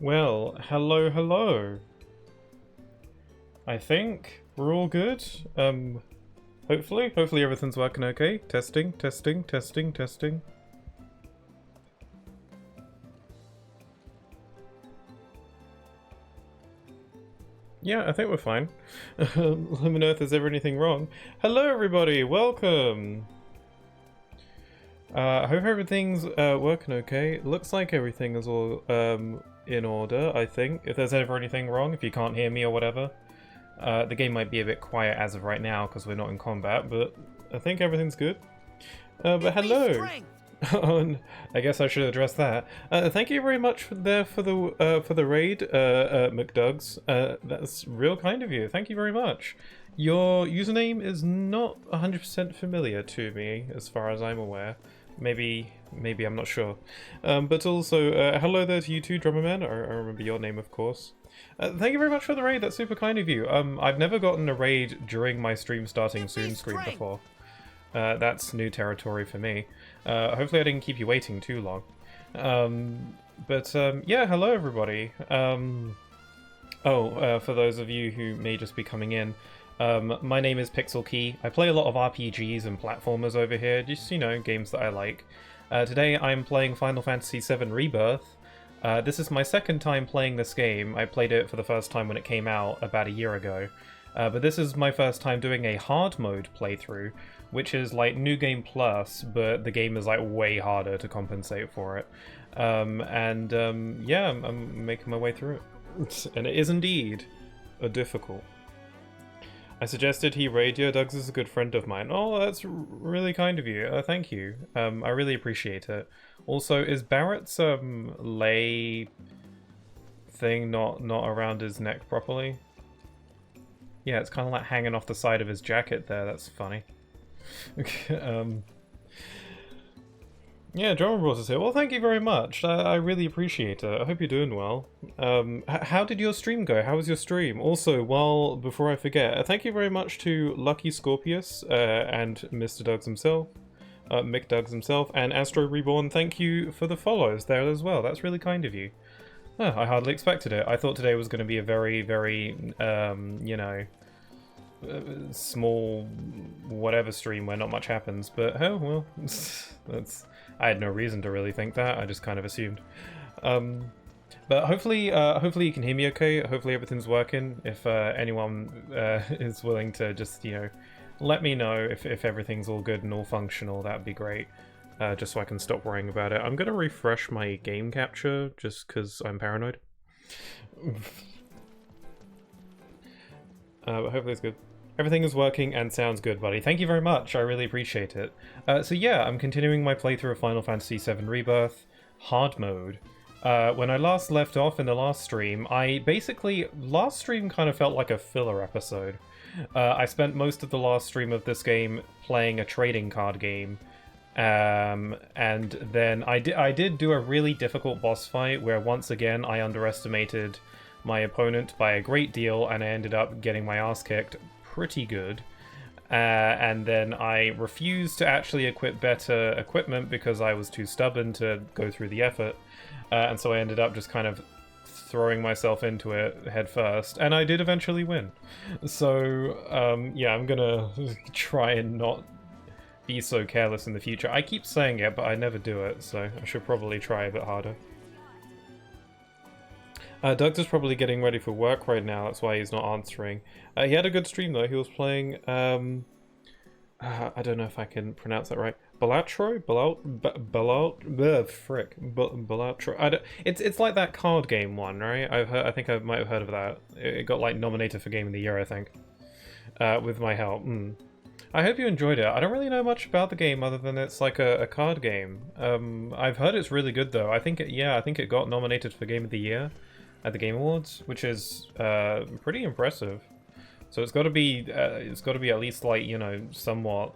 Well, hello, hello. I think we're all good. Hopefully everything's working okay. Testing, testing, testing, testing. Yeah, I think we're fine. Let me know if there's ever anything wrong. Hello, everybody. Welcome. I hope everything's working okay. Looks like everything is all in order, I think. If there's ever anything wrong, if you can't hear me or whatever. The game might be a bit quiet as of right now because we're not in combat, but I think everything's good. But hello! I guess I should address that. Thank you very much for the raid, McDugs. That's real kind of you. Thank you very much. Your username is not 100% familiar to me, as far as I'm aware. Maybe I'm not sure. But also, hello there to you too, Drummerman. I remember your name, of course. Thank you very much for the raid. That's super kind of you. I've never gotten a raid during my stream starting soon screen before. That's new territory for me. Hopefully I didn't keep you waiting too long. Yeah, hello everybody. For those of you who may just be coming in, my name is Pixel Key. I play a lot of RPGs and platformers over here, just, you know, games that I like. Today I'm playing Final Fantasy VII Rebirth. This is my second time playing this game. I played it for the first time when it came out about a year ago. But this is my first time doing a hard mode playthrough, which is like New Game Plus, but the game is like way harder to compensate for it. Yeah, I'm making my way through it. And it is indeed difficult. I suggested he raid you. Doug's is a good friend of mine. Oh, that's really kind of you. Thank you. I really appreciate it. Also, is Barrett's lay thing not around his neck properly? Yeah, it's kind of like hanging off the side of his jacket there. That's funny. Yeah, Drummer Bros is here. Well, thank you very much. I really appreciate it. I hope you're doing well. How did your stream go? How was your stream? Also, before I forget, thank you very much to Lucky Scorpius and Mr. Duggs himself, Mick Duggs himself, and Astro Reborn. Thank you for the follows there as well. That's really kind of you. Oh, I hardly expected it. I thought today was going to be a very, very, you know, small whatever stream where not much happens, but oh well. I had no reason to really think that. I just kind of assumed. But hopefully you can hear me okay. Hopefully everything's working. If anyone is willing to just, you know, let me know if everything's all good and all functional, that'd be great. Just so I can stop worrying about it. I'm gonna refresh my game capture just because I'm paranoid. But hopefully it's good. Everything is working and sounds good, buddy. Thank you very much. I really appreciate it. So yeah, I'm continuing my playthrough of Final Fantasy VII Rebirth hard mode. When I last left off in the last stream, last stream kind of felt like a filler episode. I spent most of the last stream of this game playing a trading card game. And then I did do a really difficult boss fight where once again I underestimated my opponent by a great deal and I ended up getting my ass kicked pretty good. And then I refused to actually equip better equipment because I was too stubborn to go through the effort. And so I ended up just kind of throwing myself into it head first, and I did eventually win. So yeah, I'm gonna try and not be so careless in the future. I keep saying it, but I never do it, so I should probably try a bit harder. Doug's is probably getting ready for work right now, that's why he's not answering. He had a good stream though. He was playing, I don't know if I can pronounce that right. Balatro? Balatro. It's like that card game one, right? I think I might have heard of that. It got like nominated for Game of the Year, I think. With my help. I hope you enjoyed it. I don't really know much about the game other than it's like a card game. I've heard it's really good though. I think it got nominated for Game of the Year at the Game Awards, which is pretty impressive. So it's got to be at least like, you know, somewhat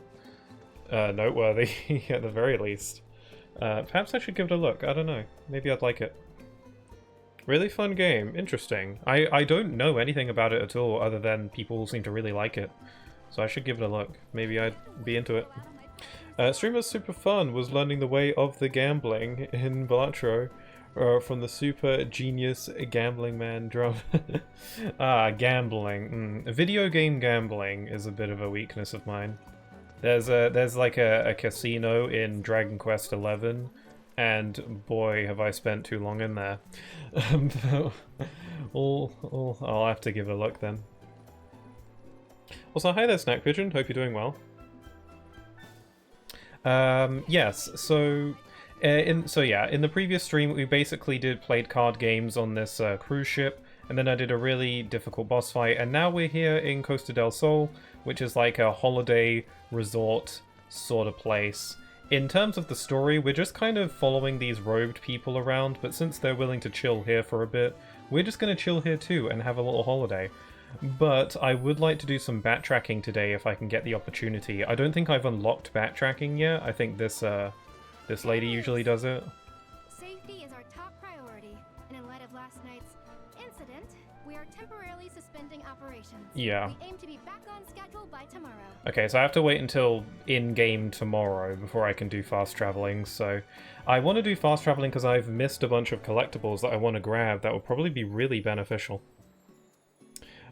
noteworthy at the very least. Perhaps I should give it a look. I don't know. Maybe I'd like it. Really fun game. Interesting. I don't know anything about it at all other than people seem to really like it. So I should give it a look. Maybe I'd be into it. Stream was super fun. Was learning the way of the gambling in Balatro. From the super genius gambling man drum. Gambling. Video game gambling is a bit of a weakness of mine. There's like a casino in Dragon Quest XI, and boy, have I spent too long in there. I'll have to give it a look then. Also, hi there, Snack Pigeon. Hope you're doing well. Yes, so in the previous stream we basically played card games on this cruise ship, and then I did a really difficult boss fight, and now we're here in Costa del Sol, which is like a holiday resort sort of place. In terms of the story, we're just kind of following these robed people around, but since they're willing to chill here for a bit, we're just going to chill here too and have a little holiday. But I would like to do some backtracking today if I can get the opportunity. I don't think I've unlocked backtracking yet. I think this lady usually does it. Safety is our top priority, and in light of last night's incident, we are temporarily suspending operations. Yeah. We aim to be back on schedule by tomorrow. Okay, so I have to wait until in-game tomorrow before I can do fast traveling, so I want to do fast traveling because I've missed a bunch of collectibles that I want to grab that would probably be really beneficial.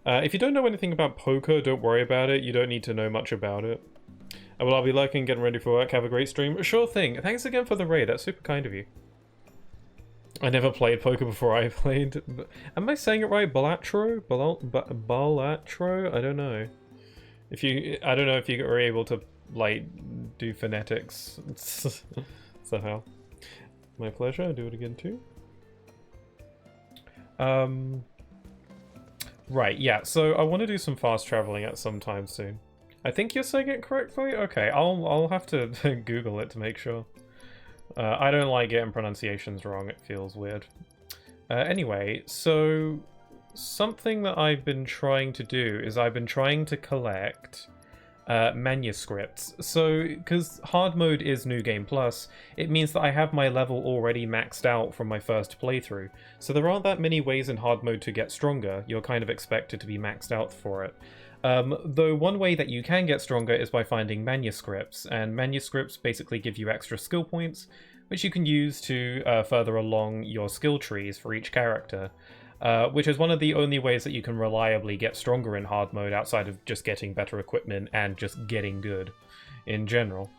If you don't know anything about poker, don't worry about it. You don't need to know much about it. Well, I'll be lurking, getting ready for work. Have a great stream. Sure thing. Thanks again for the raid. That's super kind of you. I never played poker before I played. Am I saying it right? Balatro? Balatro? I don't know. I don't know if you were able to, like, do phonetics somehow. My pleasure. I'll do it again too. Right, yeah, so I want to do some fast traveling at some time soon. I think you're saying it correctly? Okay, I'll have to Google it to make sure. I don't like getting pronunciations wrong, it feels weird. Anyway, so something that I've been trying to do is I've been trying to collect manuscripts. So, because hard mode is New Game Plus, it means that I have my level already maxed out from my first playthrough. So there aren't that many ways in hard mode to get stronger. You're kind of expected to be maxed out for it. Though one way that you can get stronger is by finding manuscripts, and manuscripts basically give you extra skill points, which you can use to further along your skill trees for each character. Which is one of the only ways that you can reliably get stronger in hard mode outside of just getting better equipment and just getting good in general.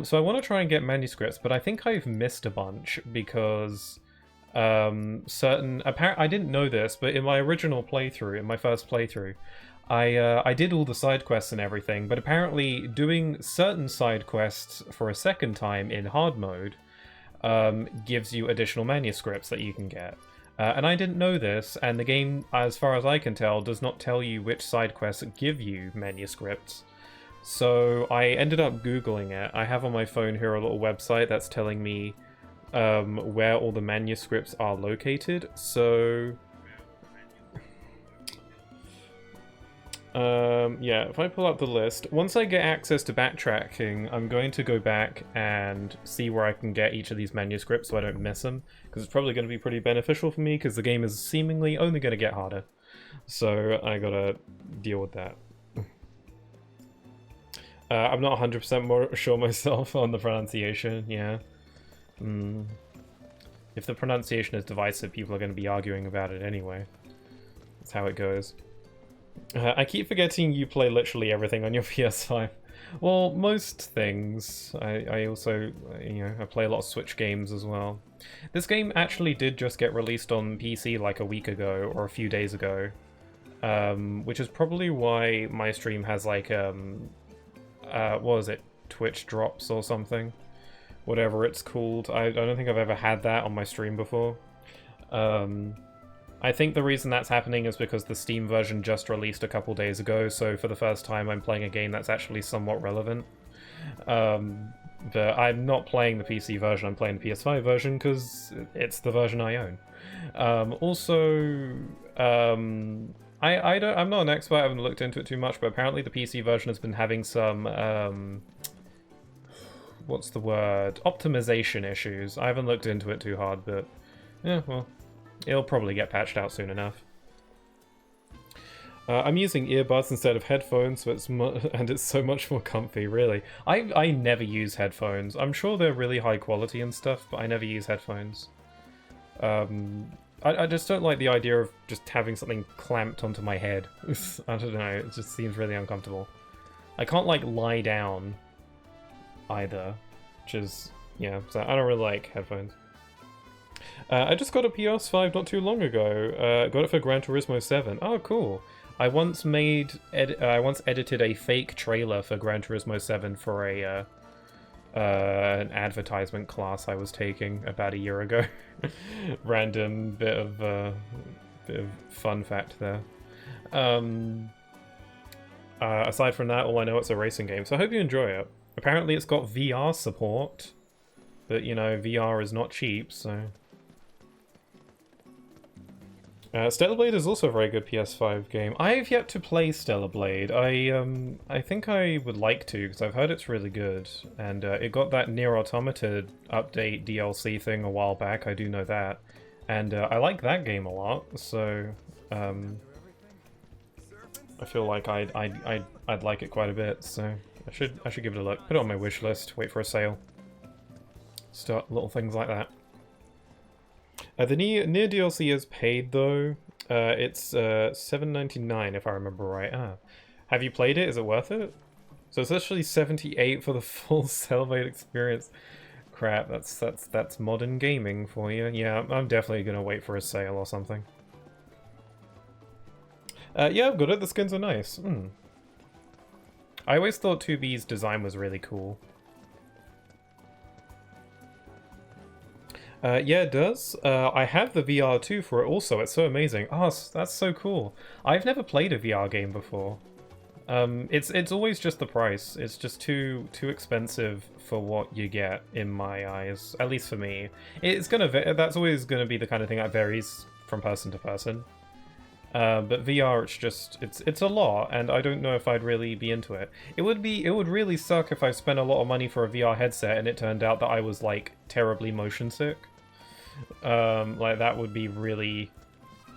So I want to try and get manuscripts, but I think I've missed a bunch because I didn't know this, but in my original playthrough, in my first playthrough, I did all the side quests and everything, but apparently doing certain side quests for a second time in hard mode gives you additional manuscripts that you can get. And I didn't know this, and the game, as far as I can tell, does not tell you which side quests give you manuscripts. So I ended up Googling it. I have on my phone here a little website that's telling me where all the manuscripts are located. So yeah, if I pull up the list, once I get access to backtracking, I'm going to go back and see where I can get each of these manuscripts so I don't miss them, because it's probably going to be pretty beneficial for me, because the game is seemingly only going to get harder. So I gotta deal with that. I'm not 100% more sure myself on the pronunciation, yeah. If the pronunciation is divisive, people are going to be arguing about it anyway. That's how it goes. I keep forgetting you play literally everything on your PS5. Well, most things. I also, I play a lot of Switch games as well. This game actually did just get released on PC like a week ago, or a few days ago. Which is probably why my stream has like, what was it? Twitch drops or something? Whatever it's called. I don't think I've ever had that on my stream before. I think the reason that's happening is because the Steam version just released a couple days ago, so for the first time I'm playing a game that's actually somewhat relevant. But I'm not playing the PC version, I'm playing the PS5 version because it's the version I own. I'm not an expert, I haven't looked into it too much, but apparently the PC version has been having some, what's the word? Optimization issues. I haven't looked into it too hard, but yeah, well, it'll probably get patched out soon enough. I'm using earbuds instead of headphones, so it's so much more comfy, really. I never use headphones. I'm sure they're really high quality and stuff, but I never use headphones. I just don't like the idea of just having something clamped onto my head. I don't know, it just seems really uncomfortable. I can't, like, lie down either, which is, yeah, so I don't really like headphones. I just got a PS5 not too long ago. Got it for Gran Turismo 7. Oh, cool. I once edited a fake trailer for Gran Turismo 7 for a an advertisement class I was taking about a year ago. Random bit of fun fact there. Aside from that, all I know, it's a racing game, so I hope you enjoy it. Apparently it's got VR support, but you know, VR is not cheap, so... Stellar Blade is also a very good PS5 game. I have yet to play Stellar Blade. I think I would like to, because I've heard it's really good. And it got that Nier Automata update DLC thing a while back, I do know that. And I like that game a lot, so... I feel like I'd like it quite a bit, so I should give it a look. Put it on my wish list, wait for a sale. Start little things like that. The Nier DLC is paid though. It's $7.99 if I remember right. Have you played it? Is it worth it? So it's actually $78 for the full Stellar Blade experience. Crap, that's modern gaming for you. Yeah, I'm definitely gonna wait for a sale or something. Yeah, I've got it. The skins are nice. I always thought 2B's design was really cool. Yeah, it does. I have the VR too for it also. It's so amazing. Oh, that's so cool. I've never played a VR game before. It's always just the price. It's just too expensive for what you get in my eyes. At least for me. That's always gonna be the kind of thing that varies from person to person. But VR, it's a lot, and I don't know if I'd really be into it. It would really suck if I spent a lot of money for a VR headset and it turned out that I was like terribly motion sick. Like that would be really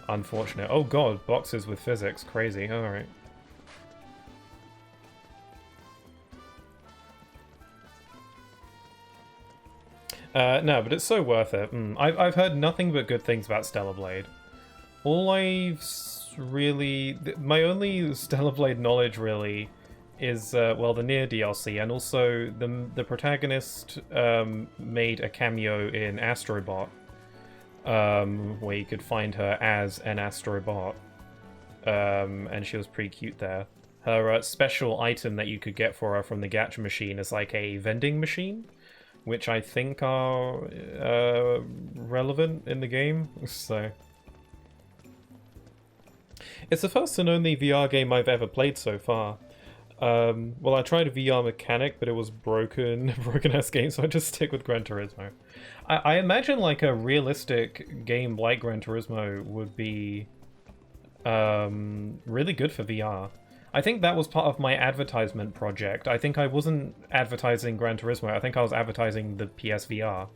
unfortunate. Oh god, boxes with physics, crazy. All right. No, but it's so worth it. I've heard nothing but good things about Stellar Blade. All my only Stellar Blade knowledge really is, well, the Nier DLC, and also the protagonist made a cameo in Astrobot, where you could find her as an Astrobot, and she was pretty cute there. Her special item that you could get for her from the gacha machine is like a vending machine, which I think are relevant in the game, so... It's the first and only VR game I've ever played so far. Well, I tried a VR Mechanic, but it was broken-ass game, so I just stick with Gran Turismo. I imagine like a realistic game like Gran Turismo would be really good for VR. I think that was part of my advertisement project. I think I wasn't advertising Gran Turismo, I think I was advertising the PSVR.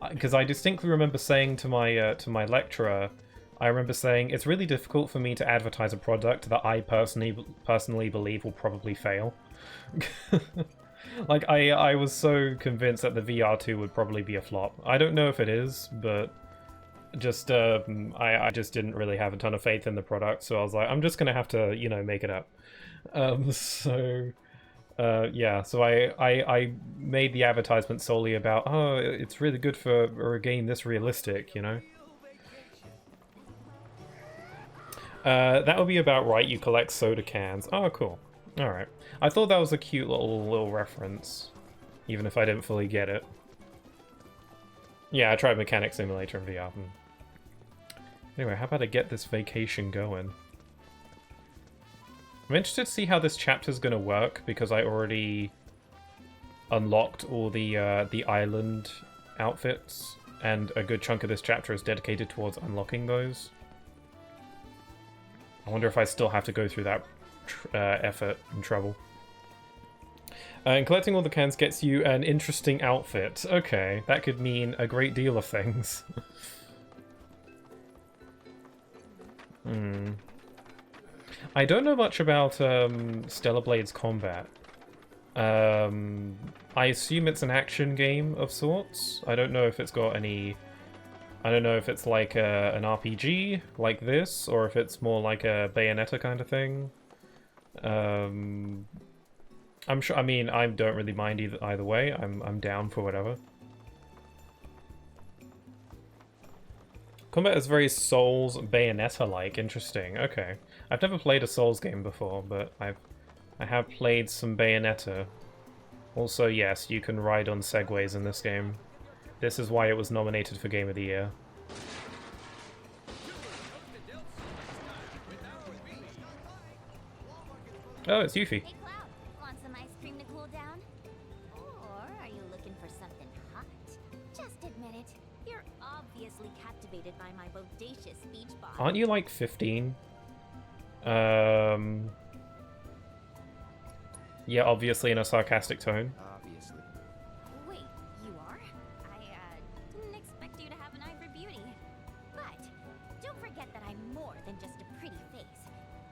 Because I distinctly remember saying to my lecturer, I remember saying, it's really difficult for me to advertise a product that I personally believe will probably fail. Like, I was so convinced that the VR2 would probably be a flop. I don't know if it is, but just, I just didn't really have a ton of faith in the product, so I was like, I'm just gonna have to, you know, make it up. Yeah, so I made the advertisement solely about, oh, it's really good for a game this realistic, you know? That would be about right. You collect soda cans. Oh, cool. Alright. I thought that was a cute little reference, even if I didn't fully get it. Yeah, I tried Mechanic Simulator in VR. Anyway, how about I get this vacation going? I'm interested to see how this chapter's gonna work, because I already unlocked all the island outfits, and a good chunk of this chapter is dedicated towards unlocking those. I wonder if I still have to go through that effort and trouble. And collecting all the cans gets you an interesting outfit. Okay, that could mean a great deal of things. I don't know much about Stellar Blade's combat. I assume it's an action game of sorts. I don't know if it's got any I don't know if it's like an RPG like this, or if it's more like a Bayonetta kind of thing. I'm sure. I mean, I don't really mind either way. I'm down for whatever. Combat is very Souls Bayonetta-like. Interesting. Okay, I've never played a Souls game before, but I have played some Bayonetta. Also, yes, you can ride on segways in this game. This is why it was nominated for Game of the Year. Oh, it's Yuffie. Hey Cloud, want some ice cream to cool down? Or are you looking for something hot? Just admit it. You're obviously captivated by my bodacious beach ball. Aren't you like 15? Yeah, obviously in a sarcastic tone. Obviously. Wait, you are? I didn't expect you to have an eye for beauty. But don't forget that I'm more than just a pretty face.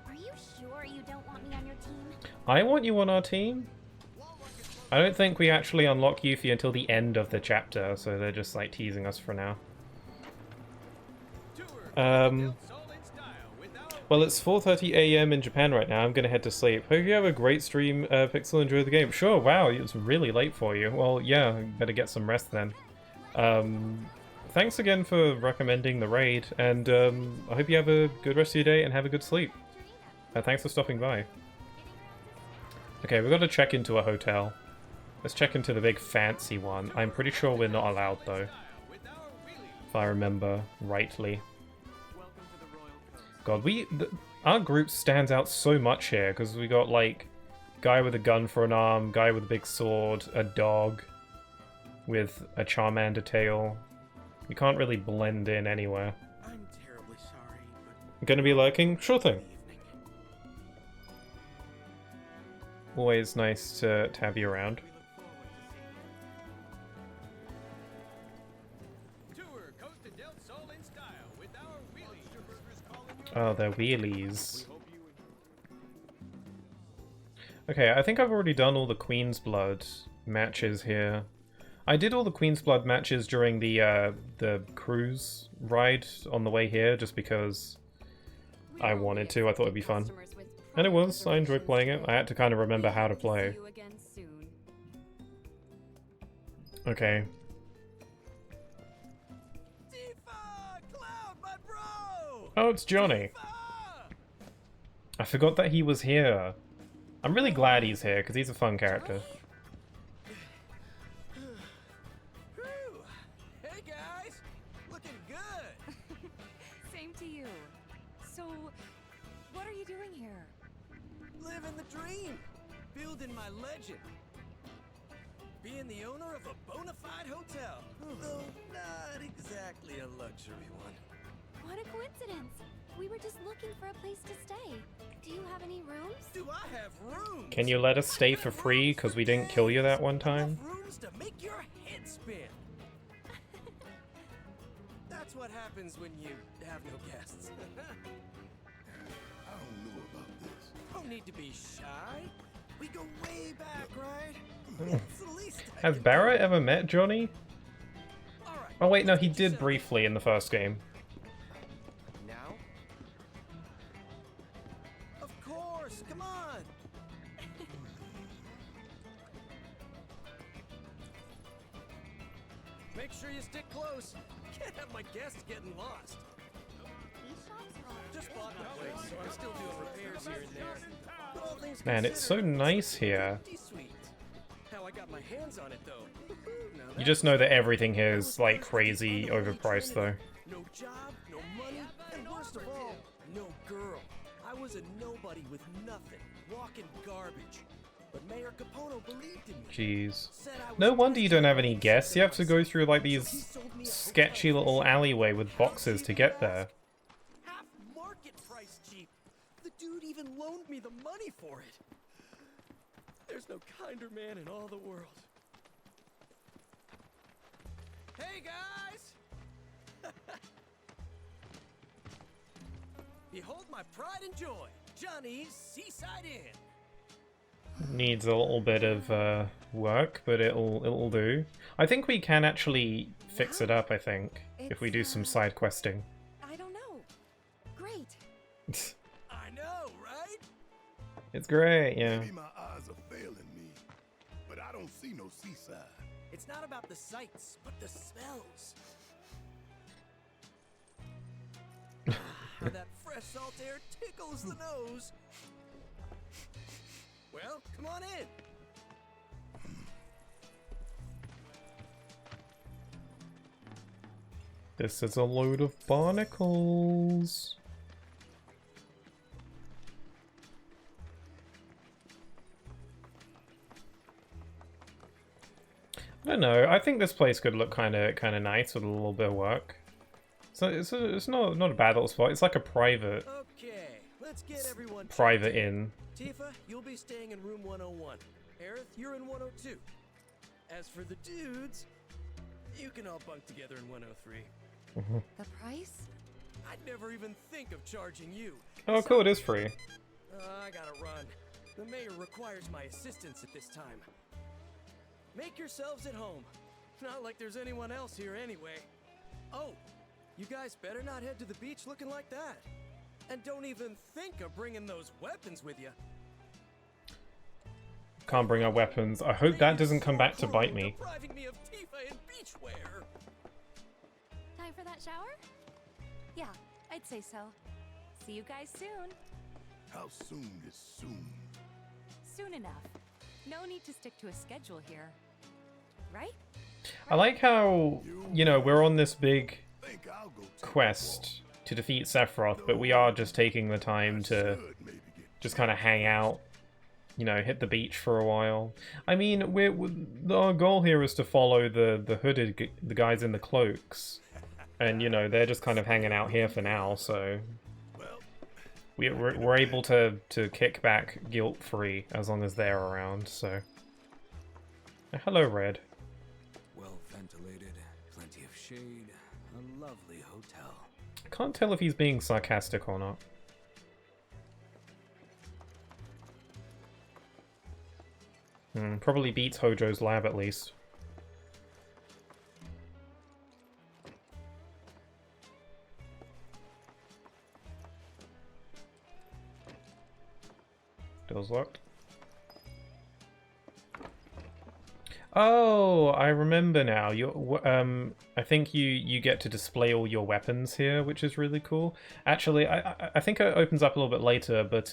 Are you sure you don't want me on your team? I want you on our team. I don't think we actually unlock Yuffie until the end of the chapter, so they're just like teasing us for now. Well, it's 4:30 AM in Japan right now. I'm gonna head to sleep. Hope you have a great stream, Pixel. Enjoy the game. Sure, wow, it was really late for you. Well, yeah, better get some rest then. Thanks again for recommending the raid, and I hope you have a good rest of your day and have a good sleep. Thanks for stopping by. Okay, we've got to check into a hotel. Let's check into the big fancy one. I'm pretty sure we're not allowed though, if I remember rightly. God, our group stands out so much here, because we got, like, guy with a gun for an arm, guy with a big sword, a dog with a Charmander tail. We can't really blend in anywhere. I'm terribly sorry, but Gonna be lurking? Sure thing. Always nice to have you around. Oh, they're wheelies. Okay, I think I've already done all the Queen's Blood matches here. I did all the Queen's Blood matches during the cruise ride on the way here, just because I wanted to. I thought it'd be fun. And it was. I enjoyed playing it. I had to kind of remember how to play. Okay. Oh, it's Johnny. I forgot that he was here. I'm really glad he's here, because he's a fun character. hey guys, looking good. Same to you. So, what are you doing here? Living the dream, building my legend, being the owner of a bona fide hotel, though not exactly a luxury one. What a coincidence. We were just looking for a place to stay. Do you have any rooms? Do I have rooms? Can you let us stay for free, because we didn't kill you that one time? Rooms to make your head spin. That's what happens when you have no guests. I don't know about this. Don't need to be shy. We go way back, right? It's the least I Has can Barra do. ever met Johnny? All right, Oh wait, no, let's he get you did set up. briefly in the first game. Now? Of course, come on. Make sure you stick close. Can't have my guests getting lost. These shops are all Just bought the place, so I'm still doing repairs here and there. But all things Man, it's so considered, nice here. pretty sweet. How I got my hands on it though. Now You that's just know that everything here is like crazy overpriced though. no job, no money, and worst of all, no girl. I was a nobody with nothing, walking garbage. But Mayor Capono believed in me. Jeez. Said I was No wonder you don't have any destined to guests. You have to succeed. go through like So he these sold me a sketchy hotel little room. alleyway with boxes to get there. Half market price cheap. The dude even loaned me the money for it. There's no kinder man in all the world. Hey guys! Behold my pride and joy, Johnny's Seaside Inn. Needs a little bit of work, but it'll do. I think we can actually fix it up, I think, if we do some side questing. I don't know. Great. I know, right? It's great, yeah. Maybe my eyes are failing me, but I don't see no seaside. It's not about the sights, but the smells. How that fresh salt air tickles the nose. Well, come on in. This is a load of barnacles. I don't know. I think this place could look kind of nice with a little bit of work. So it's not a bad little spot. It's like a private Okay, let's get everyone private checked in. inn. Tifa, you'll be staying in room 101. Aerith, you're in 102. As for the dudes, you can all bunk together in 103. The price? I'd never even think of charging you. Oh, cool! It is free. I gotta run. The mayor requires my assistance at this time. Make yourselves at home. Not like there's anyone else here anyway. Oh, you guys better not head to the beach looking like that. And don't even think of bringing those weapons with you. Can't bring our weapons. I hope that doesn't come back to bite me. Depriving me of Tifa and beachwear. Time for that shower? Yeah, I'd say so. See you guys soon. How soon is soon? Soon enough. No need to stick to a schedule here. Right? I like how, you know, we're on this big Think I'll go take a quest to defeat Sephiroth, but we are just taking the time walk. to Should maybe get just kind of hang out, you know, hit the beach for a while. I mean, our goal here is to follow the guys in the cloaks, and you know they're just kind of hanging out here for now. So well. we're able to kick back guilt-free as long as they're around. So hello, Red. Well ventilated, plenty of shade, a lovely hotel. I can't tell if he's being sarcastic or not. Probably beats Hojo's lab at least. Door's locked. Oh, I remember now. I think you get to display all your weapons here, which is really cool. Actually, I think it opens up a little bit later, but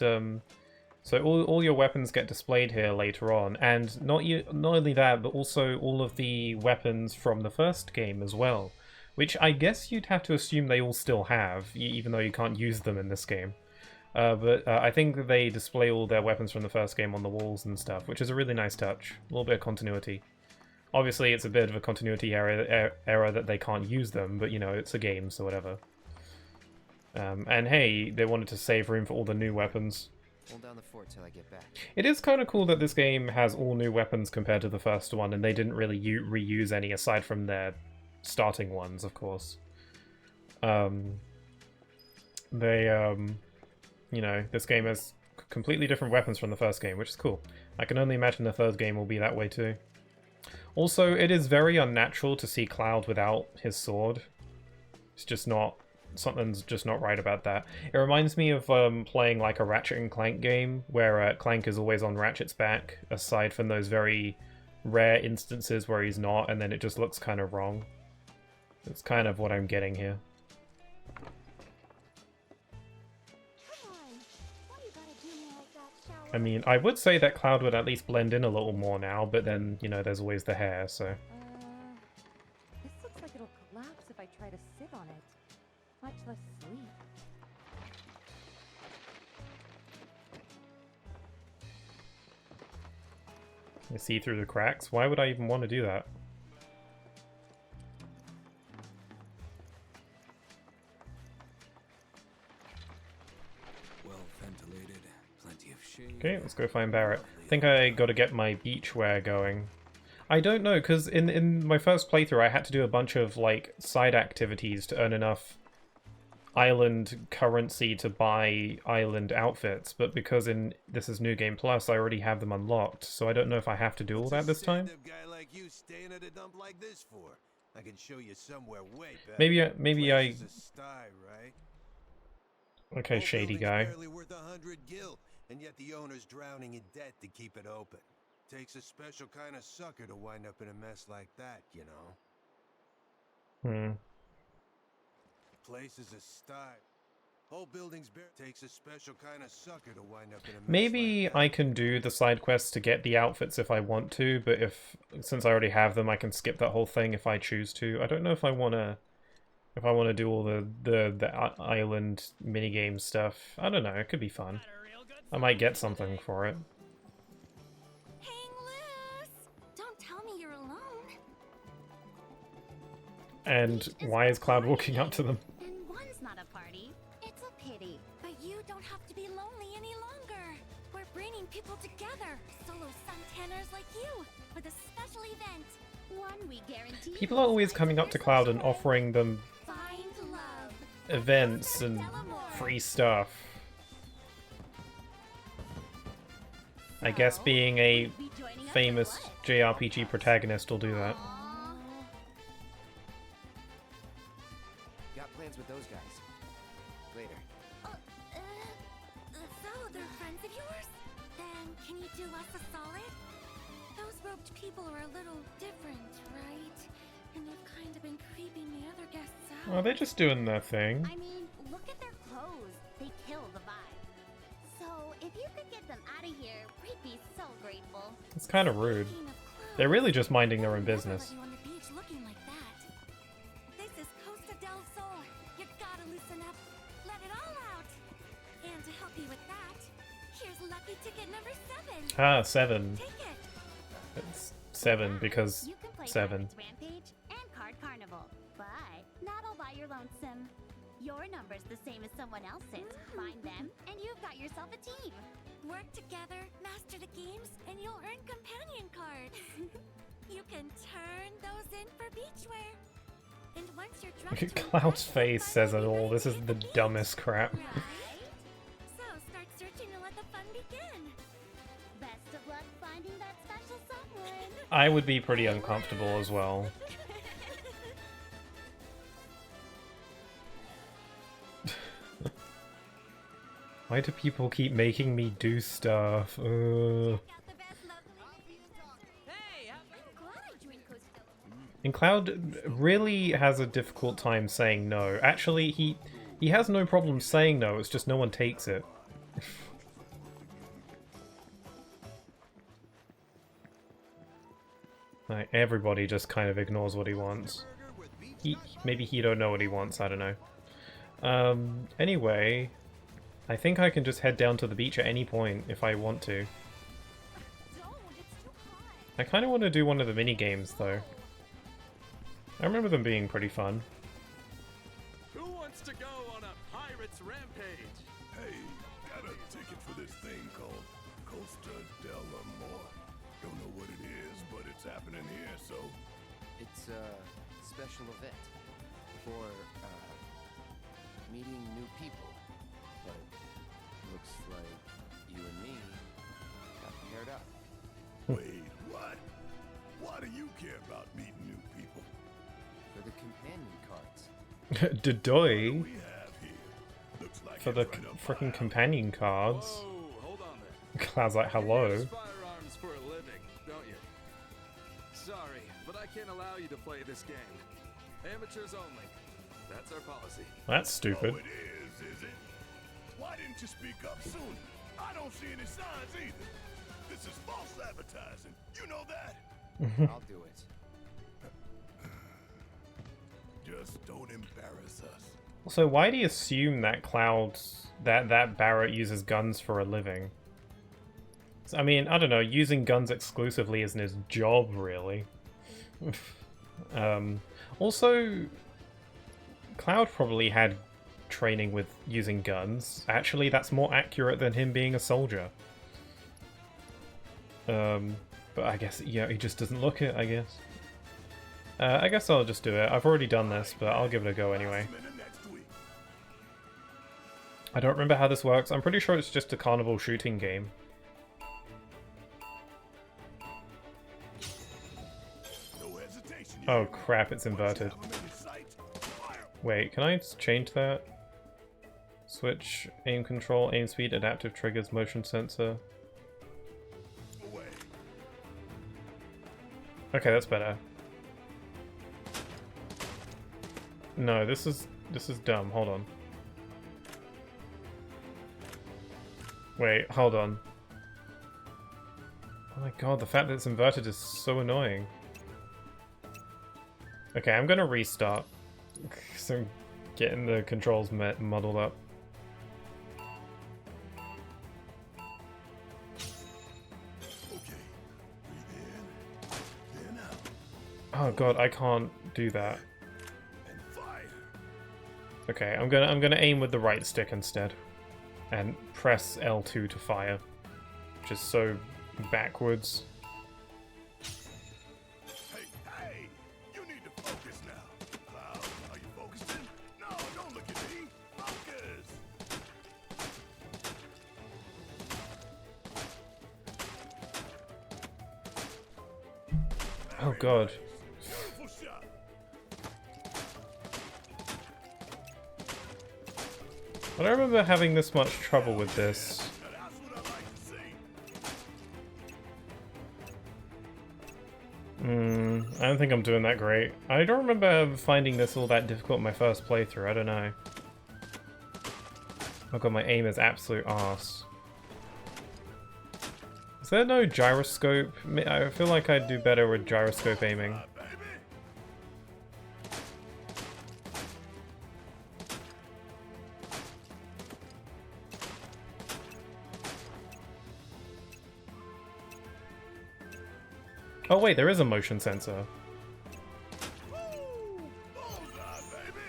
so all your weapons get displayed here later on, and not only that, but also all of the weapons from the first game as well, which I guess you'd have to assume they all still have, even though you can't use them in this game. But I think they display all their weapons from the first game on the walls and stuff, which is a really nice touch. A little bit of continuity. Obviously, it's a bit of a continuity error that they can't use them, but you know, it's a game, so whatever. And hey, they wanted to save room for all the new weapons. Hold down the fort till I get back. It is kind of cool that this game has all new weapons compared to the first one, and they didn't really reuse any aside from their starting ones, of course. You know, this game has completely different weapons from the first game, which is cool. I can only imagine the third game will be that way too. Also, it is very unnatural to see Cloud without his sword. It's just not... something's just not right about that. It reminds me of playing like a Ratchet and Clank game, where Clank is always on Ratchet's back, aside from those very rare instances where he's not, and then it just looks kind of wrong. It's kind of what I'm getting here. I mean, I would say that Cloud would at least blend in a little more now, but then, you know, there's always the hair, so... This looks like it'll collapse if I try to sit on it. Much less sleep. You see through the cracks? Why would I even want to do that? Well ventilated, plenty of shade. Okay, let's go find Barrett. I think I gotta get my beachwear going. I don't know, because in my first playthrough I had to do a bunch of, like, side activities to earn enough island currency to buy island outfits, but because this is New Game Plus, I already have them unlocked, so I don't know if I have to do all that this time. Guy like you staying at a dump like this for? I can show you somewhere way better. Maybe I. Place is a sty, right? Okay, Whole shady building's guy. barely worth 100 gil, and yet the owner's drowning in debt to keep it open. Takes a special kind of sucker to wind up in a mess like that, you know. Place is a sty. Whole building's takes a special kind of sucker to wind up in a mess Maybe like I can do the side quests to get the outfits if I want to, but since I already have them, I can skip that whole thing if I choose to. I don't know if I wanna do all the island minigame stuff. I don't know. It could be fun. I might get something for it. Hang loose! Don't tell me you're alone. And why is Cloud walking up to them? And one's not a party. It's a pity. But you don't have to be lonely any longer. We're bringing people together. Solo suntanners like you. With a special event. One we guarantee. People are always coming up to Cloud and offering them Find love. events and free stuff. I guess being a famous JRPG protagonist will do that. Got plans with those guys. Later. So they're friends of yours? Then can you do us a solid? Those robed people are a little different, right? And they've kind of been creeping the other guests out. Oh, they're just doing their thing. I mean, look at their clothes. They kill the vibe. So if you could get them out of here, we'd be so grateful. It's kind of rude. They're really just minding their own business. On the beach looking like that. This is Costa del Sol. You gotta loosen up. Let it all out. And to help you with that, here's lucky ticket number 7. Ah, 7. Take it. It's 7 because You can play 7. Pirates Rampage and Card Carnival, but not all by your lonesome. Your number's the same as someone else's. Find them, and you've got yourself a team. Work together, master the games, and you'll earn companion cards. You can turn those in for beachwear. And once you're drunk to Cloud's impress, face you'll says it finally all. be This ready is to the beach. dumbest crap. Right? So start searching and let the fun begin. Best of luck finding that special someone. I would be pretty uncomfortable as well. Why do people keep making me do stuff? Got the best locally. Hey, I'm glad I joined Costa. And Cloud really has a difficult time saying no. Actually, he has no problem saying no, it's just no one takes it. Like, everybody just kind of ignores what he wants. Maybe he don't know what he wants, I don't know. Anyway, I think I can just head down to the beach at any point if I want to. Don't, it's too hot. I kind of want to do one of the mini games though. I remember them being pretty fun. who wants to go on a pirate's rampage? Hey, got a ticket for this thing called Costa del Amor. Don't know what it is, but it's happening here, so It's a special event for meeting new people. But looks like you and me got paired up. wait, what? Why do you care about meeting new people? For the companion cards. Dodoy We have here. Looks like for the it's right up freaking our companion cards. Whoa, hold on there. Cloud's like, hello. You use firearms for a living, don't you? Sorry, but I can't allow you to play this game. Amateurs only. That's our policy. That's stupid. Oh, it is it? Why didn't you speak up sooner? I don't see any signs either. This is false advertising. You know that? I'll do it. Just don't embarrass us. So why do you assume that that Barrett uses guns for a living? I mean, I don't know, using guns exclusively isn't his job, really. Also, Cloud probably had training with using guns. Actually, that's more accurate than him being a soldier. But I guess, yeah, he just doesn't look it, I guess. I guess I'll just do it. I've already done this, but I'll give it a go anyway. Last minute next week. I don't remember how this works. I'm pretty sure it's just a carnival shooting game. No hesitation. you Oh hear me? crap, it's Once you inverted. have 'em in your sights, fire. Wait, can I change that? Switch, aim control, aim speed, adaptive triggers, motion sensor. Away. Okay, that's better. No, this is dumb. Hold on. Wait, hold on. Oh my god, the fact that it's inverted is so annoying. Okay, I'm gonna restart. So I'm getting the controls muddled up. Okay. Breathe in. Then out. Oh god, I can't do that. And fire. Okay, I'm gonna aim with the right stick instead. And press L2 to fire. Which is so backwards. Hey, hey! You need to focus now. Cloud, are you focusing? No, don't look at me. Focus. Oh god. Beautiful shot. I don't remember having this much trouble with this. Now that's what I like to see. I don't think I'm doing that great. I don't remember finding this all that difficult in my first playthrough, I don't know. Oh god, my aim is absolute arse. Is there no gyroscope? I feel like I'd do better with gyroscope aiming. Baby. Oh wait, there is a motion sensor. Woo! Bullseye, baby.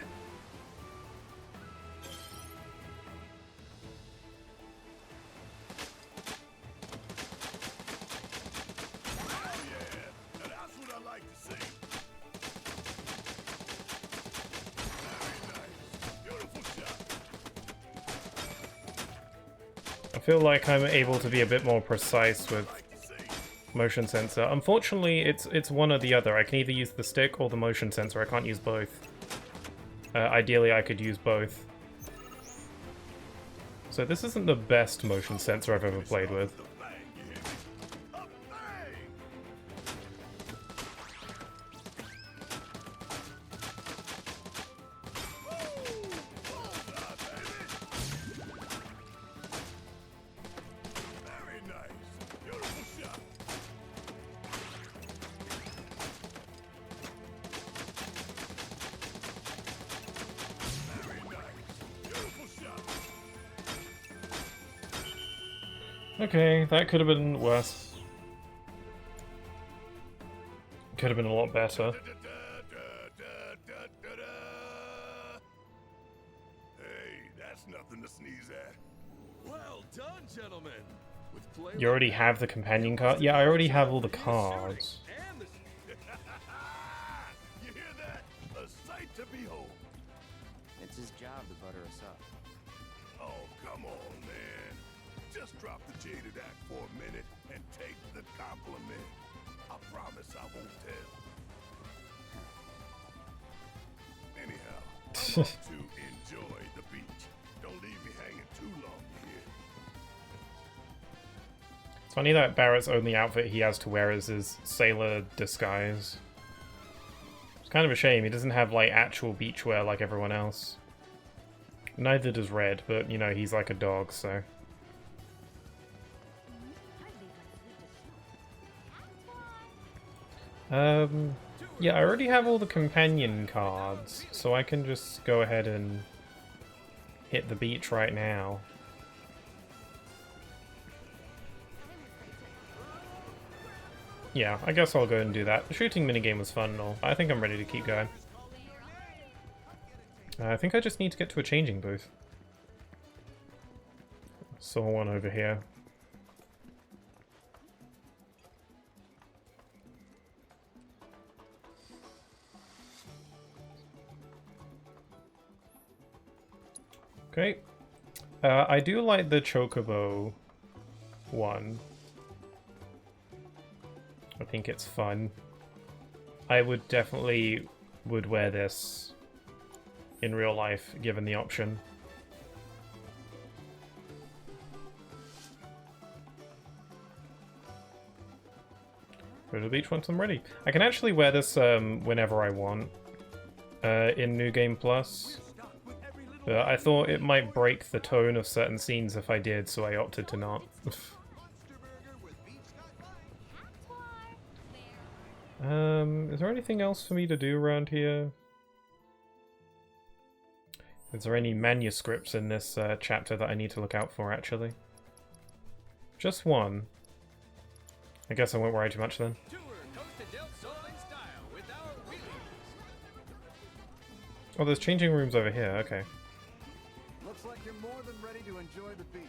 Oh yeah. Now that's what I like to see. Very nice. Beautiful shot. I feel like I'm able to be a bit more precise with Like to see. motion sensor. Unfortunately, it's one or the other. I can either use the stick or the motion sensor. I can't use both. Ideally, I could use both. So this isn't the best motion sensor I've ever played with. The bang, you hear me? A bang. Woo! Bullseye, baby. Very nice. Beautiful shot. Very nice. Beautiful shot. Okay, that could have been worse. Could have been a lot better. Hey, that's nothing to sneeze at. Well done, gentlemen. With play You already have the companion card? Yeah, I already have all the cards. and the You hear that? A sight to behold. It's his job to butter us up. Oh, come on, man. Just drop the jaded act for a minute and take the compliment. I promise I won't tell. Anyhow, I'm off to enjoy the beach. Don't leave me hanging too long here. It's funny that Barrett's only outfit he has to wear is his sailor disguise. It's kind of a shame, he doesn't have like actual beach wear like everyone else. Neither does Red, but you know, he's like a dog, so... Yeah, I already have all the companion cards, so I can just go ahead and hit the beach right now. Yeah, I guess I'll go and do that. The shooting minigame was fun and all. I think I'm ready to keep going. I think I just need to get to a changing booth. Saw one over here. Okay. I do like the Chocobo one. I think it's fun. I would definitely would wear this in real life, given the option. Go to the beach once I'm ready. I can actually wear this whenever I want in New Game Plus. But I thought it might break the tone of certain scenes if I did, so I opted to not. Is there anything else for me to do around here? Is there any manuscripts in this chapter that I need to look out for, actually? Just one. I guess I won't worry too much then. Oh, there's changing rooms over here, okay. Looks like you're more than ready to enjoy the beach.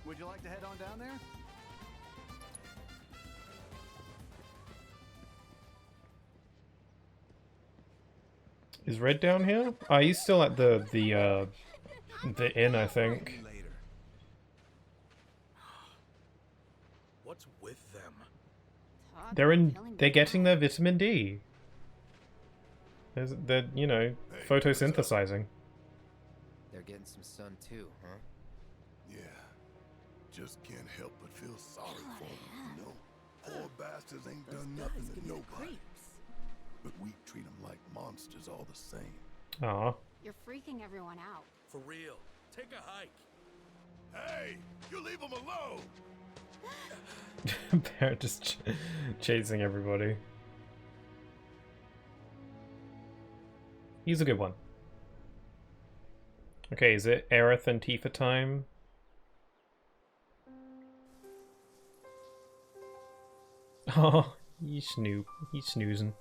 Would you like to head on down there? Is Red down here? He's still at the inn, I think. What's with them? They're getting their vitamin D. They're, you know, photosynthesizing. They're getting some sun too, huh? Yeah. Just can't help but feel sorry for them, you know? Poor bastards ain't done nothing to nobody. But we treat them like monsters all the same. Aw. You're freaking everyone out. For real. Take a hike. Hey! You leave them alone! They're just chasing everybody. He's a good one. Okay, is it Aerith and Tifa time? Oh, he's snoozing.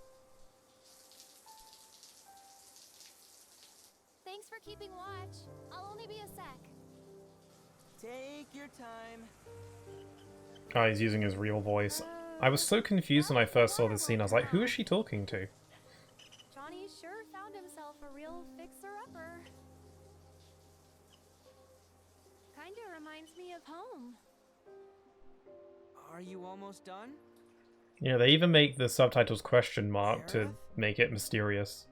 Thanks for keeping watch. I'll only be a sec. Take your time. Oh, he's using his real voice. I was so confused when I first saw this scene. I was like, who is she talking to? Johnny sure found himself a real fixer-upper. Kinda reminds me of home. Are you almost done? Yeah, they even make the subtitles question mark to make it mysterious.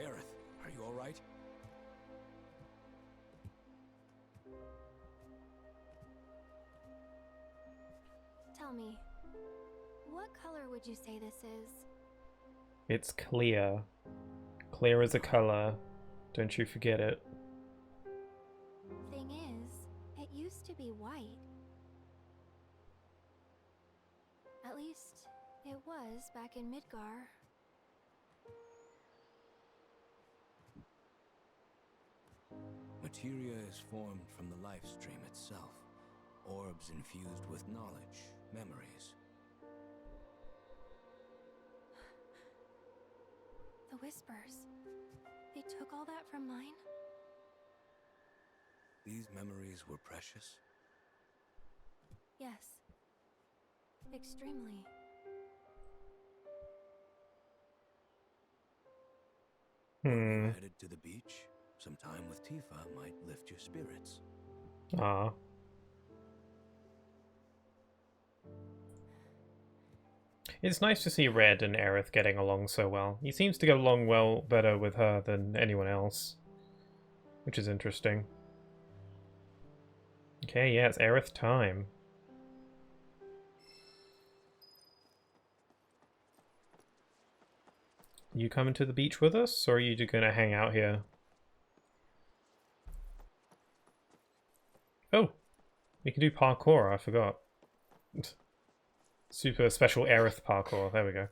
Aerith, are you alright? Tell me, what color would you say this is? It's clear. Clear as a color. Don't you forget it. Thing is, it used to be white. At least, it was back in Midgar. Materia is formed from the life stream itself. Orbs infused with knowledge, memories. The whispers. They took all that from mine? These memories were precious. Yes. Extremely. Headed to the beach. Some time with Tifa might lift your spirits. Ah. It's nice to see Red and Aerith getting along so well. He seems to get along well better with her than anyone else, which is interesting. Okay, yeah, it's Aerith time. You coming to the beach with us, or are you just gonna hang out here? Oh, we can do parkour, I forgot. Super special Aerith parkour, there we go.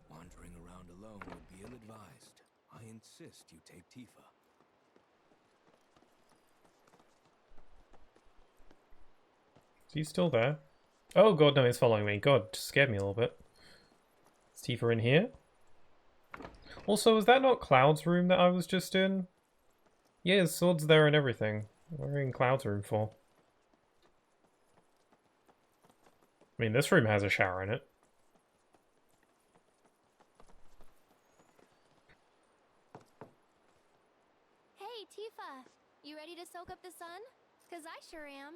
Wandering around alone would be ill-advised. I insist you take Tifa. Is he still there? Oh god, no, he's following me. God, just scared me a little bit. Is Tifa in here? Also, was that not Cloud's room that I was just in? Yeah, his sword's there and everything. What are we in Cloud's room for? I mean, this room has a shower in it. sure am.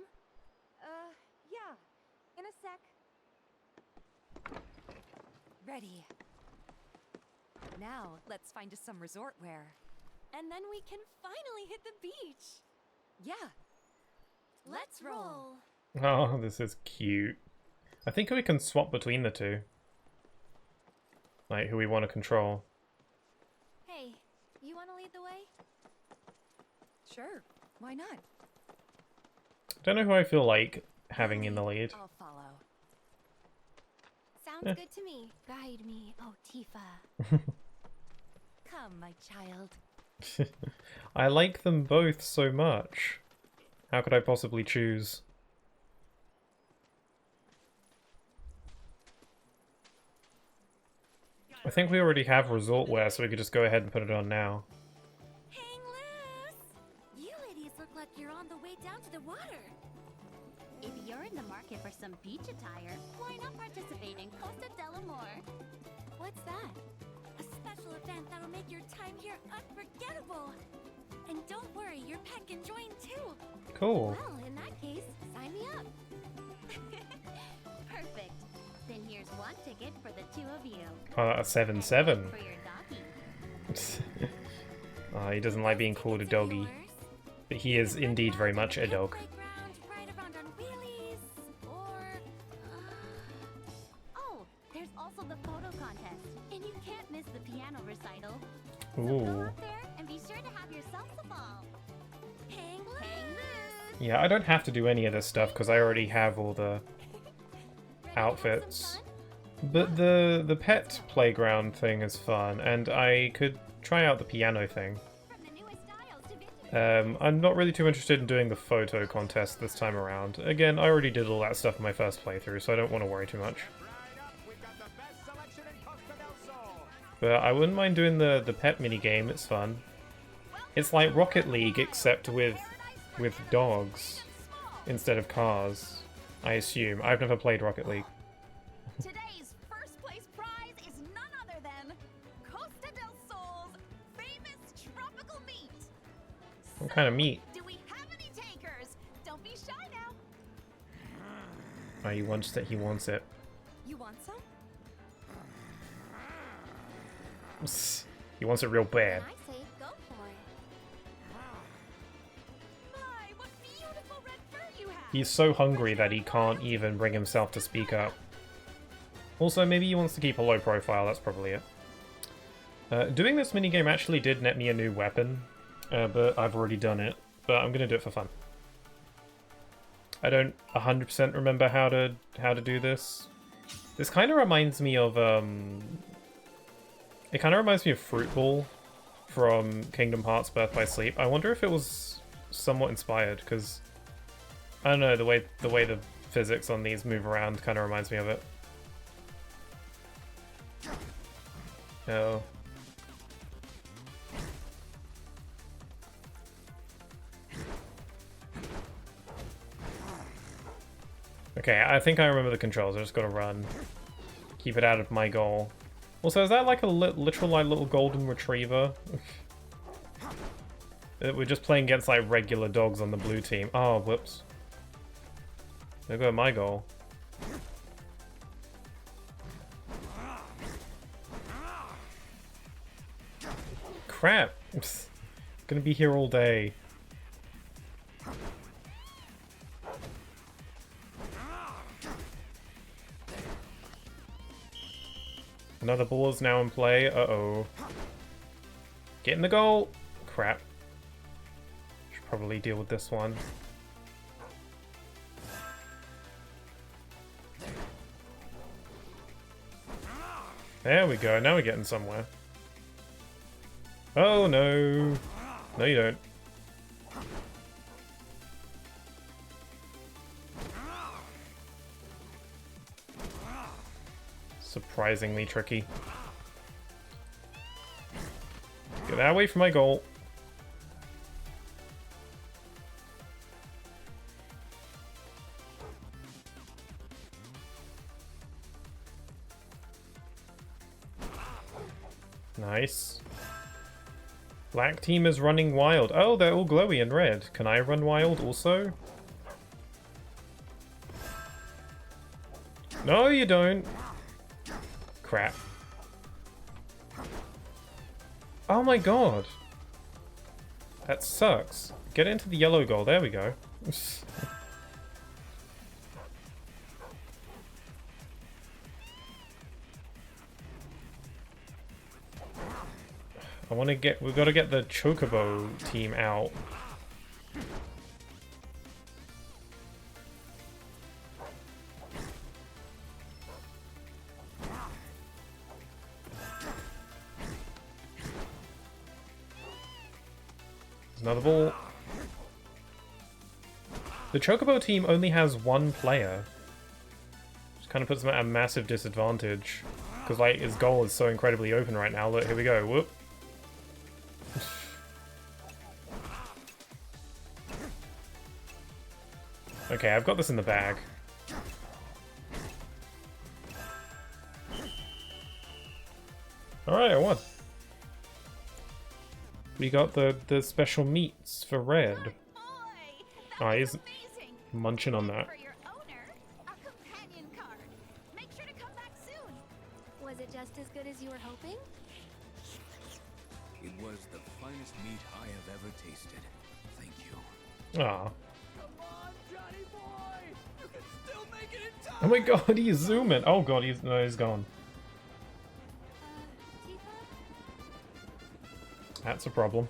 Yeah. In a sec. Ready. Now, let's find us some resort wear. And then we can finally hit the beach. Yeah. Let's roll. Oh, this is cute. I think we can swap between the two. Like, who we want to control. Hey, you want to lead the way? Sure. Why not? Don't know who I feel like having in the lead. I'll follow. Sounds good to me. Guide me, oh Tifa. Come, my child. I like them both so much. How could I possibly choose? I think we already have resort wear, so we could just go ahead and put it on now. Hang loose! You ladies look like you're on the way down to the water. If you're in the market for some beach attire, why not participate in Costa del Amor? What's that? A special event that'll make your time here unforgettable. And don't worry, your pet can join too. Cool. Well, in that case, sign me up. Perfect. Then here's one ticket for the two of you. A 7-7. For your doggy. He doesn't like being called a doggy. But he is indeed very much a dog. Ride around on wheelies, or oh, there's also the photo contest, and you can't miss the piano recital. So go Ooh. out there and be sure to have yourself a ball. Hang loose. Yeah, I don't have to do any of this stuff because I already have all the Ready to have some outfits. fun? But the pet playground thing is fun, and I could try out the piano thing. From the newest styles to vintage. I'm not really too interested in doing the photo contest this time around. Again, I already did all that stuff in my first playthrough, so I don't want to worry too much. But I wouldn't mind doing the pet minigame, it's fun. It's like Rocket League, except with dogs instead of cars, I assume. I've never played Rocket League. Today's first place prize is none other than Costa del Sol's famous tropical meat. What kind of meat? Do we have any takers? Don't be shy now. Oh, he wants it, he wants it. You want some? He wants it real bad. I say go for it. My, what beautiful red fur you have. He's so hungry that he can't even bring himself to speak up. Also, maybe he wants to keep a low profile, that's probably it. Doing this minigame actually did net me a new weapon, but I've already done it. But I'm gonna do it for fun. I don't 100% remember how to do this. This kind of reminds me of it kind of reminds me of Fruit Ball from Kingdom Hearts Birth by Sleep. I wonder if it was somewhat inspired, because I don't know, the way the physics on these move around kind of reminds me of it. Oh. Okay, I think I remember the controls. I just gotta run. Keep it out of my goal. Also, is that like a literal like little golden retriever? We're just playing against like regular dogs on the blue team. Oh, whoops. There go my goal. Crap! Gonna be here all day. Another ball is now in play. Uh-oh. Get in the goal! Crap. Should probably deal with this one. There we go, now we're getting somewhere. Oh no! No you don't. Surprisingly tricky. Get that away from my goal. Nice. Black team is running wild. Oh, they're all glowy and red. Can I run wild also? No, you don't. Crap. Oh my god. That sucks. Get into the yellow goal. There we go. I want to get... We've got to get the Chocobo team out. Another ball. The Chocobo team only has one player. Which kind of puts him at a massive disadvantage. Because, like, his goal is so incredibly open right now. Look, here we go. Whoop. Okay, I've got this in the bag. Alright, I won. We got the special meats for Red. Good boy. Oh, That he's was amazing. munching on And that. for your owner, a companion card. Make sure to come back soon. Was it just as good as you were hoping? It was the finest meat I have ever tasted. Thank you. Aw. Come on, Johnny boy! You can still make it in time! Oh my god, he's zooming. Oh god, he's gone. Tifa? That's a problem.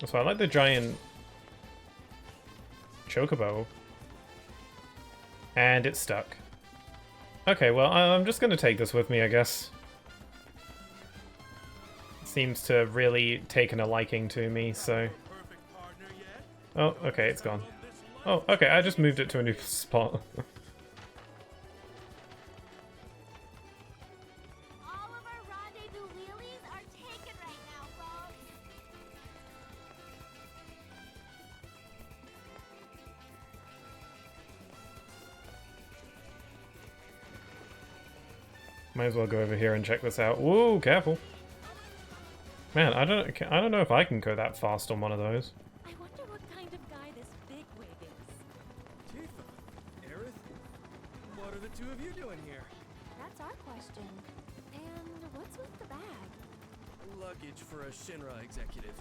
So I like the giant Chocobo. And it's stuck. Okay, well, I'm just gonna take this with me, I guess. Seems to have really taken a liking to me, so... Oh, okay, it's gone. Oh, okay, I just moved it to a new spot. All of our rendezvous wheelies are taken right now, folks. Might as well go over here and check this out. Whoa, careful. Man, I don't know if I can go that fast on one of those. I wonder what kind of guy this bigwig is. Tifa, Aerith, what are the two of you doing here? That's our question. And what's with the bag? Luggage for a Shinra executive.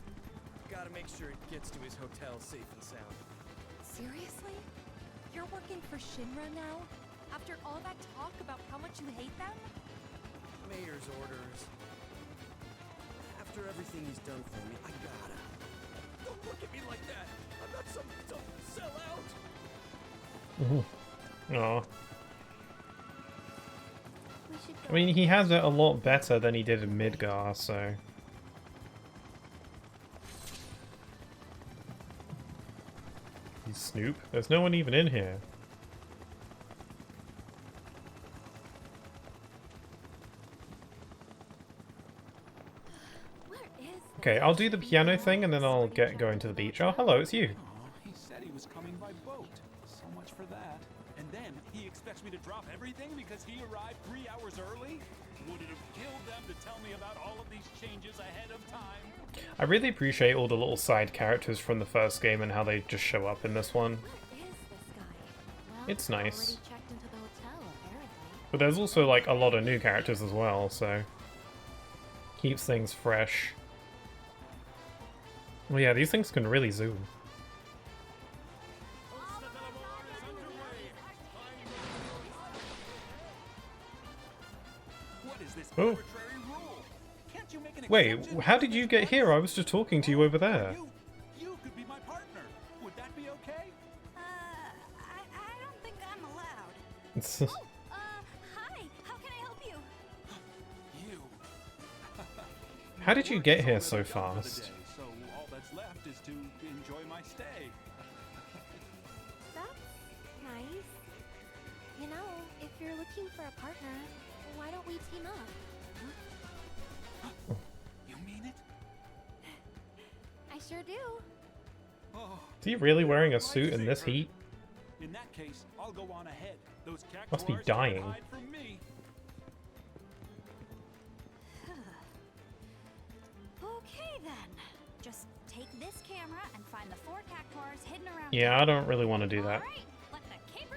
Gotta make sure it gets to his hotel safe and sound. Seriously? You're working for Shinra now? After all that talk about how much you hate them? Mayor's orders. After everything he's done for me, I gotta. Don't look at me like that. I'm not some dumb sellout. Aw. We should I go. mean, he has it a lot better than he did in Midgar, so... He's Snoop? There's no one even in here. Where is Okay, I'll do the piano thing and then I'll get going to the beach. Oh, hello, it's you. Aw, he said he was coming by boat. So much for that. And then he expects me to drop everything because he arrived 3 hours early? Would it have killed them to tell me about all of these changes ahead of time? I really appreciate all the little side characters from the first game and how they just show up in this one. Where is this guy? Well, It's nice. Already checked into the hotel, apparently. But there's also like a lot of new characters as well, so... Keeps things fresh. Well, yeah, these things can really zoom. What is this Oh. arbitrary rule? Can't you make an Wait, exception? how did you get here? I was just talking to you over there. You could be my partner. Would that be okay? I don't think I'm allowed. It's- Hi, how can I help you? You. How did you get here so Already done for the fast? day, so all that's left is to enjoy my stay. That's nice. You know, if you're looking for a partner, why don't we team up? You mean it? I sure do. Oh, Is he really wearing a suit in this lifesaver. heat? In that case, I'll go on ahead. Those Must be cactuars dying. can't hide from me. Okay then. Just take this camera and find the 4 cactuars hidden around. Yeah, I don't really want to do that. Alright, let the caper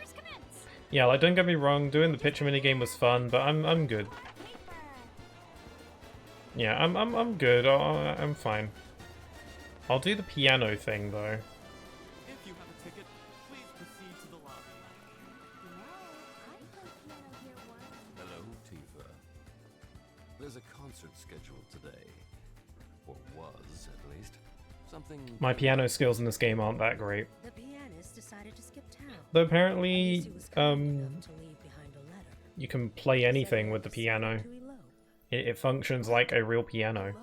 Yeah, like, don't get me wrong, doing the picture minigame was fun, but I'm good. Yeah, I'm good. I'm fine. I'll do the piano thing though. If you have a ticket, please proceed to the lobby. Hello, Tifa. There's a concert scheduled today. Or was, at least. Something... My piano skills in this game aren't that great. The pianist decided to skip town. Though apparently, you can play anything with the piano. It functions like a real piano.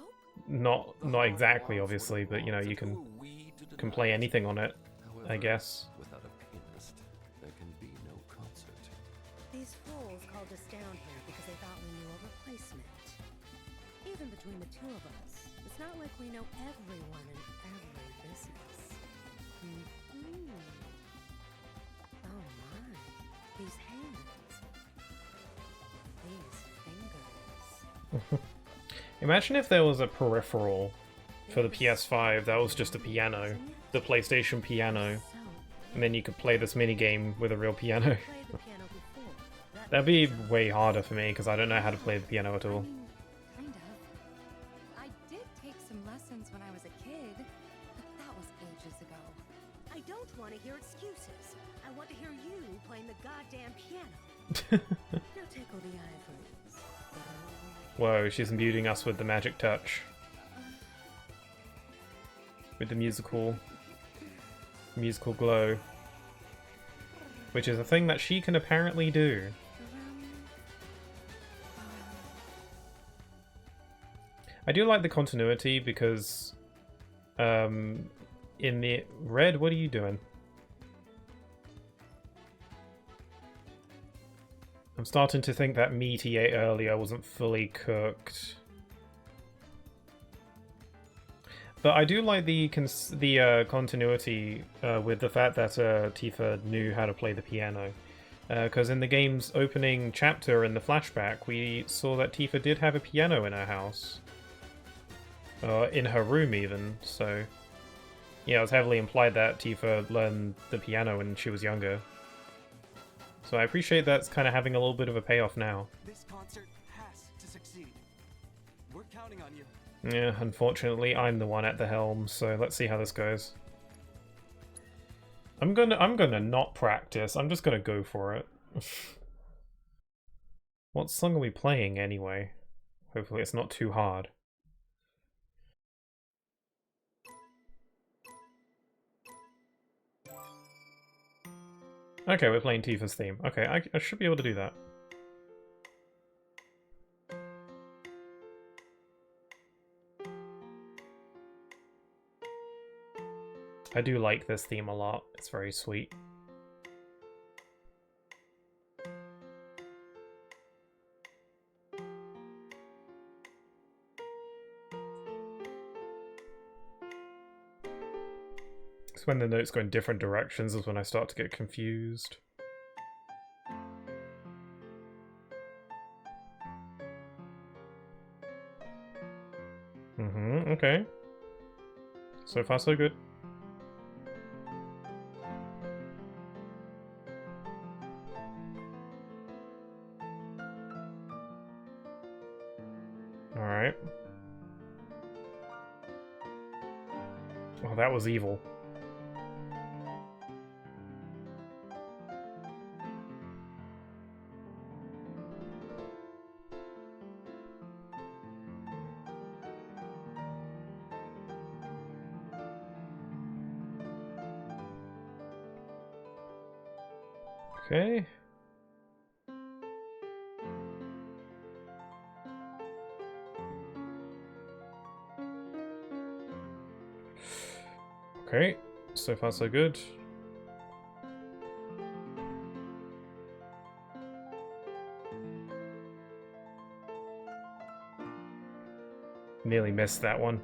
Not exactly, obviously, but you know, you can play anything on it, I guess. Without a pianist, there can be no concert. These fools called us down here because they thought we knew a replacement. Even between the two of us, it's not like we know everyone in every business. Oh my, these hands. These fingers. Imagine if there was a peripheral for the PS5 that was just a piano, the PlayStation piano, and then you could play this minigame with a real piano. That'd be way harder for me because I don't know how to play the piano at all. Kind of. I did take some lessons when I was a kid, but that was ages ago. I don't want to hear excuses. I want to hear you playing the goddamn piano. Now tickle the ivories. Whoa, she's imbuing us with the magic touch. With the musical glow. Which is a thing that she can apparently do. I do like the continuity because in the Red, what are you doing? I'm starting to think that meat he ate earlier wasn't fully cooked. But I do like the continuity with the fact that Tifa knew how to play the piano. Because in the game's opening chapter in the flashback, we saw that Tifa did have a piano in her house. In her room even, so... Yeah, it was heavily implied that Tifa learned the piano when she was younger. So I appreciate that's kind of having a little bit of a payoff now. This concert has to succeed. We're counting on you. Yeah, unfortunately, I'm the one at the helm, so let's see how this goes. I'm gonna not practice. I'm just gonna go for it. What song are we playing anyway? Hopefully it's not too hard. Okay, we're playing Tifa's theme. Okay, I should be able to do that. I do like this theme a lot. It's very sweet. It's when the notes go in different directions is when I start to get confused. Okay. So far so good. Alright. Oh, that was evil. Okay. Okay, so far so good. Nearly missed that one.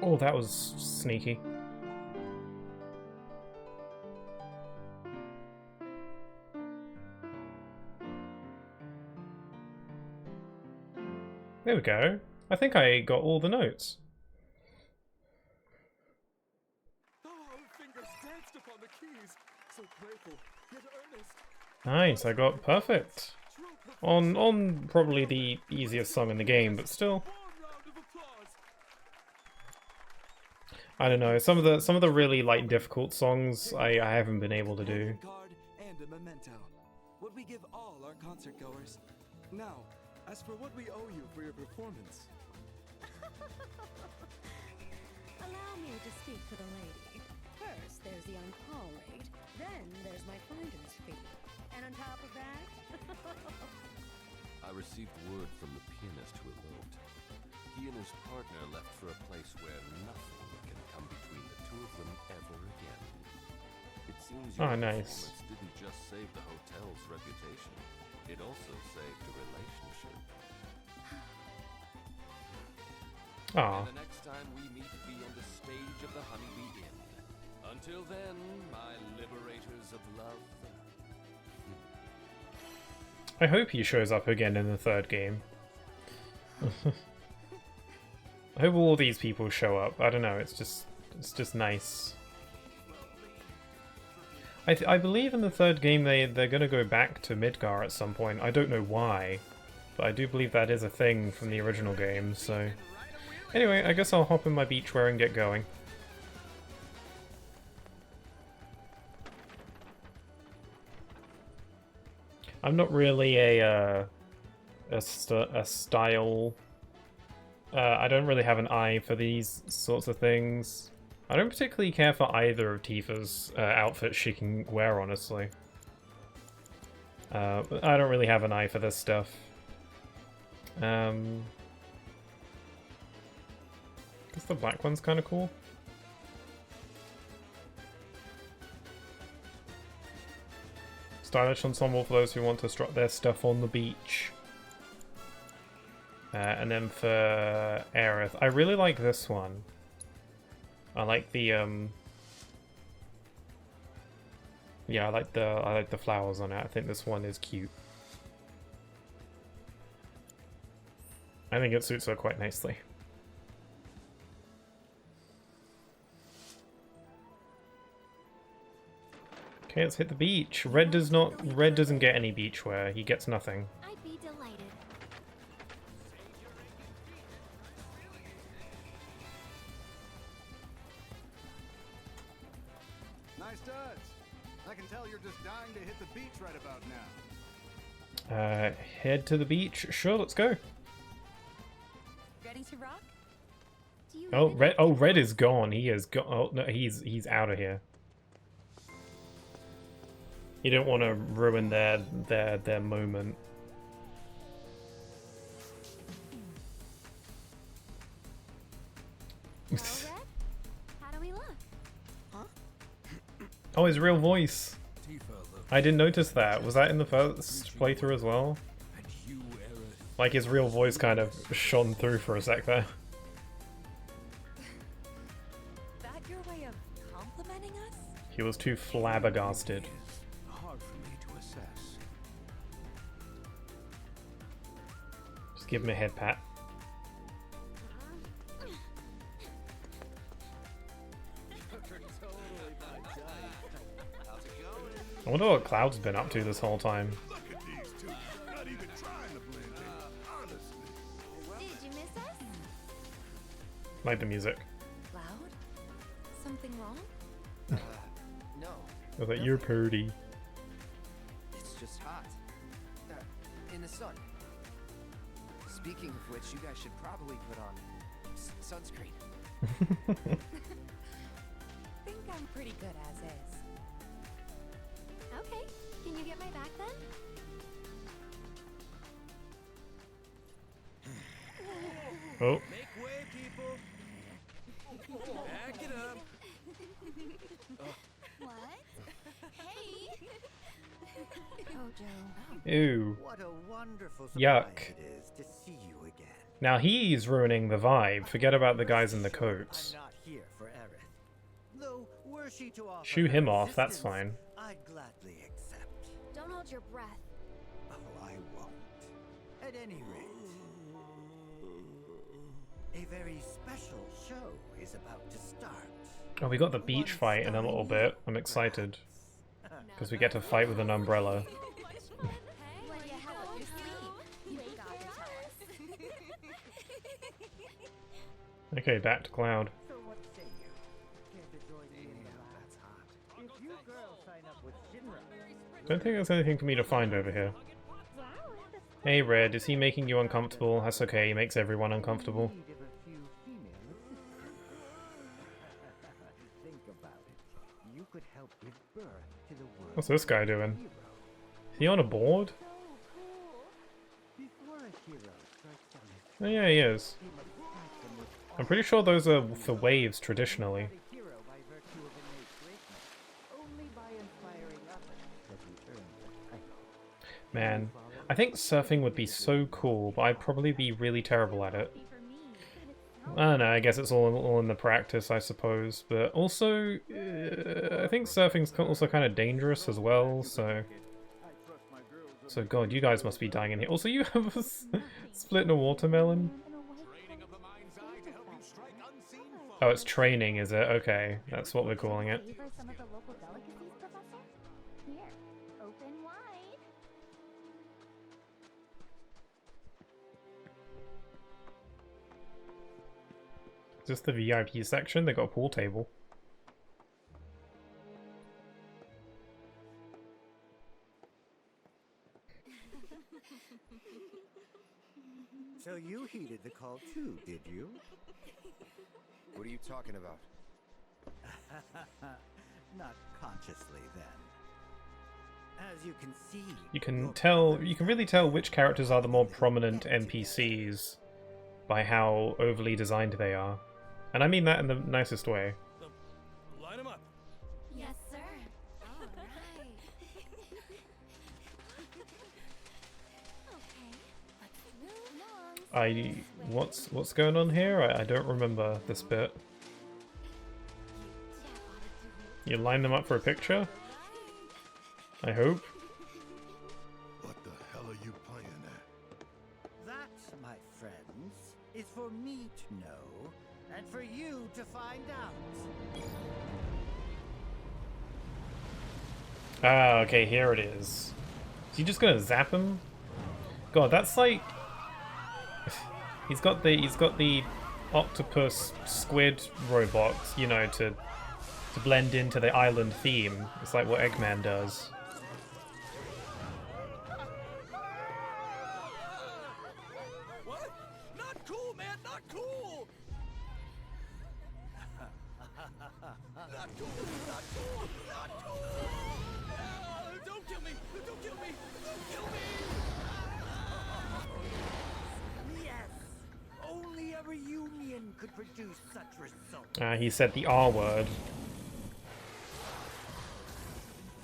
Oh, that was sneaky. There we go. I think I got all the notes. Oh, fingers danced upon the keys. So playful, yet earnest. Nice, I got perfect. On probably the easiest song in the game, but still. I don't know, some of the really like difficult songs I haven't been able to do. And a memento. What we give all our concert goers. Now, as for what we owe you for your performance. Allow me to speak for the lady. First, there's the on-call rate. Then there's my finder's fee. And on top of that... I received word from the pianist who eloped. He and his partner left for a place where nothing can come between the two of them ever again. It seems your nice. performance didn't just save the hotel's reputation, it also saved a relationship. Aw. And the next time we meet, be on the stage of the Honeybee Inn. Until then, my liberators of love. I hope he shows up again in the third game. I hope all these people show up. I don't know, it's just nice. I believe in the third game they're gonna go back to Midgar at some point. I don't know why, but I do believe that is a thing from the original game, so... Anyway, I guess I'll hop in my beachwear and get going. I'm not really a style... I don't really have an eye for these sorts of things. I don't particularly care for either of Tifa's outfits she can wear, honestly. But I don't really have an eye for this stuff. I guess the black one's kind of cool. Stylish ensemble for those who want to strut their stuff on the beach. And then for Aerith, I really like this one. I like the yeah, I like the flowers on it. I think this one is cute. I think it suits her quite nicely. Okay, let's hit the beach. Red doesn't get any beachwear. He gets nothing. I'd be delighted. Nice studs. I can tell you're just dying to hit the beach right about now. Head to the beach. Sure, let's go. Ready to rock? Red is gone. He is gone. Oh no, he's out of here. You don't want to ruin their moment. Well, Red, how do we look? Huh? Oh, his real voice. I didn't notice that. Was that in the first playthrough as well? Like his real voice kind of shone through for a sec there. That your way of complimenting us? He was too flabbergasted. Hard for me to assess. Just give him a head pat. I wonder what Cloud's been up to this whole time. Look at these two. Not even trying to blend in, honestly. Did you miss us? Like the music. Cloud? Something wrong? No. I was like, you're pretty. It's just hot. In the sun. Speaking of which, you guys should probably put on sunscreen. Think I'm pretty good as is. Okay, can you get my back then? Oh. Make way, people. Back it up. What? Hey! Oh, Joe. Ew. What a wonderful Yuck. surprise it is to see you again. Now he's ruining the vibe. Forget about the guys in the coats. I'm not here for Aerith. Though, were she to offer Shoo him her off, that's assistance, fine. I'd gladly accept. Don't hold your breath. Oh, I won't. At any rate, very special show is about to start. Oh, we got the beach fight in a little bit. I'm excited. Because we get to fight with an umbrella. Okay, back to Cloud. So what say you? Care to join me in the last hot? If you girls sign up with Shinra, Don't think there's anything for me to find over here. Hey Red, is he making you uncomfortable? That's okay, he makes everyone uncomfortable. think about it. You could help give birth to the world. What's this guy doing? Is he on a board? Before a hero starts on his Oh yeah, he is. he must strike them with I'm pretty sure those are for waves traditionally. a hero by virtue of innate greatness. Only by inspiring others does he earn the title. Man, I think surfing would be so cool, but I'd probably be really terrible at it. I don't know, I guess it's all in the practice, I suppose. But also, I think surfing's also kind of dangerous as well, so... So god, you guys must be dying in here. Also, you have a split in a watermelon? Oh, it's training, is it? Okay, that's what we're calling it. Is this the VIP section? They got a pool table. So you heeded the call too, did you? What are you talking about? Not consciously, then. As you can see, You can really tell which characters are the more prominent NPCs by how overly designed they are. And I mean that in the nicest way. Line them up. Yes, sir. All right. Okay, let's move along. What's going on here? I don't remember this bit. You line them up for a picture? I hope. What the hell are you playing at? that, my friends, is for me to know, and for you to find out. Ah, okay, here it is. Is he just gonna zap him? God, that's like... He's got the octopus squid robots, you know, to blend into the island theme. It's like what Eggman does. What? Not cool, man. Not cool. Not cool. Not cool. Not cool. Don't kill me. Don't kill me. Don't kill me. Yes! Only a reunion could produce such results. He said the R word.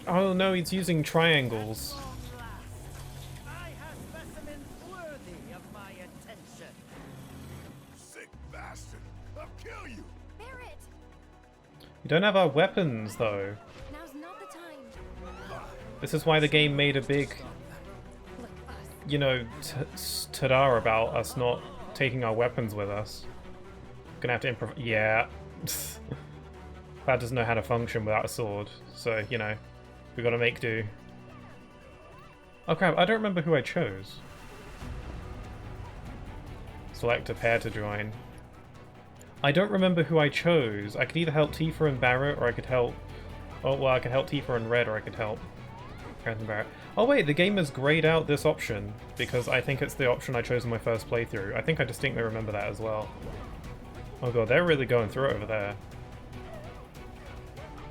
Oh no, he's using triangles. I have specimens worthy of my attention. Sick bastard! I'll kill you! Barrett, We don't have our weapons though. now's not the time. This is why the game made a big, you know, ta-da about us not taking our weapons with us. Gonna have to improv. Yeah. Cloud doesn't know how to function without a sword, so, you know, we gotta make do. Oh crap, I don't remember who I chose. Select a pair to join. I don't remember who I chose. I could either help Tifa and Barrett, or I could help... Oh, well, I could help Tifa and Red, or I could help Gareth and Barrett. Oh wait, the game has grayed out this option, because I think it's the option I chose in my first playthrough. I think I distinctly remember that as well. Oh god, they're really going through it over there.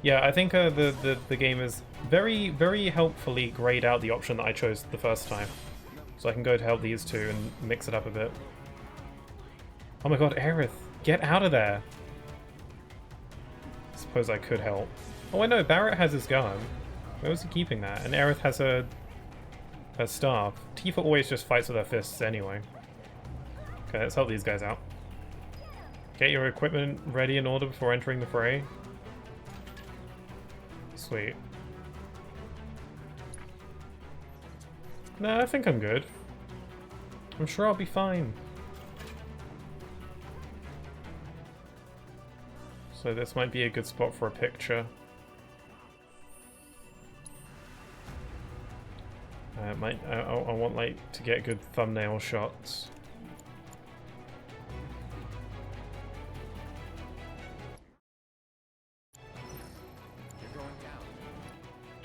Yeah, I think the game is very, very helpfully grayed out the option that I chose the first time. So I can go to help these two and mix it up a bit. Oh my god, Aerith, get out of there! I suppose I could help. Oh I know, Barrett has his gun. Where was he keeping that? And Aerith has her staff. Tifa always just fights with her fists anyway. Okay, let's help these guys out. Get your equipment ready in order before entering the fray. Sweet. Nah, I think I'm good. I'm sure I'll be fine. So this might be a good spot for a picture. I want like to get good thumbnail shots.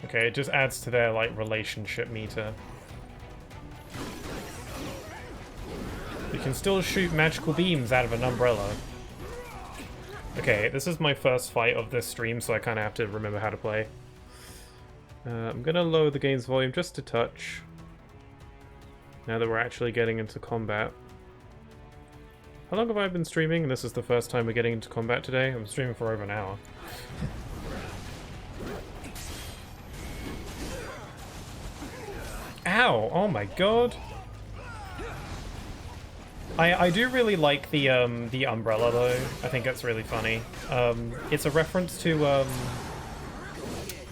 Okay, it just adds to their like relationship meter. You can still shoot magical beams out of an umbrella. Okay, this is my first fight of this stream, so I kind of have to remember how to play. I'm gonna lower the game's volume just a touch. Now that we're actually getting into combat. How long have I been streaming? And this is the first time we're getting into combat today. I'm streaming for over an hour. Ow! Oh my god! I do really like the umbrella though. I think it's really funny. It's a reference to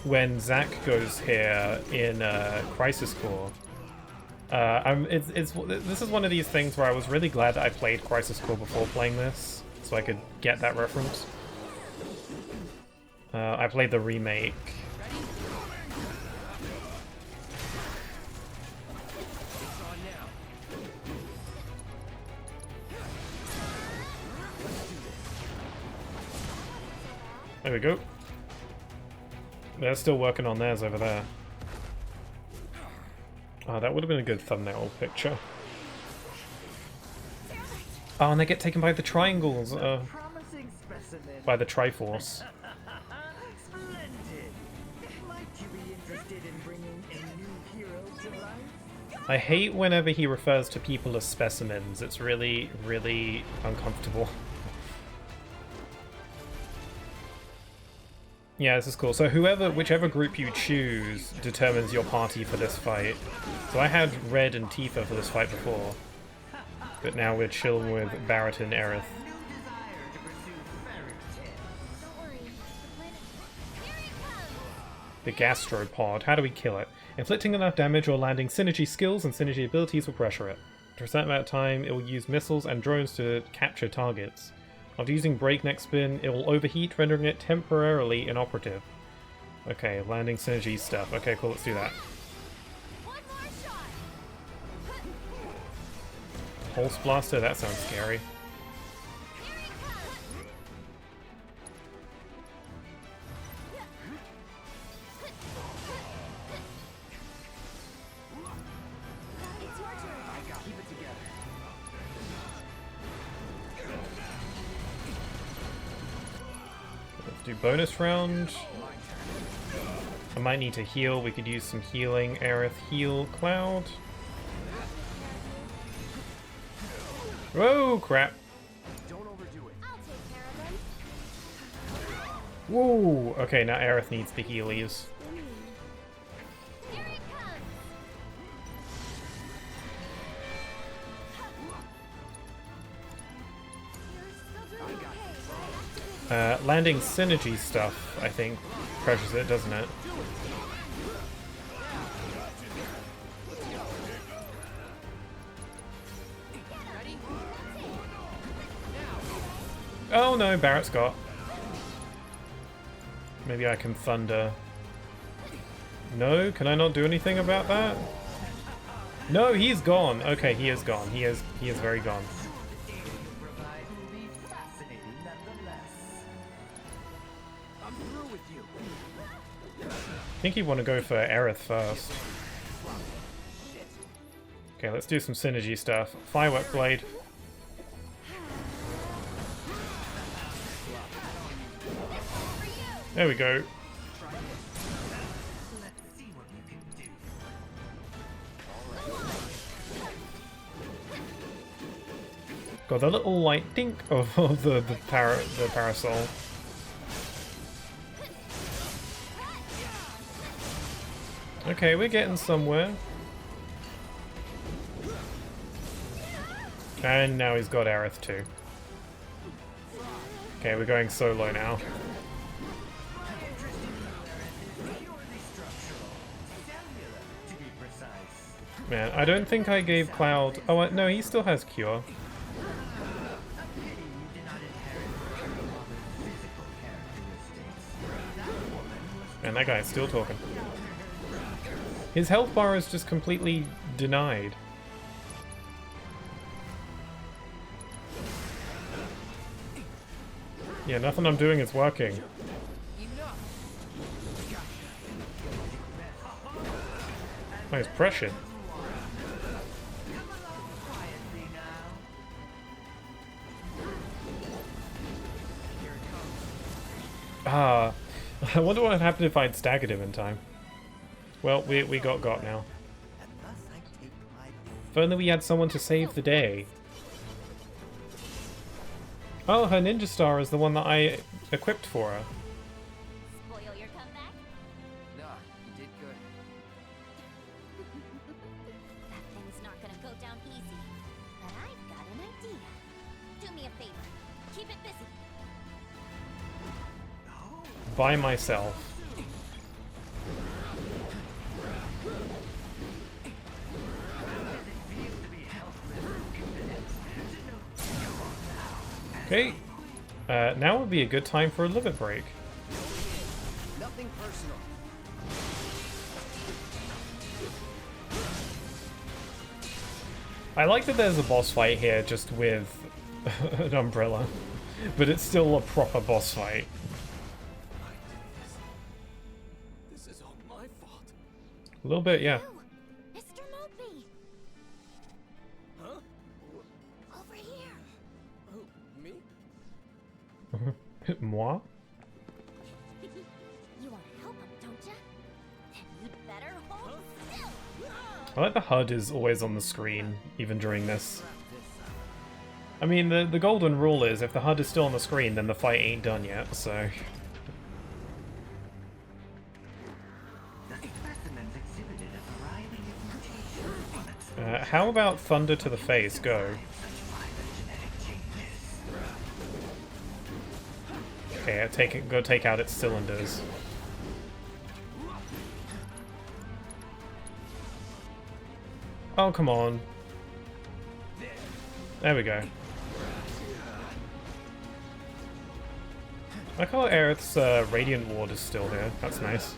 when Zack goes here in Crisis Core. This is one of these things where I was really glad that I played Crisis Core before playing this, so I could get that reference. I played the remake. There we go. They're still working on theirs over there. Oh, that would have been a good thumbnail picture. Oh, and they get taken by the triangles. By the Triforce. I hate whenever he refers to people as specimens. It's really, really uncomfortable. Yeah, this is cool. So whichever group you choose determines your party for this fight. So I had Red and Tifa for this fight before. But now we're chilling with Barrett and Aerith. The gastropod. How do we kill it? Inflicting enough damage or landing synergy skills and synergy abilities will pressure it. For a certain amount of time, it will use missiles and drones to capture targets. After using breakneck spin, it will overheat, rendering it temporarily inoperative. Okay, landing synergy stuff. Okay, cool, let's do that. Pulse Blaster? That sounds scary. Do bonus round. I might need to heal. We could use some healing. Aerith, heal. Cloud. Whoa, crap. Whoa. Okay, now Aerith needs the healies. Landing synergy stuff, I think, pressures it, doesn't it? Oh no, Barrett's got. Maybe I can thunder. No, can I not do anything about that? No, he's gone. Okay, he is gone. He is very gone. I think you want to go for Aerith first. Okay, let's do some synergy stuff. Firework Blade. There we go. Got the little like dink of the parasol. Okay, we're getting somewhere. And now he's got Aerith too. Okay, we're going solo now. Man, I don't think I gave Cloud... Oh, no, he still has Cure. And that guy's still talking. His health bar is just completely denied. Yeah, nothing I'm doing is working. Nice pressure. Ah, I wonder what would happen if I'd staggered him in time. Well, we got now. If only we had someone to save the day. Oh, her ninja star is the one that I equipped for her. Spoil your comeback? Nah, you did good. That thing's not gonna go down easy. But I've got an idea. Do me a favor. Keep it busy. By myself. Okay, now would be a good time for a limit break. Nothing personal. I like that there's a boss fight here just with an umbrella, but it's still a proper boss fight. This is all my fault. A little bit, yeah. Mr. Mopey! Huh? Over here! Oh, me? Moi? You want to help him, don't you? Then you'd better hold still! I like the HUD is always on the screen, even during this. I mean, the golden rule is if the HUD is still on the screen, then the fight ain't done yet, so... How about thunder to the face? Go. Okay, go take out its cylinders. Oh, come on. There we go. I like how Aerith's Radiant Ward is still here. That's nice.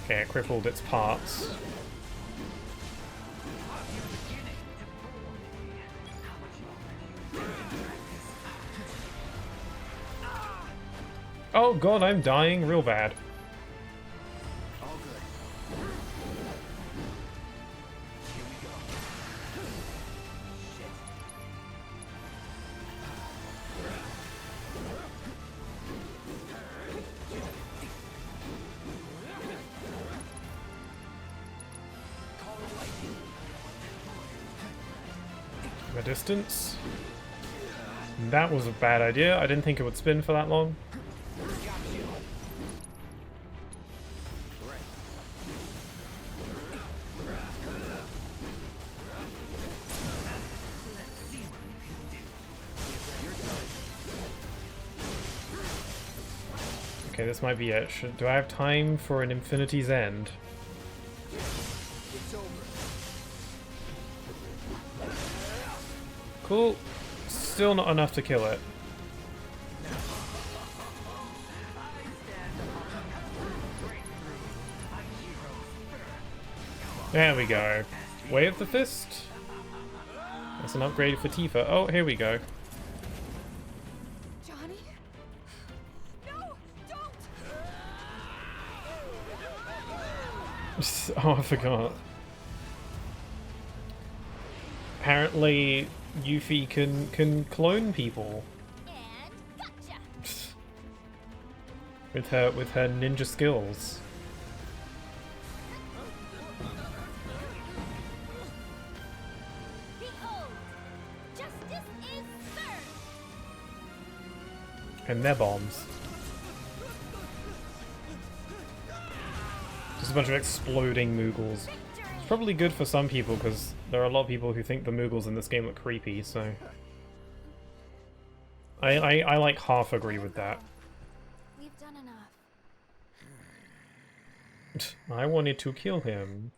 Okay, it crippled its parts. Oh god, I'm dying real bad. All good. Here we go. Shit. The distance. That was a bad idea. I didn't think it would spin for that long. Okay, this might be it. Do I have time for an Infinity's End? It's over. Cool. Still not enough to kill it. There we go. Way of the Fist. That's an upgrade for Tifa. Oh, here we go. Johnny? No! Don't! Oh, I forgot. Apparently, Yuffie can clone people. And gotcha! with her ninja skills. Behold! Justice is served! And their bombs. Just a bunch of exploding Moogles. It's probably good for some people because there are a lot of people who think the Moogles in this game look creepy, so... I like half agree with that. We've done enough. I wanted to kill him.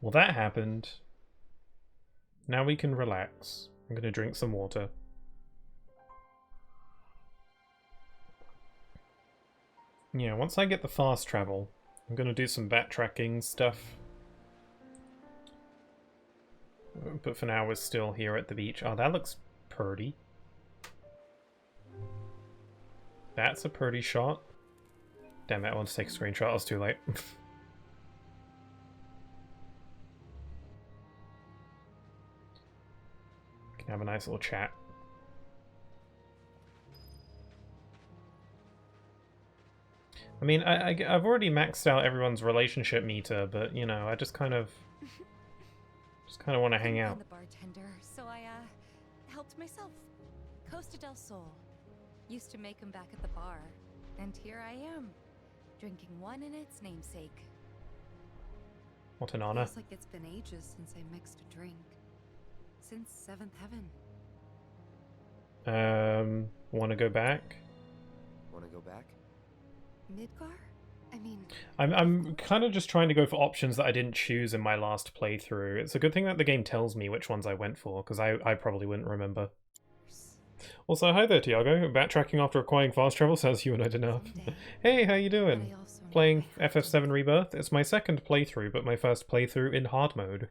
Well, that happened. Now we can relax. I'm gonna drink some water. Yeah, once I get the fast travel, I'm gonna do some backtracking stuff. But for now, we're still here at the beach. Oh, that looks pretty. That's a pretty shot. Damn it, I want to take a screenshot. I was too late. We can have a nice little chat. I mean, I've already maxed out everyone's relationship meter, but, you know, I just kind of want to hang out. The bartender, so I helped myself. Costa del Sol. Used to make them back at the bar, and here I am, drinking one in its namesake. What an honor. Feels like it's been ages since I mixed a drink. Since Seventh Heaven. Want to go back? Want to go back? Midgar? I mean... I'm kind of just trying to go for options that I didn't choose in my last playthrough. It's a good thing that the game tells me which ones I went for, because I probably wouldn't remember. Also, hi there, Tiago. Backtracking after acquiring fast travel sounds humanoid enough. Hey, how you doing? Playing FF7 Rebirth? It's my second playthrough, but my first playthrough in hard mode.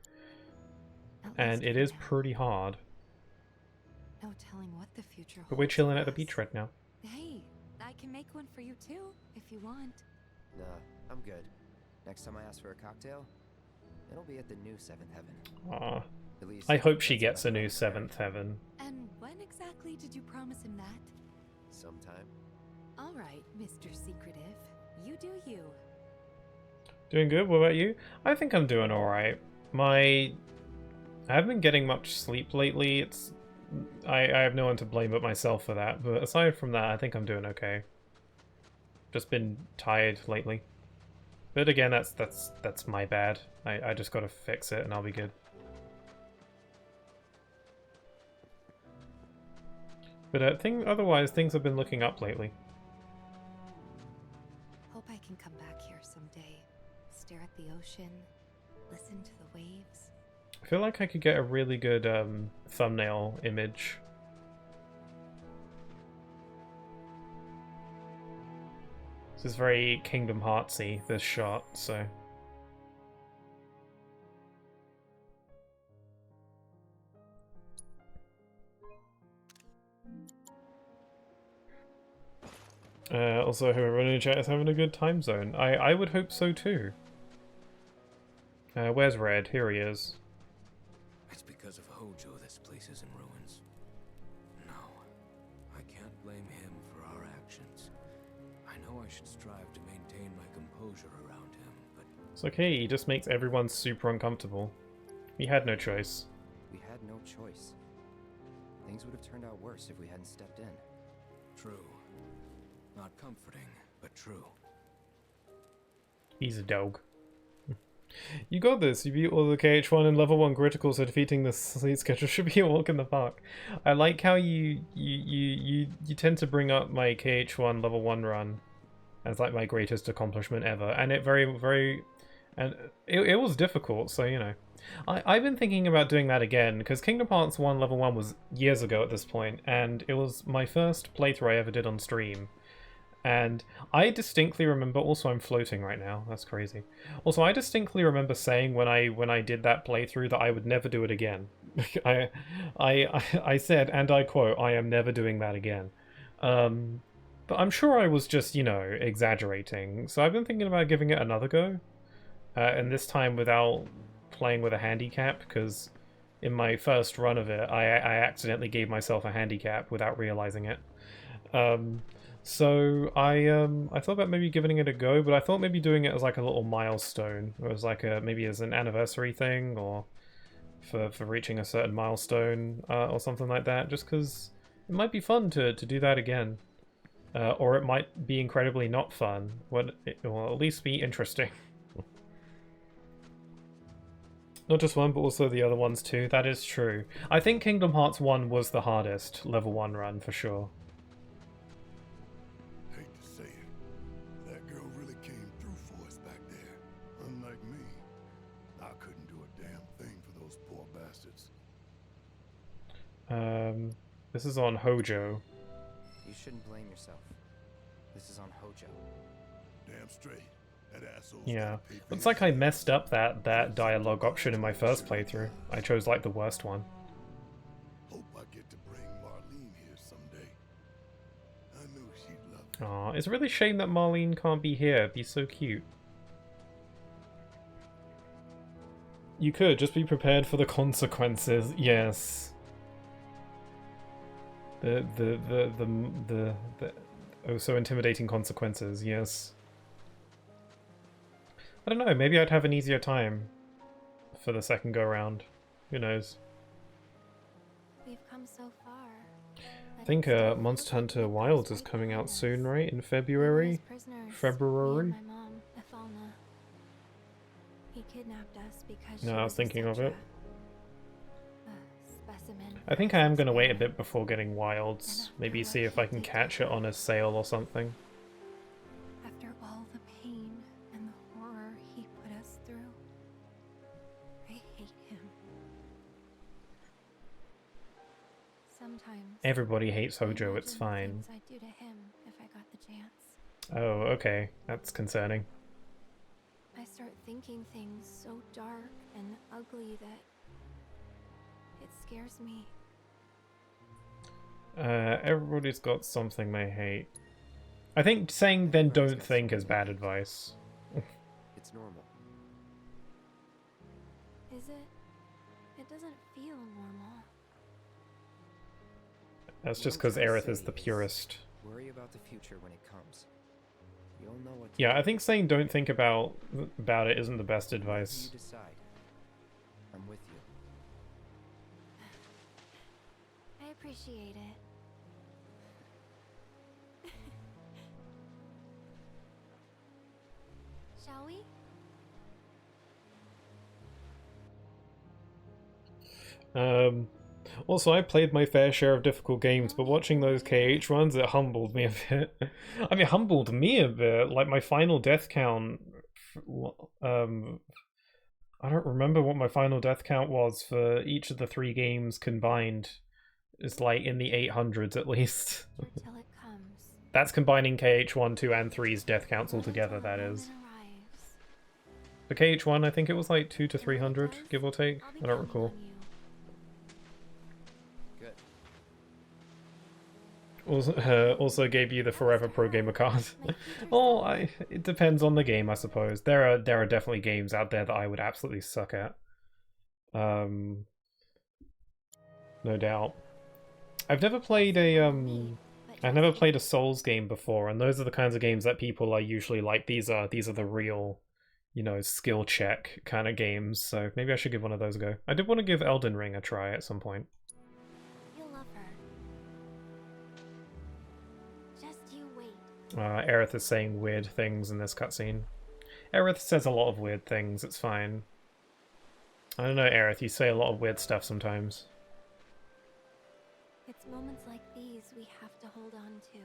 And it is pretty hard. No telling what the future holds. But we're chilling at the beach right now. Hey, I can make one for you too, if you want. Nah, I'm good. Next time I ask for a cocktail, it'll be at the new Seventh Heaven. Aw. At least I hope she gets a new Seventh Heaven. And when exactly did you promise him that? Sometime. Alright, Mr. Secretive. You do you. Doing good, what about you? I think I'm doing alright. I haven't been getting much sleep lately. I have no one to blame but myself for that, but aside from that, I think I'm doing okay. Just been tired lately. But again, that's my bad. I just gotta fix it and I'll be good. But otherwise, things have been looking up lately. Hope I can come back here someday. Stare at the ocean, listen to the waves. I feel like I could get a really good thumbnail image. This is very Kingdom Heartsy, this shot, so... Also, whoever in the chat is having a good time zone. I would hope so too. Where's Red? Here he is. It's because of Hojo this place is in ruins. No, I can't blame him for our actions. I know I should strive to maintain my composure around him, but... It's okay, he just makes everyone super uncomfortable. We had no choice. We had no choice. Things would have turned out worse if we hadn't stepped in. True. Not comforting, but true. He's a dog. You got this. You beat all the KH1 and level 1 criticals, so defeating the sleep schedule should be a walk in the park. I like how you tend to bring up my KH1 level 1 run as like my greatest accomplishment ever, and it it was difficult, so you know. I've been thinking about doing that again, because Kingdom Hearts 1 level 1 was years ago at this point, and it was my first playthrough I ever did on stream. And I distinctly remember, also I'm floating right now, that's crazy. Also, I distinctly remember saying when I did that playthrough that I would never do it again. I said, and I quote, I am never doing that again. But I'm sure I was just, you know, exaggerating. So I've been thinking about giving it another go. And this time without playing with a handicap, because in my first run of it, I accidentally gave myself a handicap without realizing it. So I thought about maybe giving it a go, but I thought maybe doing it as like a little milestone, or as like maybe as an anniversary thing, or for reaching a certain milestone, or something like that, just because it might be fun to do that again. Or it might be incredibly not fun, it will at least be interesting. Not just one, but also the other ones too, that is true. I think Kingdom Hearts 1 was the hardest level 1 run, for sure. Hate to say it, that girl really came through for us back there. Unlike me, I couldn't do This is on Hojo. You shouldn't blame yourself. This is on Hojo. Damn straight. That asshole's Yeah. gotta pay for Looks his like I sins. messed up that dialogue option in my first playthrough. I chose like the worst one. Hope I get to bring Marlene here someday. I knew she'd love it. Aw, it's a really shame that Marlene can't be here. It'd be so cute. You could just be prepared for the consequences. Yes. The oh so intimidating consequences. Yes. I don't know. Maybe I'd have an easier time for the second go round. Who knows? We've come so far. I think Monster Hunter Wilds is coming out soon, right? In February? February? My mom, Ifalna. He kidnapped us because No, I was thinking of it. Specimen. I think I am going to wait a bit before getting Wilds. Maybe see if I can catch it on a sale or something. After all the pain and the horror he put us through, I hate him. Sometimes Everybody hates I Hojo, it's imagine the fine. things I'd do to him if I got the chance. Oh, okay. That's concerning. I start thinking things so dark and ugly that it scares me. Everybody's got something they hate. I think saying then don't think is bad advice. It's normal. Is it? It doesn't feel normal. That's just because Aerith is the purest. Worry about the future when it comes. You'll know what to Yeah, do. I think saying don't think about it isn't the best Whatever advice. you decide, I'm with you. I appreciate it. Shall we? Also, I played my fair share of difficult games, but watching those KH runs, it humbled me a bit. I mean, it humbled me a bit. Like, my final death count... I don't remember what my final death count was for each of the 3 games combined. It's like in the 800s at least. Till it comes. That's combining KH1, 2, and 3's death counts all together, that is. For KH1, I think it was like 200 to 300, give or take. I don't recall. Also gave you the Forever Pro Gamer card. Well, it depends on the game, I suppose. There are definitely games out there that I would absolutely suck at. No doubt. I've never played a Souls game before, and those are the kinds of games that people are usually like, these are the real, you know, skill check kind of games. So maybe I should give one of those a go. I did want to give Elden Ring a try at some point. You'll love her. Just you wait. Aerith is saying weird things in this cutscene. Aerith says a lot of weird things, it's fine. I don't know, Aerith, you say a lot of weird stuff sometimes. It's moments like these we have to hold on to.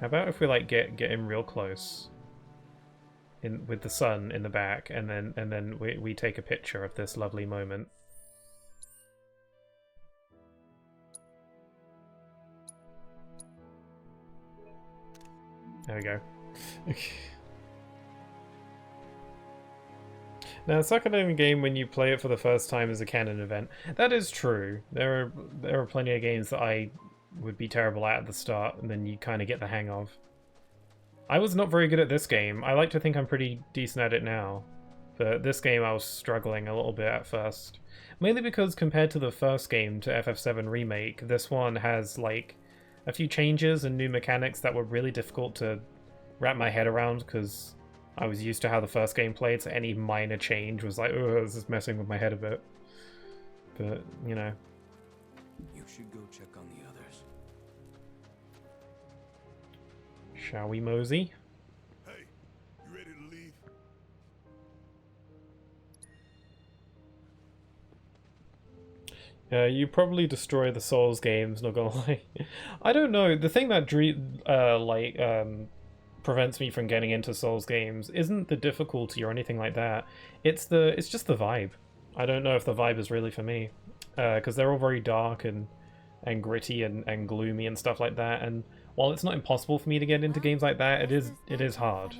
How about if we like get him real close, with the sun in the back, and then we take a picture of this lovely moment. There we go. Now, it's like a game when you play it for the first time as a canon event. That is true. There are plenty of games that I would be terrible at the start, and then you kind of get the hang of. I was not very good at this game. I like to think I'm pretty decent at it now. But this game I was struggling a little bit at first. Mainly because compared to the first game, to FF7 Remake, this one has like a few changes and new mechanics that were really difficult to wrap my head around, because I was used to how the first game played, so any minor change was like, oh, this is messing with my head a bit. But, you know. You should go check on the others. Shall we, mosey? Hey, you ready to leave? You probably destroy the Souls games, not gonna lie. I don't know, the thing that prevents me from getting into Souls games isn't the difficulty or anything like that. It's just the vibe. I don't know if the vibe is really for me. because they're all very dark and gritty and gloomy and stuff like that. And while it's not impossible for me to get into games like that, it is hard.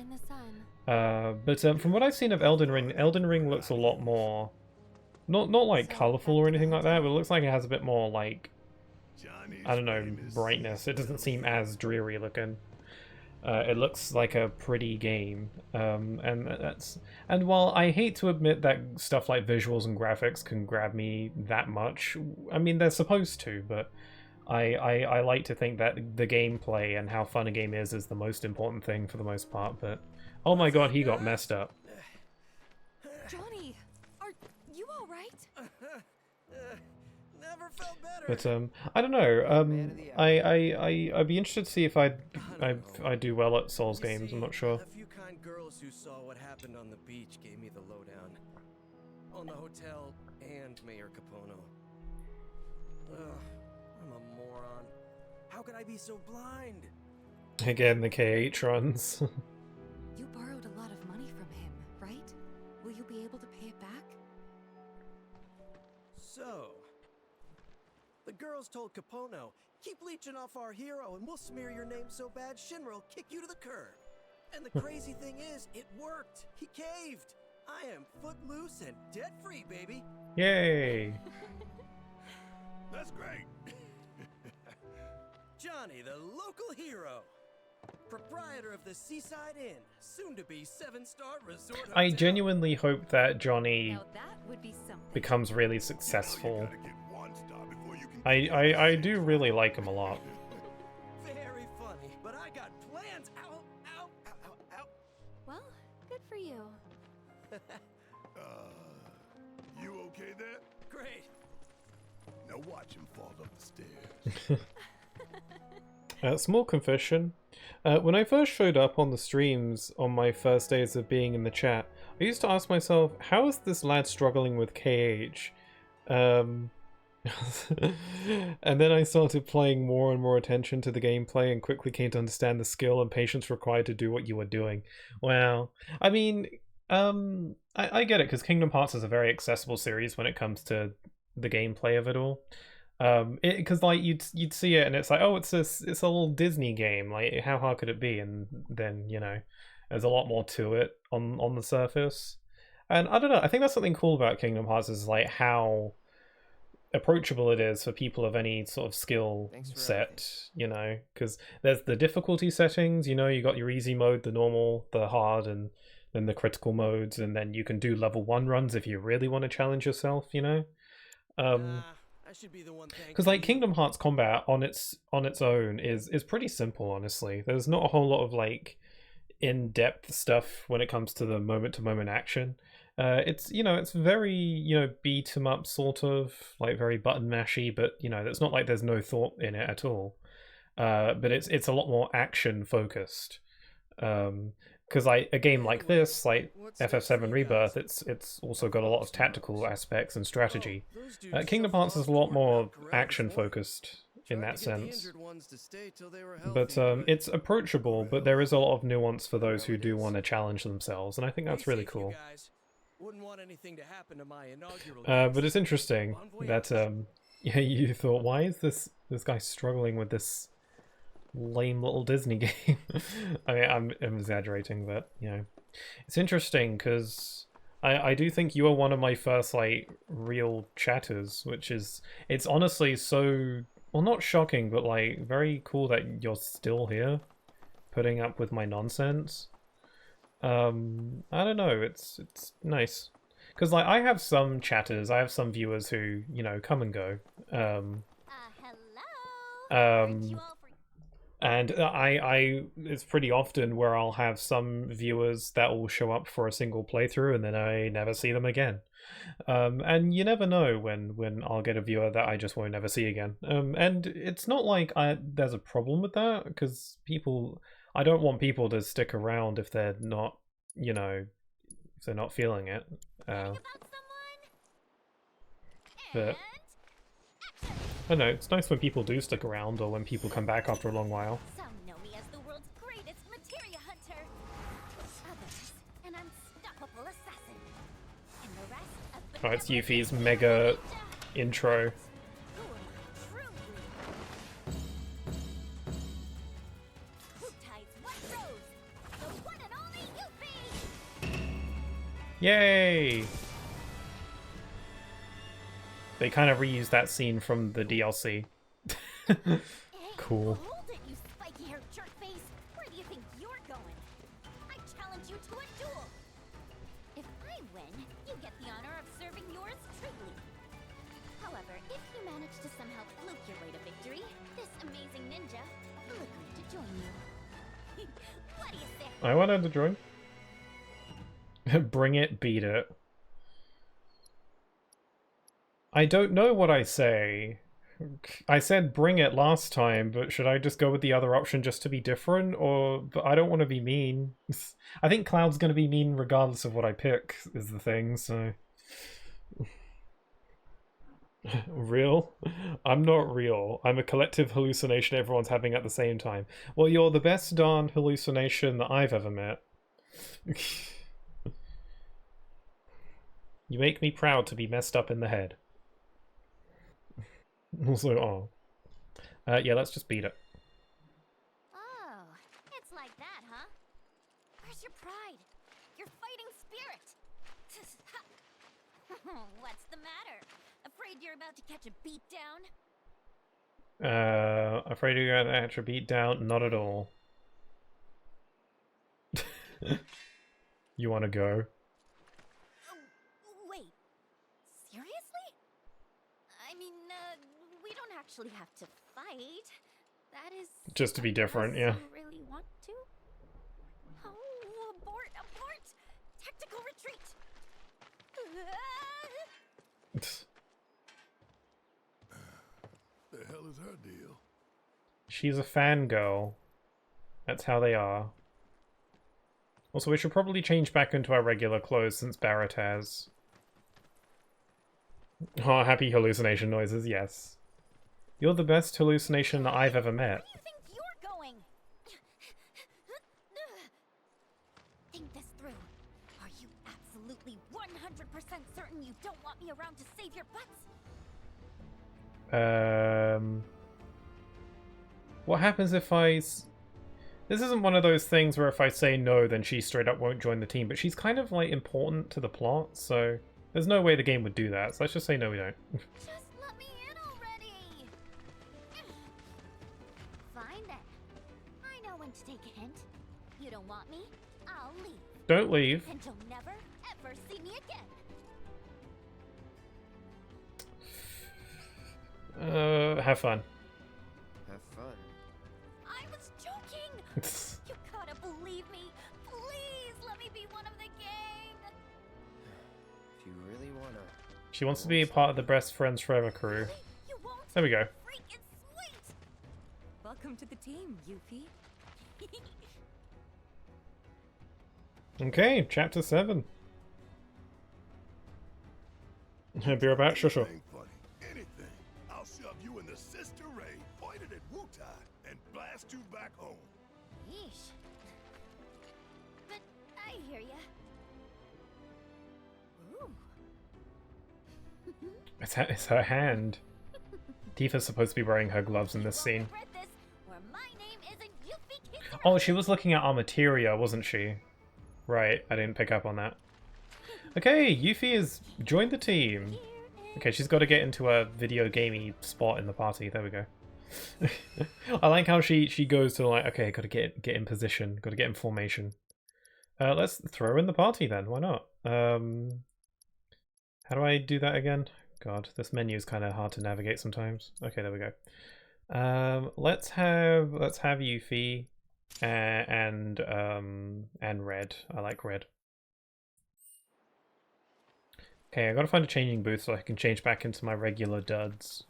But from what I've seen of Elden Ring looks a lot more, not like colorful or anything like that, but it looks like it has a bit more like, I don't know, brightness. It doesn't seem as dreary looking. It looks like a pretty game, and while I hate to admit that stuff like visuals and graphics can grab me that much, I mean they're supposed to, but I like to think that the gameplay and how fun a game is the most important thing for the most part. But oh my god, he got messed up. Johnny, are you all right? Never felt better. But I don't know. I'd be interested to see if I do well at Souls games. I'm not sure. A few kind girls who saw what happened on the beach gave me the lowdown on the hotel and Mayor Capono. Ugh, I'm a moron. How could I be so blind? Again, the KH runs. You borrowed a lot of money from him, right? Will you be able to pay it back? So, the girls told Capono, keep leeching off our hero and we'll smear your name so bad Shinra'll kick you to the curb. And the crazy thing is, it worked. He caved. I am footloose and debt-free, baby. Yay! That's great. Johnny, the local hero. Proprietor of the Seaside Inn, soon to be 7-star resort hotel. I genuinely hope that Johnny Now that would be something. becomes really successful. I do really like him a lot. Very funny, but I got plans. Ow, ow, ow, ow, ow. Well, good for you. You okay there? Great. Now watch him fall up the stairs. Small confession. When I first showed up on the streams on my first days of being in the chat, I used to ask myself, how is this lad struggling with KH? And then I started playing more and more attention to the gameplay and quickly came to understand the skill and patience required to do what you were doing. Wow. I mean, I get it, because Kingdom Hearts is a very accessible series when it comes to the gameplay of it all. Because like you'd see it and it's like, oh, it's a little Disney game, like how hard could it be? And then, you know, there's a lot more to it on the surface. And I don't know, I think that's something cool about Kingdom Hearts, is like how approachable it is for people of any sort of skill set, you know, because there's the difficulty settings, you know, you got your easy mode, the normal, the hard, and then the critical modes, and then you can do level 1 runs if you really want to challenge yourself, you know. Because like Kingdom Hearts combat on its own is pretty simple, honestly. There's not a whole lot of like in-depth stuff when it comes to the moment-to-moment action. It's, you know, it's very, you know, beat 'em up sort of, like very button mashy, but you know, it's not like there's no thought in it at all. But it's a lot more action focused. Because like a game like this, like FF7 Rebirth, it's also got a lot of tactical aspects and strategy. Kingdom Hearts is a lot more action focused in that sense. But it's approachable, but there is a lot of nuance for those who do want to challenge themselves, and I think that's really cool. But it's interesting that yeah, you thought, why is this guy struggling with this lame little Disney game? I mean, I'm exaggerating, but you know, it's interesting because I do think you are one of my first like real chatters, which is, it's honestly so, well, not shocking, but like very cool that you're still here putting up with my nonsense. I don't know, it's nice because like I have some chatters, I have some viewers who, you know, come and go. And I it's pretty often where I'll have some viewers that will show up for a single playthrough and then I never see them again. And you never know when I'll get a viewer that I just won't ever see again. And it's not like there's a problem with that, because I don't want people to stick around if they're not, you know, if they're not feeling it. But I don't know, it's nice when people do stick around or when people come back after a long while. Some know me as the world's greatest materia hunter. Others, an unstoppable assassin. And the rest, Oh, it's Yuffie's mega intro. Yay! They kind of reused that scene from the DLC. Cool. Hold it, you spiky-haired jerkface! Where do you think you're going? I challenge you to a duel! If I win, you get the honor of serving yours truly. However, if you manage to somehow fluke your way to victory, this amazing ninja will agree to join you. What do you say? I wanted to join. Bring it, beat it. I don't know what I say. I said bring it last time, but should I just go with the other option just to be different? Or but I don't want to be mean. I think Cloud's going to be mean regardless of what I pick, is the thing, so... Real? I'm not real. I'm a collective hallucination everyone's having at the same time. Well, you're the best darn hallucination that I've ever met. You make me proud to be messed up in the head. Also, oh. Yeah, let's just beat it. Oh, it's like that, huh? Where's your pride? Your fighting spirit? What's the matter? Afraid you're about to catch a beat down? Afraid you're gonna catch a beat down? Not at all. You wanna go? Wait, seriously? I mean, we don't actually have to fight. That is Just to be different, yeah. you really want to? Oh, abort! Tactical retreat! The hell is her deal? She's a fangirl. That's how they are. Also, we should probably change back into our regular clothes since Barrett has. Oh, happy hallucination noises, yes. You're the best hallucination that I've ever met. Where do you think you're going? Think this through. Are you absolutely 100% certain you don't want me around to save your butts? What happens if This isn't one of those things where if I say no, then she straight up won't join the team, but she's kind of, like, important to the plot, so there's no way the game would do that, so let's just say no, we don't. Just let me in already! Fine then. I know when to take a hint. You don't want me? I'll leave. Don't leave. And you'll never, ever see me again. Have fun. Have fun. I was joking! You gotta believe me! Please let me be one of the gang! If you really wanna... She wants to be a part of the Best Friends Forever crew. There we go. Freaking sweet! Welcome to the team, Yuffie. Okay, chapter 7. Be right back, sure. Anything funny, anything. I'll shove you in the sister ray, pointed at Wu-Tai, and blast you back home. Yeesh. But I hear ya. Ooh. It's her hand. Tifa's supposed to be wearing her gloves in this scene. Oh, she was looking at Armateria, wasn't she? Right, I didn't pick up on that. Okay, Yuffie has joined the team. Okay, she's got to get into a video gamey spot in the party. There we go. I like how she goes to like, okay, got to get in position, got to get in formation. Let's throw her in the party then. Why not? How do I do that again? God, this menu is kind of hard to navigate sometimes. Okay, there we go. Let's have Yuffie and Red. I like Red. Okay, I gotta find a changing booth so I can change back into my regular duds.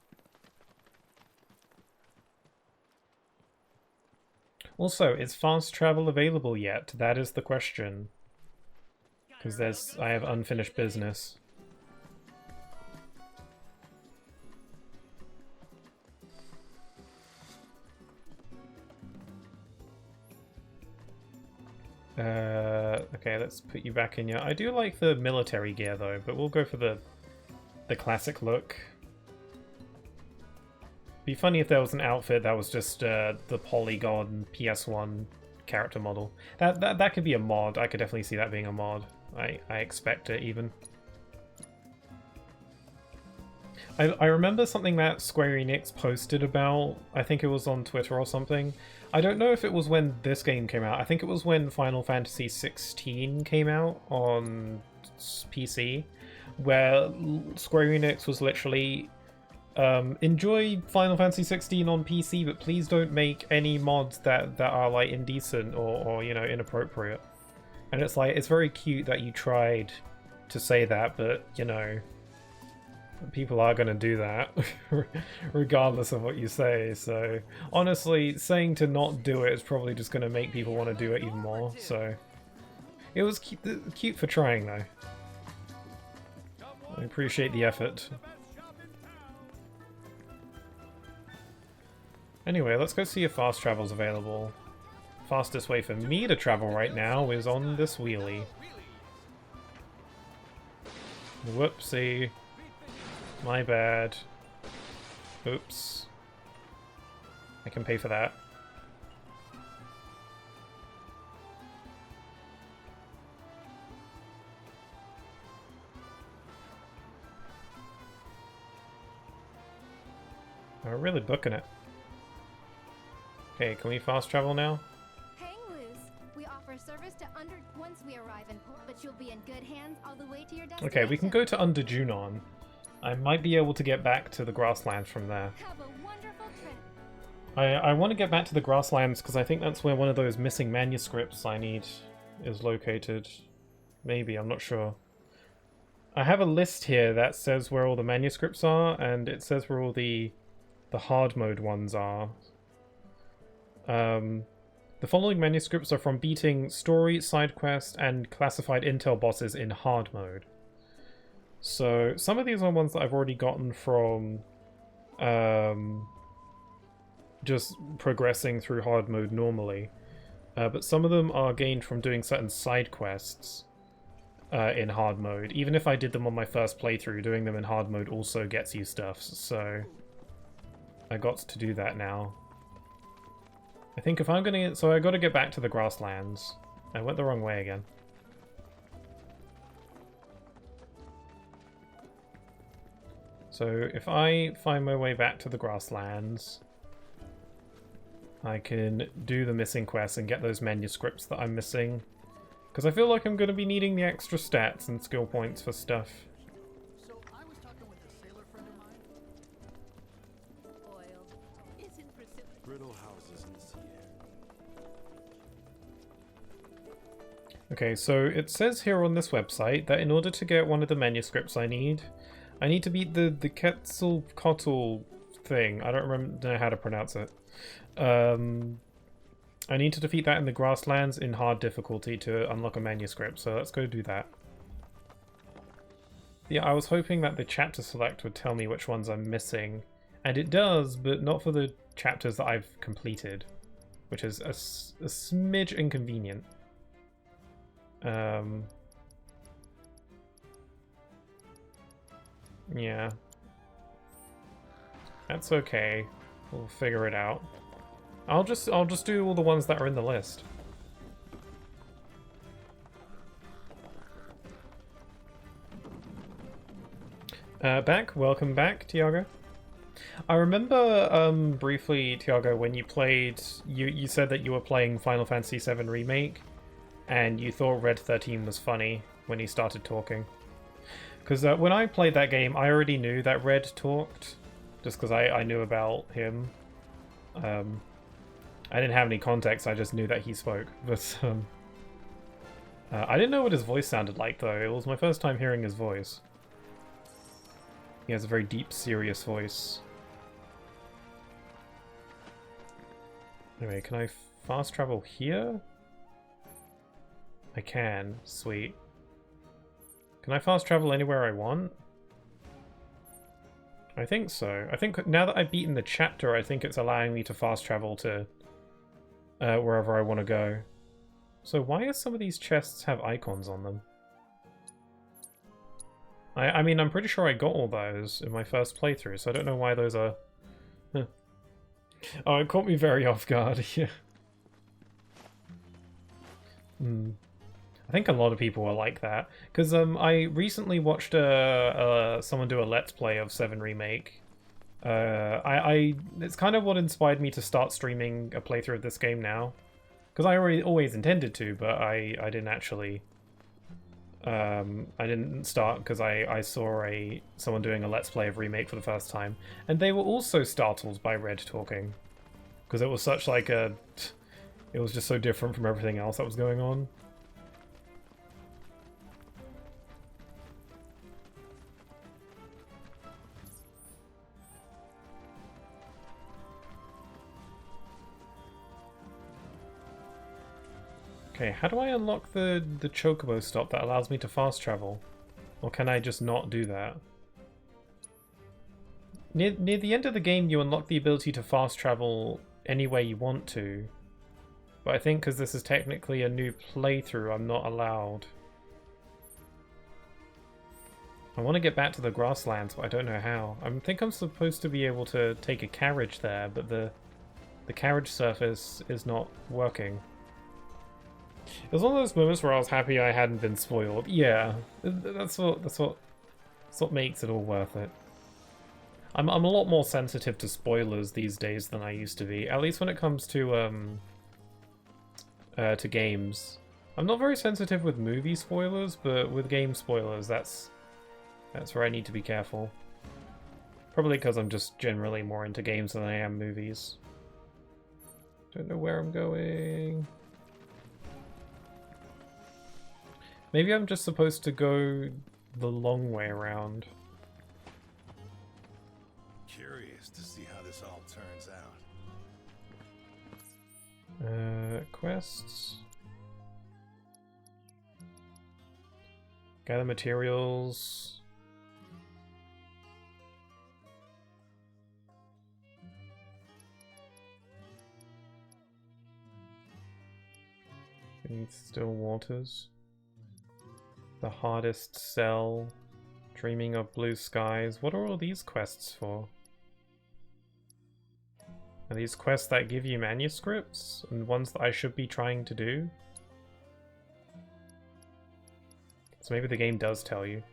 Also, is fast travel available yet? That is the question. Because I have unfinished business. Okay, let's put you back in here. I do like the military gear though, but we'll go for the classic look. Be funny if there was an outfit that was just the polygon PS1 character model. That could be a mod. I could definitely see that being a mod. I expect it even. I remember something that SquareEnix posted about, I think it was on Twitter or something. I don't know if it was when this game came out. I think it was when Final Fantasy 16 came out on PC, where SquareEnix was literally, enjoy Final Fantasy 16 on PC, but please don't make any mods that are like indecent or you know, inappropriate. And it's like, it's very cute that you tried to say that, but you know, people are going to do that regardless of what you say. So honestly, saying to not do it is probably just going to make people want to do it even more. So it was cute for trying though. I appreciate the effort. Anyway, let's go see if fast travel's available. Fastest way for me to travel right now is on this wheelie. Whoopsie. My bad. Oops. I can pay for that. We're really booking it. Okay, can we fast travel now? Hang loose. We offer service to under once we arrive in port, but you'll be in good hands all the way to your destination. Okay, we can go to Under Junon. I might be able to get back to the grasslands from there. Have a wonderful trip. I want to get back to the grasslands because I think that's where one of those missing manuscripts I need is located. Maybe, I'm not sure. I have a list here that says where all the manuscripts are, and it says where all the hard mode ones are. The following manuscripts are from beating story, side quest, and classified intel bosses in hard mode. So some of these are ones that I've already gotten from just progressing through hard mode normally. But some of them are gained from doing certain side quests in hard mode. Even if I did them on my first playthrough, doing them in hard mode also gets you stuff. So I got to do that now. I think if I'm gonna get... So I gotta get back to the grasslands. I went the wrong way again. So if I find my way back to the grasslands, I can do the missing quests and get those manuscripts that I'm missing. Because I feel like I'm going to be needing the extra stats and skill points for stuff. So I was talking with a sailor friend of mine. Oil. Isn't precipitous. Brittle houses in the sea air. Okay, so it says here on this website that in order to get one of the manuscripts I need to beat the Quetzalcoatl thing. I don't know how to pronounce it. I need to defeat that in the grasslands in hard difficulty to unlock a manuscript, so let's go do that. Yeah, I was hoping that the chapter select would tell me which ones I'm missing, and it does, but not for the chapters that I've completed, which is a smidge inconvenient. Yeah. That's okay. We'll figure it out. I'll just do all the ones that are in the list. Welcome back, Tiago. I remember briefly, Tiago, when you played, you said that you were playing Final Fantasy VII Remake, and you thought Red 13 was funny when he started talking. Because when I played that game, I already knew that Red talked, just because I knew about him. I didn't have any context, I just knew that he spoke. But I didn't know what his voice sounded like, though. It was my first time hearing his voice. He has a very deep, serious voice. Anyway, can I fast travel here? I can. Sweet. Can I fast travel anywhere I want? I think so. I think now that I've beaten the chapter, I think it's allowing me to fast travel to wherever I want to go. So why do some of these chests have icons on them? I mean, I'm pretty sure I got all those in my first playthrough, so I don't know why those are Oh, it caught me very off guard. Yeah. I think a lot of people are like that because I recently watched someone do a Let's Play of 7 Remake. It's kind of what inspired me to start streaming a playthrough of this game now, because I always intended to, but I didn't actually. I didn't start because I saw someone doing a Let's Play of Remake for the first time, and they were also startled by Red talking, because it was such like a. It was just so different from everything else that was going on. Okay, how do I unlock the chocobo stop that allows me to fast travel? Or can I just not do that? Near the end of the game, you unlock the ability to fast travel any way you want to. But I think because this is technically a new playthrough, I'm not allowed. I want to get back to the grasslands, but I don't know how. I think I'm supposed to be able to take a carriage there, but the carriage surface is not working. It was one of those moments where I was happy I hadn't been spoiled. Yeah, that's what makes it all worth it. I'm a lot more sensitive to spoilers these days than I used to be. At least when it comes to games. I'm not very sensitive with movie spoilers, but with game spoilers, that's where I need to be careful. Probably because I'm just generally more into games than I am movies. Don't know where I'm going. Maybe I'm just supposed to go the long way around. Curious to see how this all turns out. Quests. Gather materials. Beneath still waters. The hardest cell. Dreaming of blue skies. What are all these quests for? Are these quests that give you manuscripts? And ones that I should be trying to do? So maybe the game does tell you.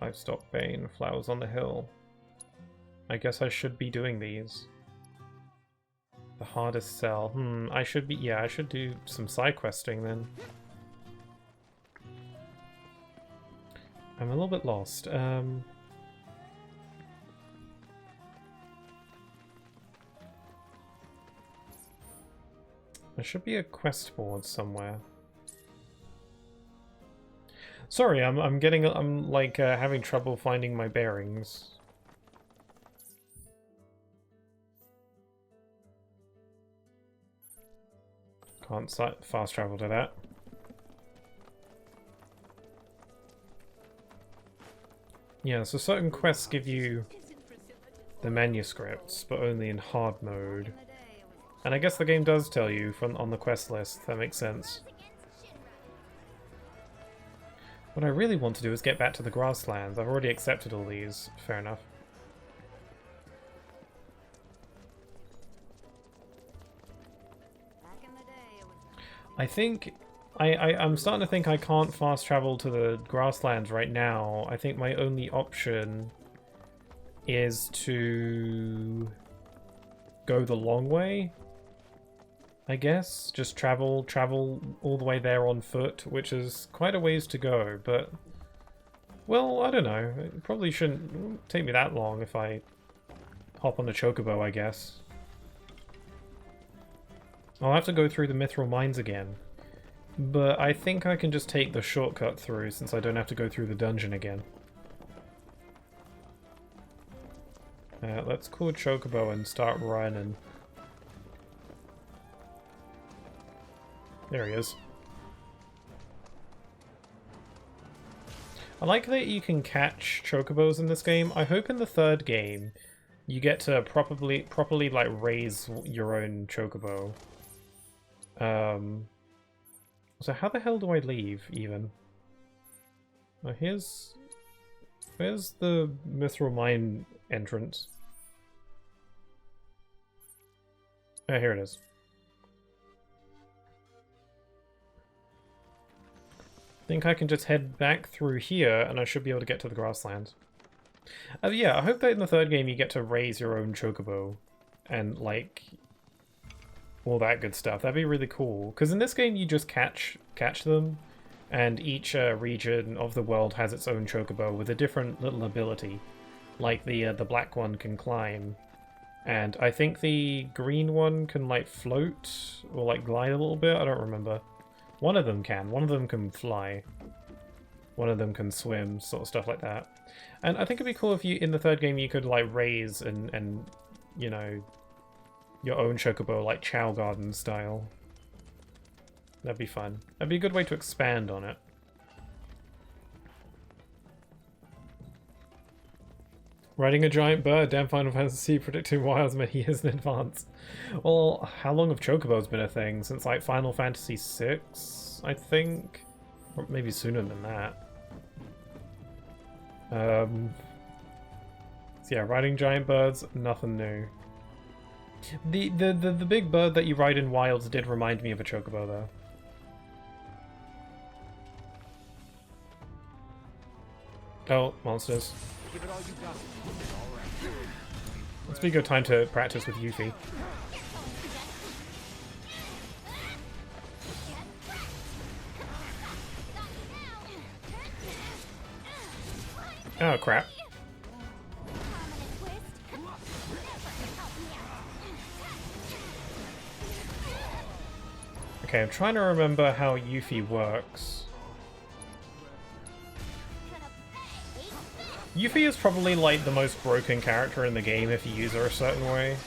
Livestock Bane, Flowers on the Hill. I guess I should be doing these. The hardest cell. I should be... Yeah, I should do some side questing then. I'm a little bit lost. There should be a quest board somewhere. Sorry, I'm like having trouble finding my bearings. Can't fast travel to that. Yeah, so certain quests give you the manuscripts, but only in hard mode. And I guess the game does tell you on the quest list. That makes sense. What I really want to do is get back to the grasslands. I've already accepted all these. Fair enough. I think... I'm starting to think I can't fast travel to the grasslands right now. I think my only option is to go the long way. I guess. Just travel all the way there on foot, which is quite a ways to go, but... Well, I don't know. It probably shouldn't take me that long if I hop on the chocobo, I guess. I'll have to go through the Mithril Mines again. But I think I can just take the shortcut through since I don't have to go through the dungeon again. Let's call Chocobo and start running. There he is. I like that you can catch Chocobos in this game. I hope in the third game you get to properly like raise your own Chocobo. So how the hell do I leave, even? Oh, here's the Mithril Mine entrance. Oh, here it is. I think I can just head back through here and I should be able to get to the grasslands. Yeah, I hope that in the third game you get to raise your own chocobo and, like, all that good stuff. That'd be really cool. Because in this game you just catch them, and each region of the world has its own chocobo with a different little ability. Like the black one can climb, and I think the green one can, like, float or, like, glide a little bit. I don't remember. One of them can. One of them can fly. One of them can swim, sort of stuff like that. And I think it'd be cool if you, in the third game, you could, like, raise and you know, your own chocobo, like Chow Garden style. That'd be fun. That'd be a good way to expand on it. Riding a giant bird, damn Final Fantasy, predicting wiles many years in advance. Well, how long have chocobos been a thing? Since, like, Final Fantasy VI, I think? Or maybe sooner than that. So yeah, riding giant birds, nothing new. The big bird that you ride in Wilds did remind me of a chocobo, though. Oh, monsters. Give it all you got. Must be a good time to practice with Yuffie. Oh, crap. Okay, I'm trying to remember how Yuffie works. Yuffie is probably, like, the most broken character in the game if you use her a certain way.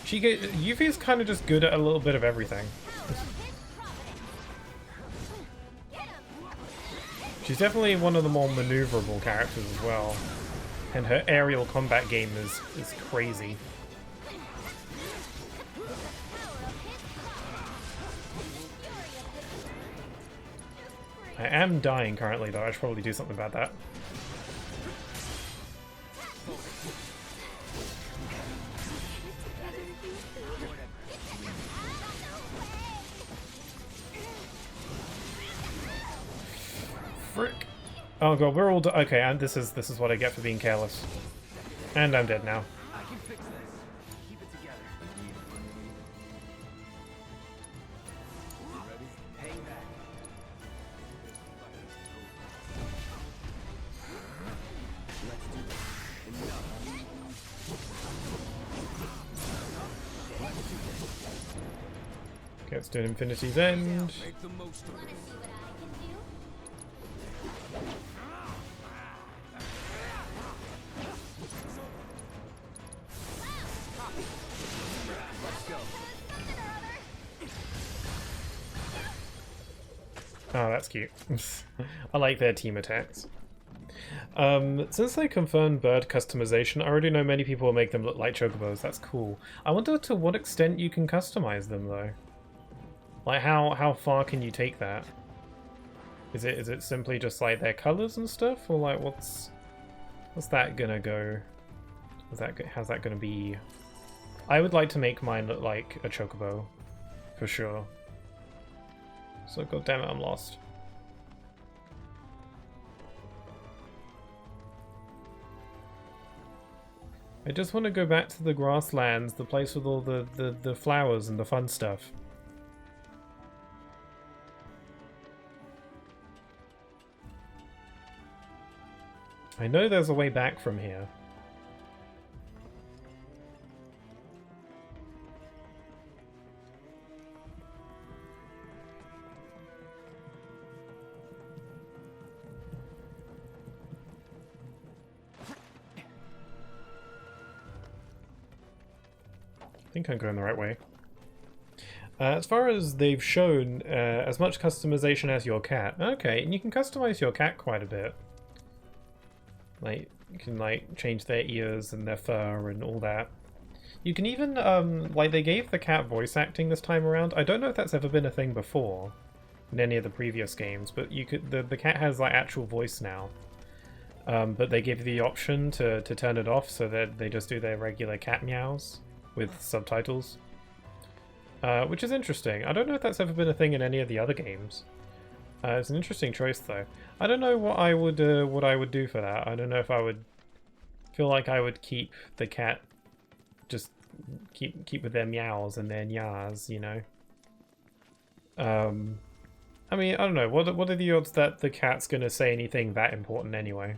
Yuffie is kind of just good at a little bit of everything. She's definitely one of the more maneuverable characters as well. And her aerial combat game is crazy. I am dying currently, though. I should probably do something about that. Frick. Oh god, we're all okay, and this is what I get for being careless. And I'm dead now. I can fix this. Keep it together. Ready? Hang back. Let's do this. Enough. Okay, let's do Infinity's End. Make the most of it. Oh, that's cute. I like their team attacks. Since they confirmed bird customization, I already know many people will make them look like chocobos. That's cool. I wonder to what extent you can customize them, though. Like, how far can you take that? Is it simply just like their colors and stuff, or like what's that gonna go? How's that gonna be? I would like to make mine look like a chocobo, for sure. So goddammit, I'm lost. I just want to go back to the grasslands, the place with all the flowers and the fun stuff. I know there's a way back from here. I think I'm going the right way. As far as they've shown, as much customization as your cat. Okay, and you can customize your cat quite a bit. Like, you can, like, change their ears and their fur and all that. You can even, like, they gave the cat voice acting this time around. I don't know if that's ever been a thing before in any of the previous games, but you could, the cat has, like, actual voice now. but they give you the option to turn it off so that they just do their regular cat meows with subtitles. Which is interesting. I don't know if that's ever been a thing in any of the other games. It's an interesting choice though. I don't know what I would do for that. I don't know if I would feel like I would keep the cat, just keep with their meows and their nyas, you know. I mean, I don't know. What are the odds that the cat's gonna say anything that important anyway?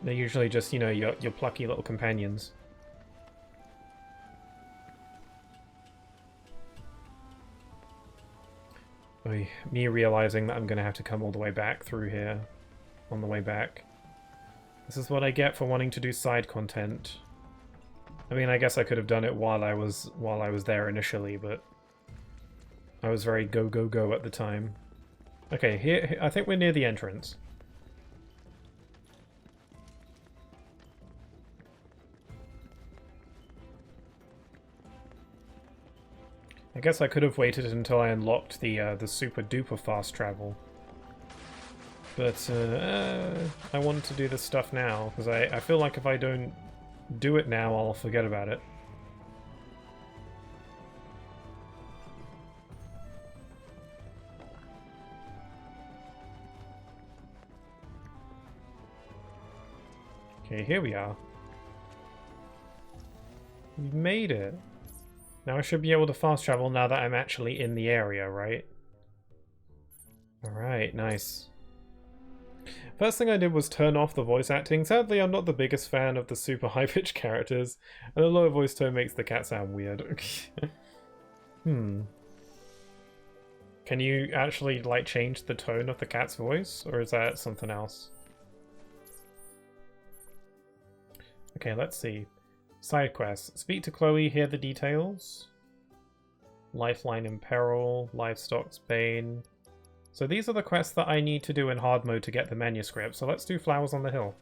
They're usually just, you know, your plucky little companions. Me realizing that I'm gonna have to come all the way back through here on the way back. This is what I get for wanting to do side content. I mean, I guess I could have done it while I was there initially, but I was very go go go at the time. Okay, here I think we're near the entrance. I guess I could have waited until I unlocked the super duper fast travel. But I wanted to do this stuff now, because I feel like if I don't do it now, I'll forget about it. Okay, here we are. We've made it. Now I should be able to fast travel now that I'm actually in the area, right? Alright, nice. First thing I did was turn off the voice acting. Sadly, I'm not the biggest fan of the super high-pitched characters, and the lower voice tone makes the cat sound weird. Can you actually, like, change the tone of the cat's voice, or is that something else? Okay, let's see. Side quests. Speak to Chloe, hear the details. Lifeline in peril, livestock's bane. So these are the quests that I need to do in hard mode to get the manuscript. So let's do Flowers on the Hill.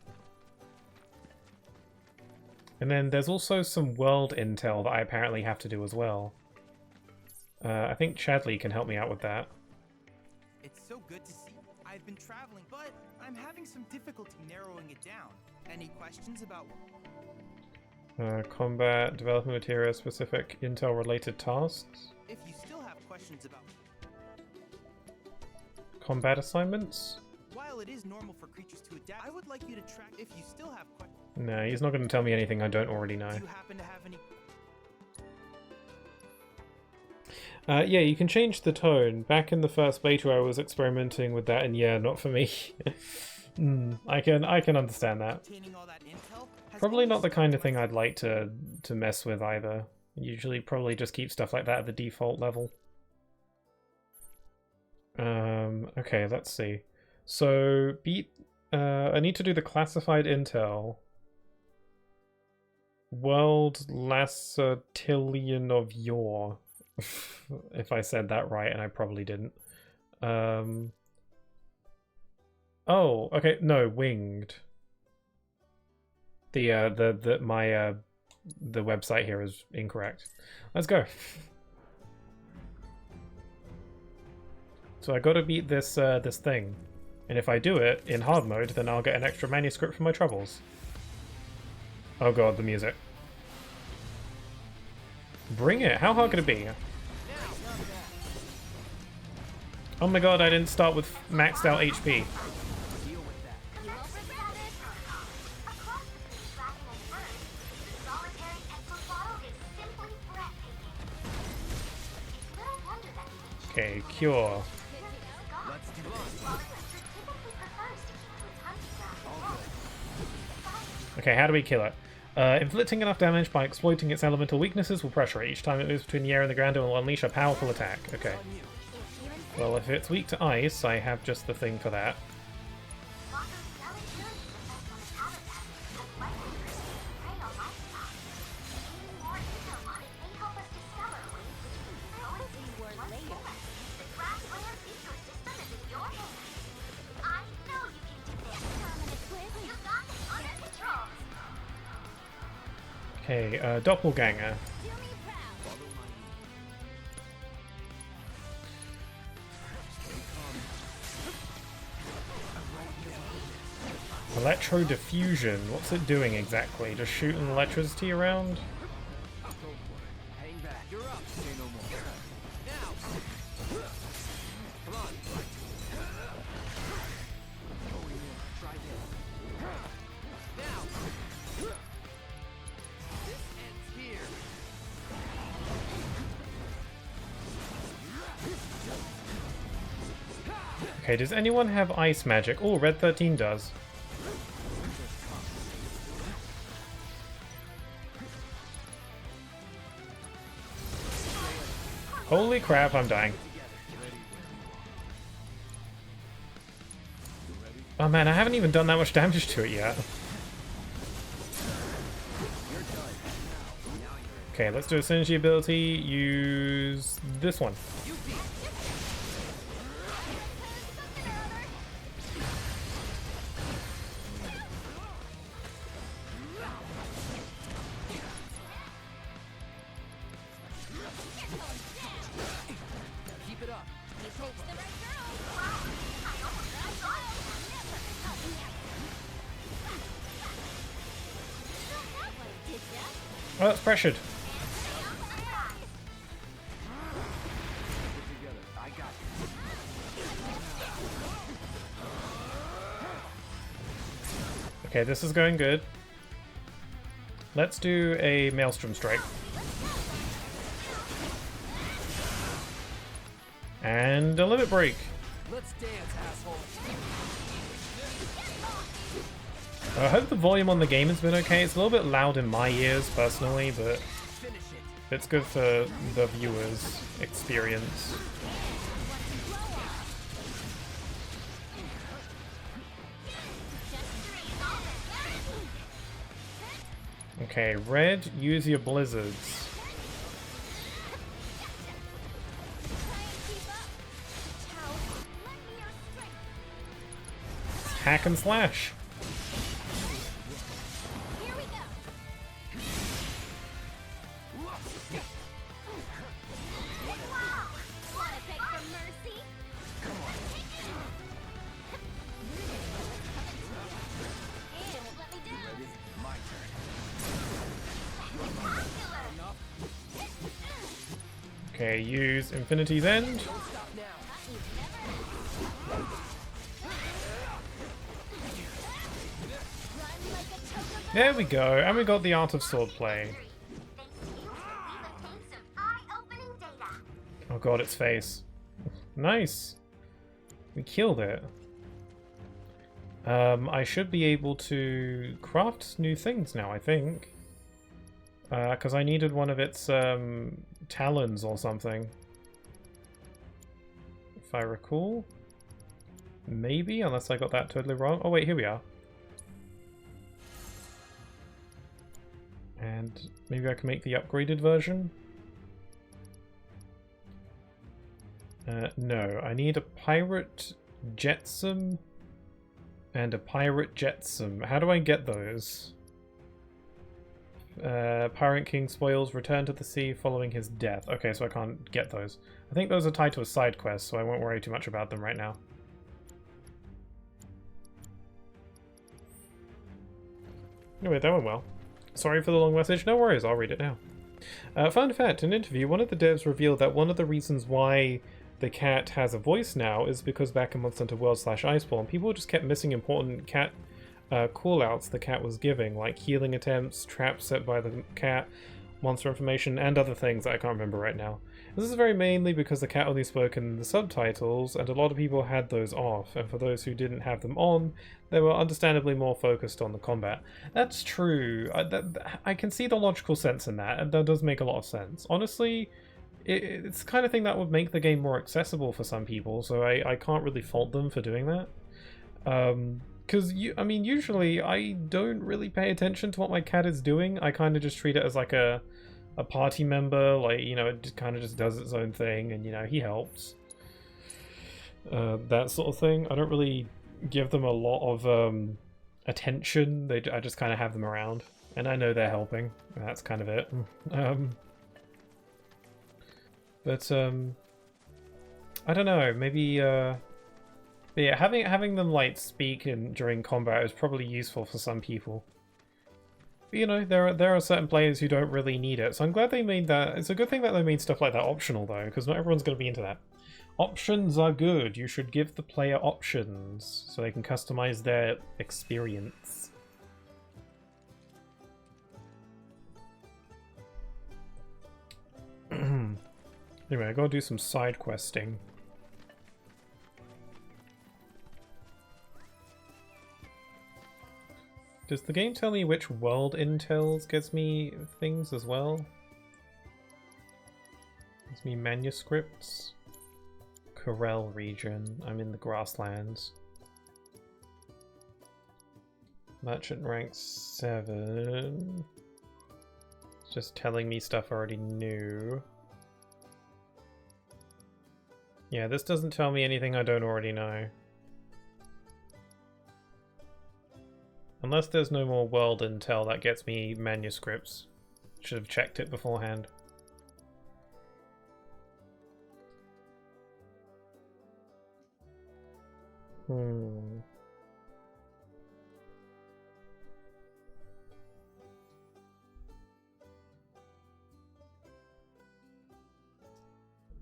And then there's also some world intel that I apparently have to do as well. I think Chadley can help me out with that. It's so good to see. I've been traveling, but I'm having some difficulty narrowing it down. Any questions about... Combat, development material, specific intel-related tasks. If you still have questions about combat assignments. While it is normal for creatures to adapt, I would like you to track if you still have questions. No, he's not going to tell me anything I don't already know. Do you happen to have any? Yeah, you can change the tone. Back in the first beta, I was experimenting with that, and yeah, not for me. I can understand that. Probably not the kind of thing I'd like to mess with either. Usually probably just keep stuff like that at the default level. Okay, let's see. So, I need to do the classified intel. World Lacertillion of Yore. If I said that right, and I probably didn't. Oh, okay, no, Winged. The website here is incorrect. Let's go. So I gotta beat this this thing, and if I do it in hard mode, then I'll get an extra manuscript for my troubles. Oh god, the music. Bring it! How hard could it be? Oh my god, I didn't start with maxed out HP. Okay, cure. Okay, how do we kill it? Inflicting enough damage by exploiting its elemental weaknesses will pressure it. Each time it moves between the air and the ground, it will unleash a powerful attack. Okay. Well, if it's weak to ice, I have just the thing for that. Okay, Doppelganger. Electro diffusion. What's it doing exactly? Just shooting electricity around? Hang back. You're up. Say no more. Now. Come on. Try this. Now. This ends here. Okay, does anyone have ice magic? Oh, Red 13 does. Holy crap, I'm dying. Oh man, I haven't even done that much damage to it yet. Okay, let's do a synergy ability. Use this one. Oh, that's pressured. Okay, this is going good. Let's do a Maelstrom Strike. And a Limit Break. Let's dance, asshole. I hope the volume on the game has been okay. It's a little bit loud in my ears, personally, but it's good for the viewer's experience. Okay, Red, use your blizzards. Hack and slash. Okay, use Infinity's End. There we go, and we got the Art of Swordplay. Oh god, its face. Nice. We killed it. I should be able to craft new things now, I think. Because I needed one of its talons or something. If I recall. Maybe, unless I got that totally wrong. Oh wait, here we are. And maybe I can make the upgraded version? No, I need a Pirate Jetsam and a Pirate Jetsam. How do I get those? Pirate King spoils return to the sea following his death. Okay, so I can't get those. I think those are tied to a side quest, so I won't worry too much about them right now. Anyway, that went well. Sorry for the long message. No worries, I'll read it now. Fun fact, in an interview, one of the devs revealed that one of the reasons why the cat has a voice now is because back in Monster Hunter World / Iceborne, people just kept missing important cat call-outs the cat was giving, like healing attempts, traps set by the cat, monster information, and other things that I can't remember right now. This is very mainly because the cat only spoke in the subtitles, and a lot of people had those off, and for those who didn't have them on, they were understandably more focused on the combat. That's true. I can see the logical sense in that, and that does make a lot of sense. Honestly, it's the kind of thing that would make the game more accessible for some people, so I can't really fault them for doing that. Because, I mean, usually I don't really pay attention to what my cat is doing. I kind of just treat it as like a party member, like, you know, it kind of just does its own thing, and, you know, he helps. That sort of thing. I don't really give them a lot of attention. I just kind of have them around, and I know they're helping. That's kind of it. But I don't know, maybe But yeah, having them like speak during combat is probably useful for some people. But, you know, there are certain players who don't really need it, so I'm glad they made that. It's a good thing that they made stuff like that optional though, because not everyone's going to be into that. Options are good. You should give the player options so they can customize their experience. Anyway, I gotta do some side questing. Does the game tell me which world intels gets me things as well? Gives me manuscripts. Corel region. I'm in the grasslands. Merchant rank 7. It's just telling me stuff I already knew. Yeah, this doesn't tell me anything I don't already know. Unless there's no more world intel that gets me manuscripts. Should have checked it beforehand.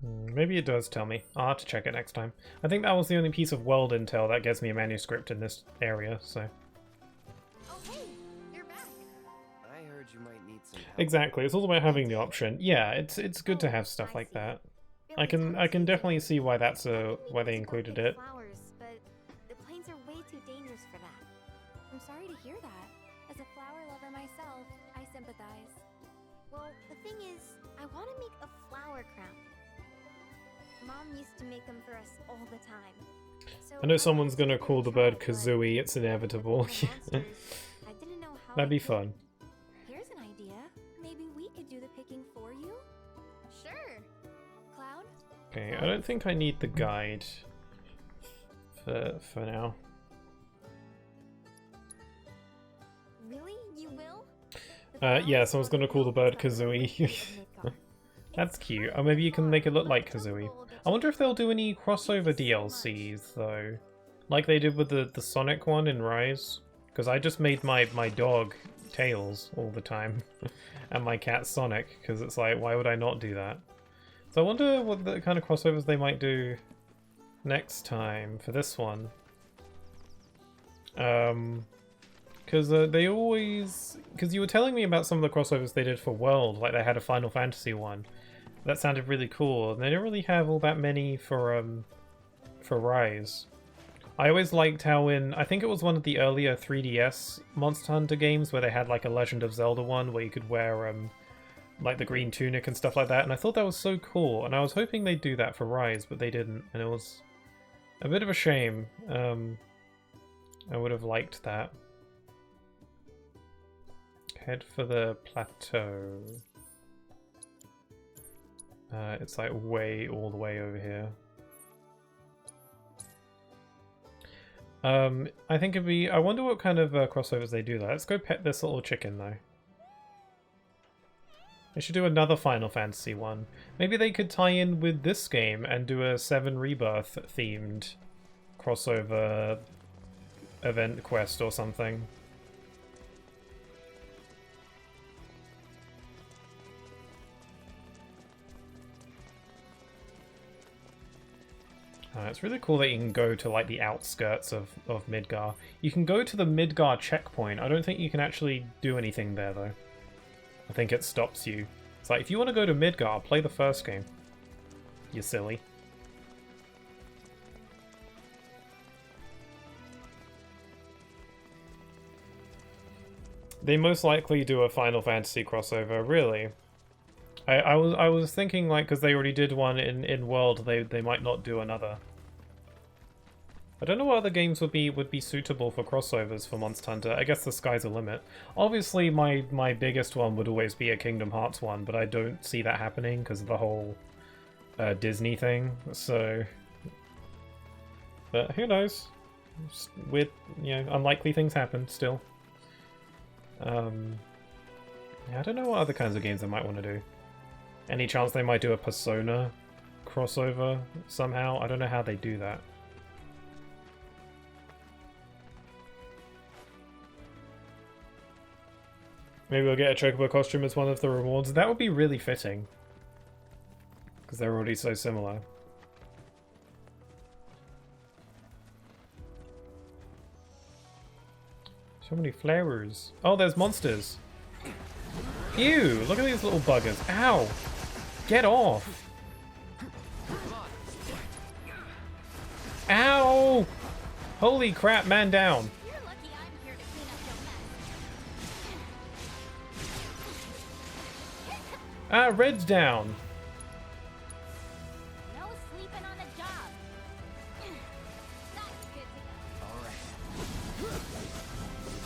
Maybe it does tell me. I'll have to check it next time. I think that was the only piece of world intel that gets me a manuscript in this area, so... Oh, hey, you're back. I heard you might need some help. Exactly, it's all about having the option. Yeah, it's good to have stuff like that. I can definitely see why that's why they included it. Flowers, but the plains are way too dangerous for that. I'm sorry to hear that. As a flower lover myself, I sympathize. Well, the thing is, I want to make a flower crown. Mom used to make them for us all the time. So I know someone's gonna call the bird Kazooie, it's inevitable. I didn't know how That'd be fun. Here's an idea. Maybe we could do the picking for you? Sure. Cloud? Okay, I don't think I need the guide for now. Really? You will? Yeah, someone's gonna call the bird Kazooie. That's cute. Or maybe you can make it look like Kazooie. I wonder if they'll do any crossover DLCs, though. Like they did with the Sonic one in Rise. Because I just made my dog Tails all the time. And my cat Sonic, because it's like, why would I not do that? So I wonder what the kind of crossovers they might do next time for this one. Because they always... Because you were telling me about some of the crossovers they did for World, like they had a Final Fantasy one. That sounded really cool, and they don't really have all that many for Rise. I always liked how I think it was one of the earlier 3DS Monster Hunter games where they had like a Legend of Zelda one where you could wear like the green tunic and stuff like that, and I thought that was so cool, and I was hoping they'd do that for Rise, but they didn't, and it was a bit of a shame. I would have liked that. Head for the plateau. It's like all the way over here. I think it'd be... I wonder what kind of crossovers they do there. Let's go pet this little chicken though. They should do another Final Fantasy one. Maybe they could tie in with this game and do a 7 Rebirth themed crossover event quest or something. It's really cool that you can go to like the outskirts of Midgar. You can go to the Midgar checkpoint. I don't think you can actually do anything there though. I think it stops you. It's like, if you want to go to Midgar, play the first game. You silly. They most likely do a Final Fantasy crossover, really. I was thinking, like, because they already did one in World, they might not do another. I don't know what other games would be suitable for crossovers for Monster Hunter. I guess the sky's the limit. Obviously, my biggest one would always be a Kingdom Hearts one, but I don't see that happening because of the whole Disney thing. So, but who knows? Weird, unlikely things happen still. Yeah, I don't know what other kinds of games they might want to do. Any chance they might do a Persona crossover somehow? I don't know how they do that. Maybe we'll get a Chocobo costume as one of the rewards. That would be really fitting. Because they're already so similar. So many flowers. Oh, there's monsters. Ew, look at these little buggers. Ow! Get off! Ow! Holy crap, man down. You're lucky I'm here to clean up your mess. Ah, Red's down. No sleeping on the job. That's good to know. Alright.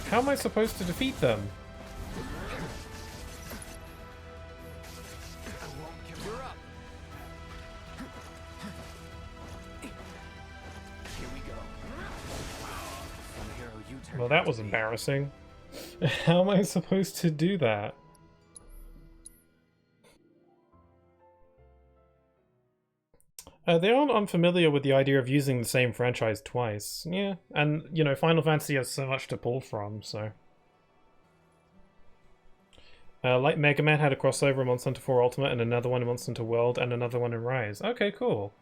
How am I supposed to defeat them? You're up. Here we go. From hero you turn Well, that out to was be. embarrassing. How am I supposed to do that? They aren't unfamiliar with the idea of using the same franchise twice. Yeah, and, you know, Final Fantasy has so much to pull from, so... like Mega Man had a crossover in Monster Hunter 4 Ultimate and another one in Monster Hunter World and another one in Rise. Okay, cool.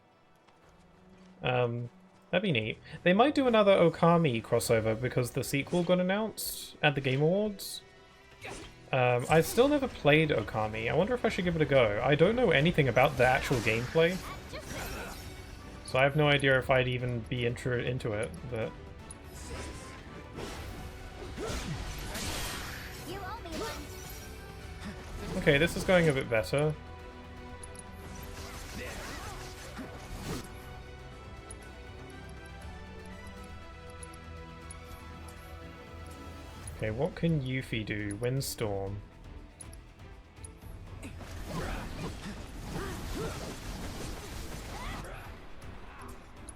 That'd be neat. They might do another Okami crossover because the sequel got announced at the Game Awards. I've still never played Okami. I wonder if I should give it a go. I don't know anything about the actual gameplay. So I have no idea if I'd even be into it, but... You owe me one. Okay, this is going a bit better. Okay, what can Yuffie do? Windstorm.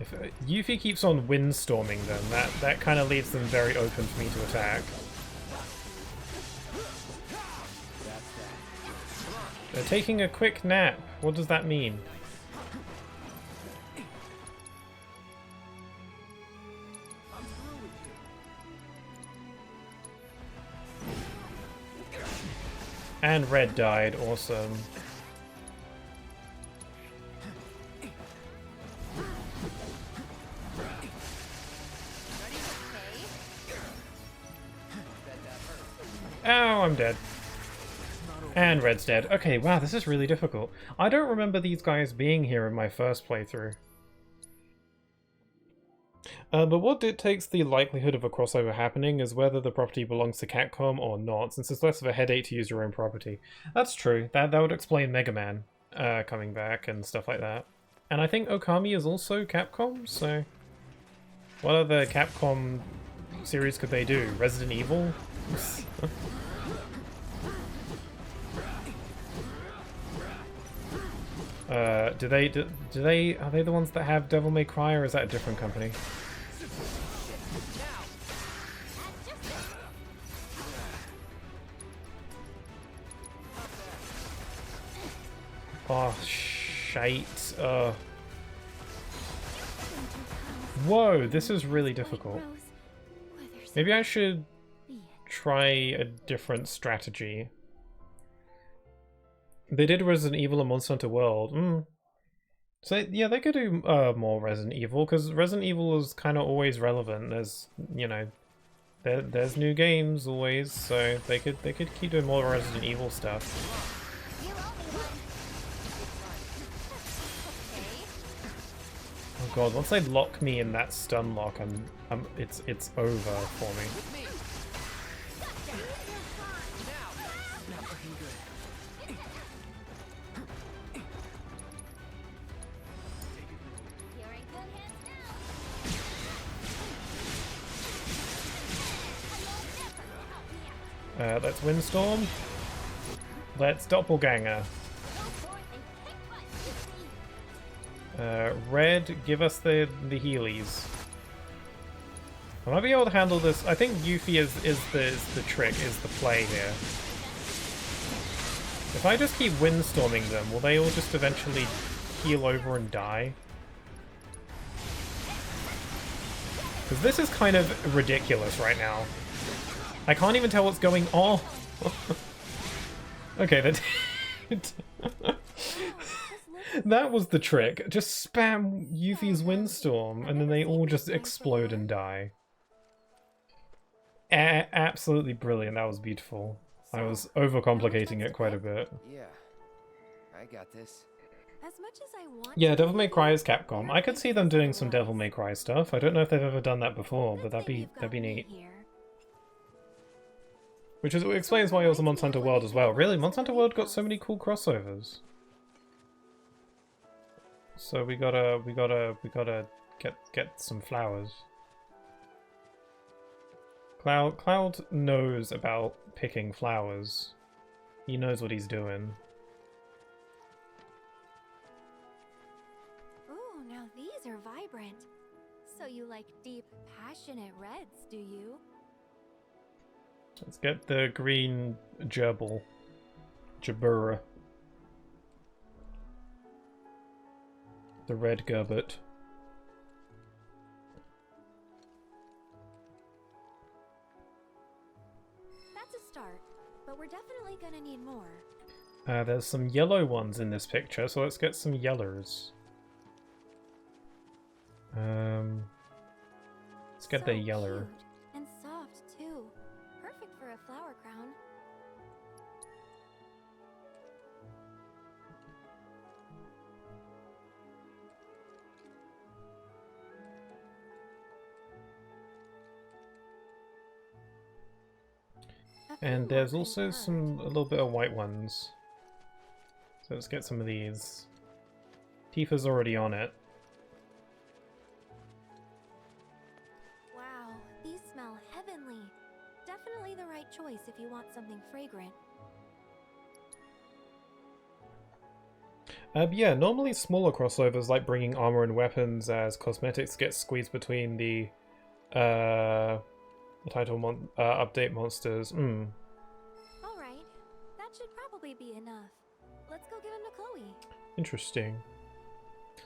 If Yuffie keeps on windstorming them, that kind of leaves them very open for me to attack. They're taking a quick nap. What does that mean? And Red died. Awesome. Oh, I'm dead. And Red's dead. Okay, wow, this is really difficult. I don't remember these guys being here in my first playthrough. But what dictates the likelihood of a crossover happening is whether the property belongs to Capcom or not, since it's less of a headache to use your own property. That's true. That would explain Mega Man coming back and stuff like that. And I think Okami is also Capcom, so... What other Capcom series could they do? Resident Evil? Are they the ones that have Devil May Cry, or is that a different company? Oh, shite. Whoa, this is really difficult. Maybe I should try a different strategy. They did Resident Evil and Monster Hunter World. So yeah, they could do more Resident Evil, because Resident Evil is kind of always relevant. There's, you know, there's new games always, so they could keep doing more Resident Evil stuff. Oh god, once they lock me in that stun lock, it's over for me. Let's Windstorm. Let's Doppelganger. Red, give us the Heelys. I might be able to handle this. I think Yuffie is the trick, is the play here. If I just keep windstorming them, will they all just eventually heal over and die? Because this is kind of ridiculous right now. I can't even tell what's going on. Okay, that was the trick. Just spam Yuffie's Windstorm, and then they all just explode and die. Absolutely brilliant. That was beautiful. I was overcomplicating it quite a bit. Yeah, I got this. As much as I want Yeah, Devil May Cry is Capcom. I could see them doing some Devil May Cry stuff. I don't know if they've ever done that before, but that'd be neat. Which explains why it was a Monster Hunter World as well. Really, Monster Hunter World got so many cool crossovers. So we gotta get some flowers. Cloud knows about picking flowers. He knows what he's doing. Ooh, now these are vibrant. So you like deep, passionate reds, do you? Let's get the green gerbil. Jabura. The red gerbert. That's a start, but we're definitely gonna need more. There's some yellow ones in this picture, so let's get some yellers. Let's get the yeller. Cute and soft too. Perfect for a flower crown. And there's also a little bit of white ones. So let's get some of these. Tifa's already on it. Wow, these smell heavenly. Definitely the right choice if you want something fragrant. Yeah, normally smaller crossovers like bringing armor and weapons as cosmetics get squeezed between the title update monsters. Alright, that should probably be enough. Let's go give him to Chloe. Interesting.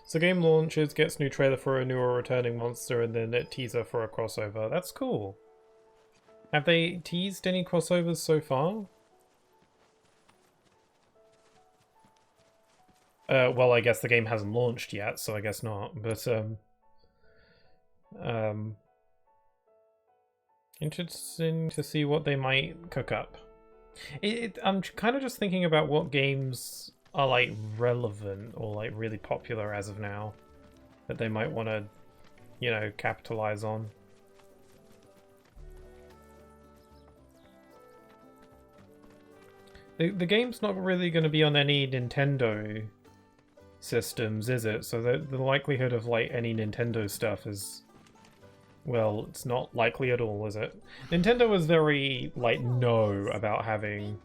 So game launches, gets new trailer for a new or returning monster, and then a teaser for a crossover. That's cool. Have they teased any crossovers so far? Well, I guess the game hasn't launched yet, so I guess not. But interesting to see what they might cook up. I'm kind of just thinking about what games are like relevant or like really popular as of now that they might want to, you know, capitalize on. The game's not really going to be on any Nintendo systems, is it? So the likelihood of like any Nintendo stuff is, well, it's not likely at all, is it? Nintendo was very like no about having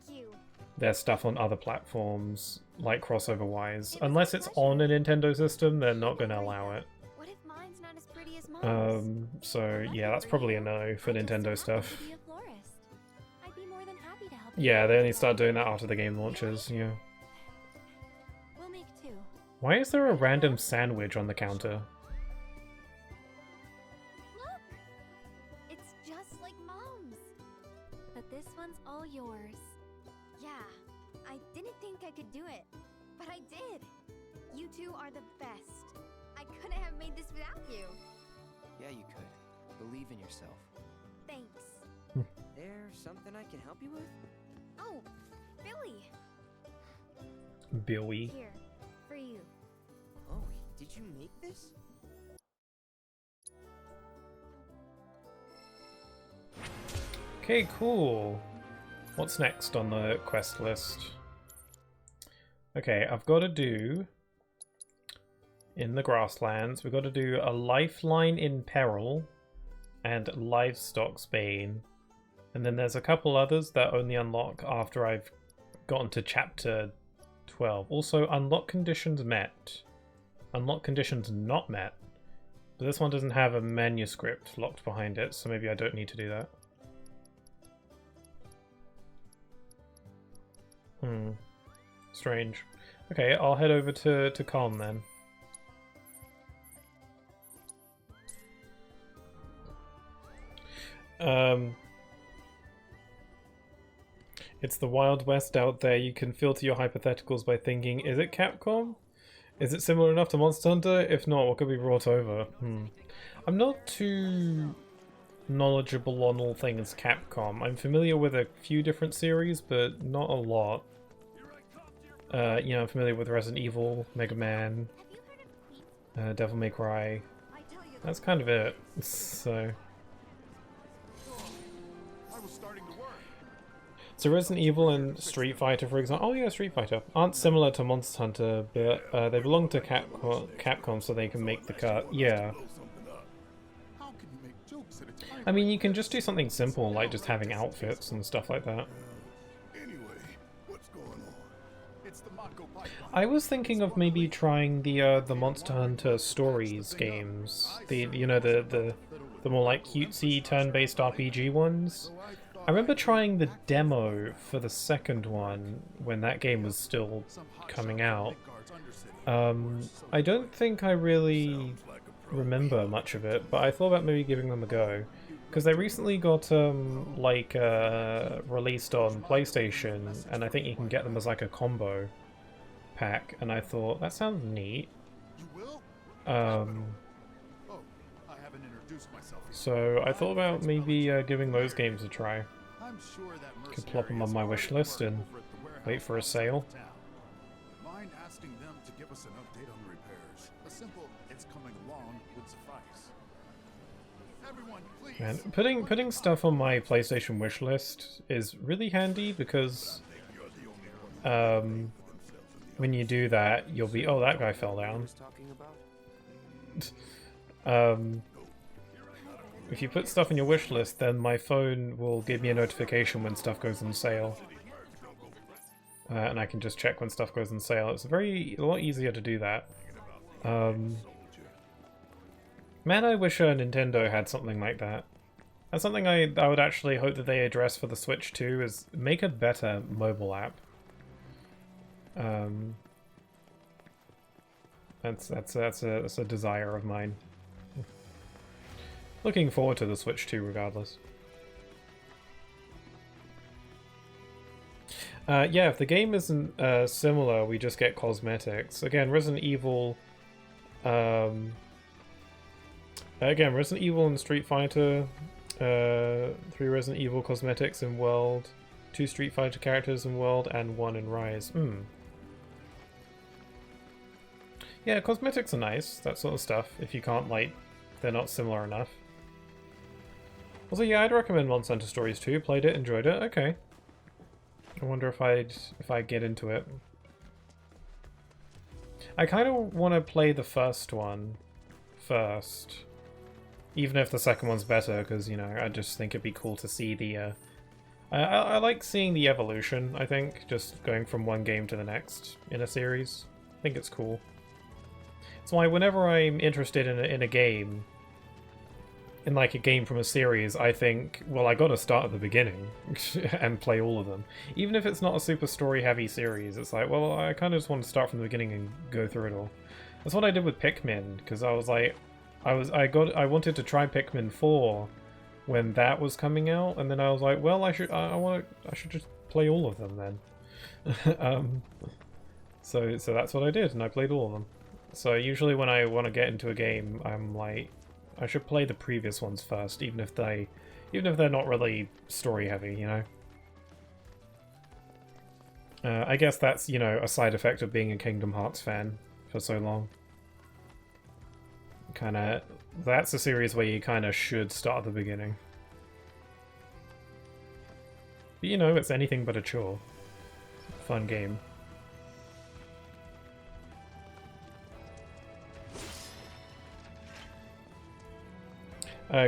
their stuff on other platforms, like crossover wise. Unless it's on a Nintendo system, they're not going to allow it. What if mine's not as pretty as mom's? So yeah, that's probably a no for Nintendo stuff. Be a florist. I'd be more than happy to help. Yeah, they only start doing that after the game launches, yeah. We'll make two. Why is there a random sandwich on the counter? Look! It's just like mom's. But this one's all yours. Yeah, I didn't think I could do it, but I did. You two are the best. I couldn't have made this without you. Yeah, you could. Believe in yourself. Thanks. There's something I can help you with? Oh, Billy. Billy. Here, for you. Oh, did you make this? Okay, cool. What's next on the quest list? Okay, I've got to do, in the grasslands, we've got to do a lifeline in peril and livestock's bane. And then there's a couple others that only unlock after I've gotten to chapter 12. Also, unlock conditions met. Unlock conditions not met. But this one doesn't have a manuscript locked behind it, so maybe I don't need to do that. Strange. Okay, I'll head over to Calm then. It's the Wild West out there. You can filter your hypotheticals by thinking, is it Capcom? Is it similar enough to Monster Hunter? If not, what could be brought over? I'm not too knowledgeable on all things Capcom. I'm familiar with a few different series, but not a lot. You know, I'm familiar with Resident Evil, Mega Man, Devil May Cry. That's kind of it. So Resident Evil and Street Fighter, for example. Oh yeah, Street Fighter aren't similar to Monster Hunter, but they belong to Capcom, so they can make the cut. Yeah. I mean, you can just do something simple, like just having outfits and stuff like that. I was thinking of maybe trying the Monster Hunter Stories games. You know, the more like cutesy turn-based RPG ones. I remember trying the demo for the second one when that game was still coming out. I don't think I really remember much of it, but I thought about maybe giving them a go. Because they recently got released on PlayStation, and I think you can get them as like a combo pack, and I thought that sounds neat. So I thought about maybe giving those games a try. Could plop them on my wish list and wait for a sale. Mind asking them to give us an update on the repairs. A simple "it's coming along" would suffice. Everyone, please. And putting stuff on my PlayStation wish list is really handy because when you do that, you'll be, oh, that guy fell down. If you put stuff in your wish list, then my phone will give me a notification when stuff goes on sale. And I can just check when stuff goes on sale. It's a lot easier to do that. Man, I wish Nintendo had something like that. That's something I would actually hope that they address for the Switch too, is make a better mobile app. That's a desire of mine. Looking forward to the Switch 2 regardless. Yeah, if the game isn't similar, we just get cosmetics. Again, Resident Evil and Street Fighter, 3 Resident Evil cosmetics in World, 2 Street Fighter characters in World, and 1 in Rise. Yeah, cosmetics are nice, that sort of stuff, if you can't, like, they're not similar enough. Also, yeah, I'd recommend Monster Hunter Stories 2. Played it, enjoyed it, okay. I wonder if I'd get into it. I kind of want to play the first one first. Even if the second one's better, because, you know, I just think it'd be cool to see the... I like seeing the evolution, I think, just going from one game to the next in a series. I think it's cool. That's why whenever I'm interested in a game, in like a game from a series, I think, well, I gotta start at the beginning and play all of them. Even if it's not a super story-heavy series, it's like, well, I kind of just want to start from the beginning and go through it all. That's what I did with Pikmin, because I was like, I wanted to try Pikmin 4 when that was coming out, and then I was like, well, I should just play all of them then. So that's what I did, and I played all of them. So usually when I want to get into a game, I'm like, I should play the previous ones first, even if they're not really story heavy, you know. I guess that's, you know, a side effect of being a Kingdom Hearts fan for so long. That's a series where you kind of should start at the beginning. But, you know, it's anything but a chore. It's a fun game.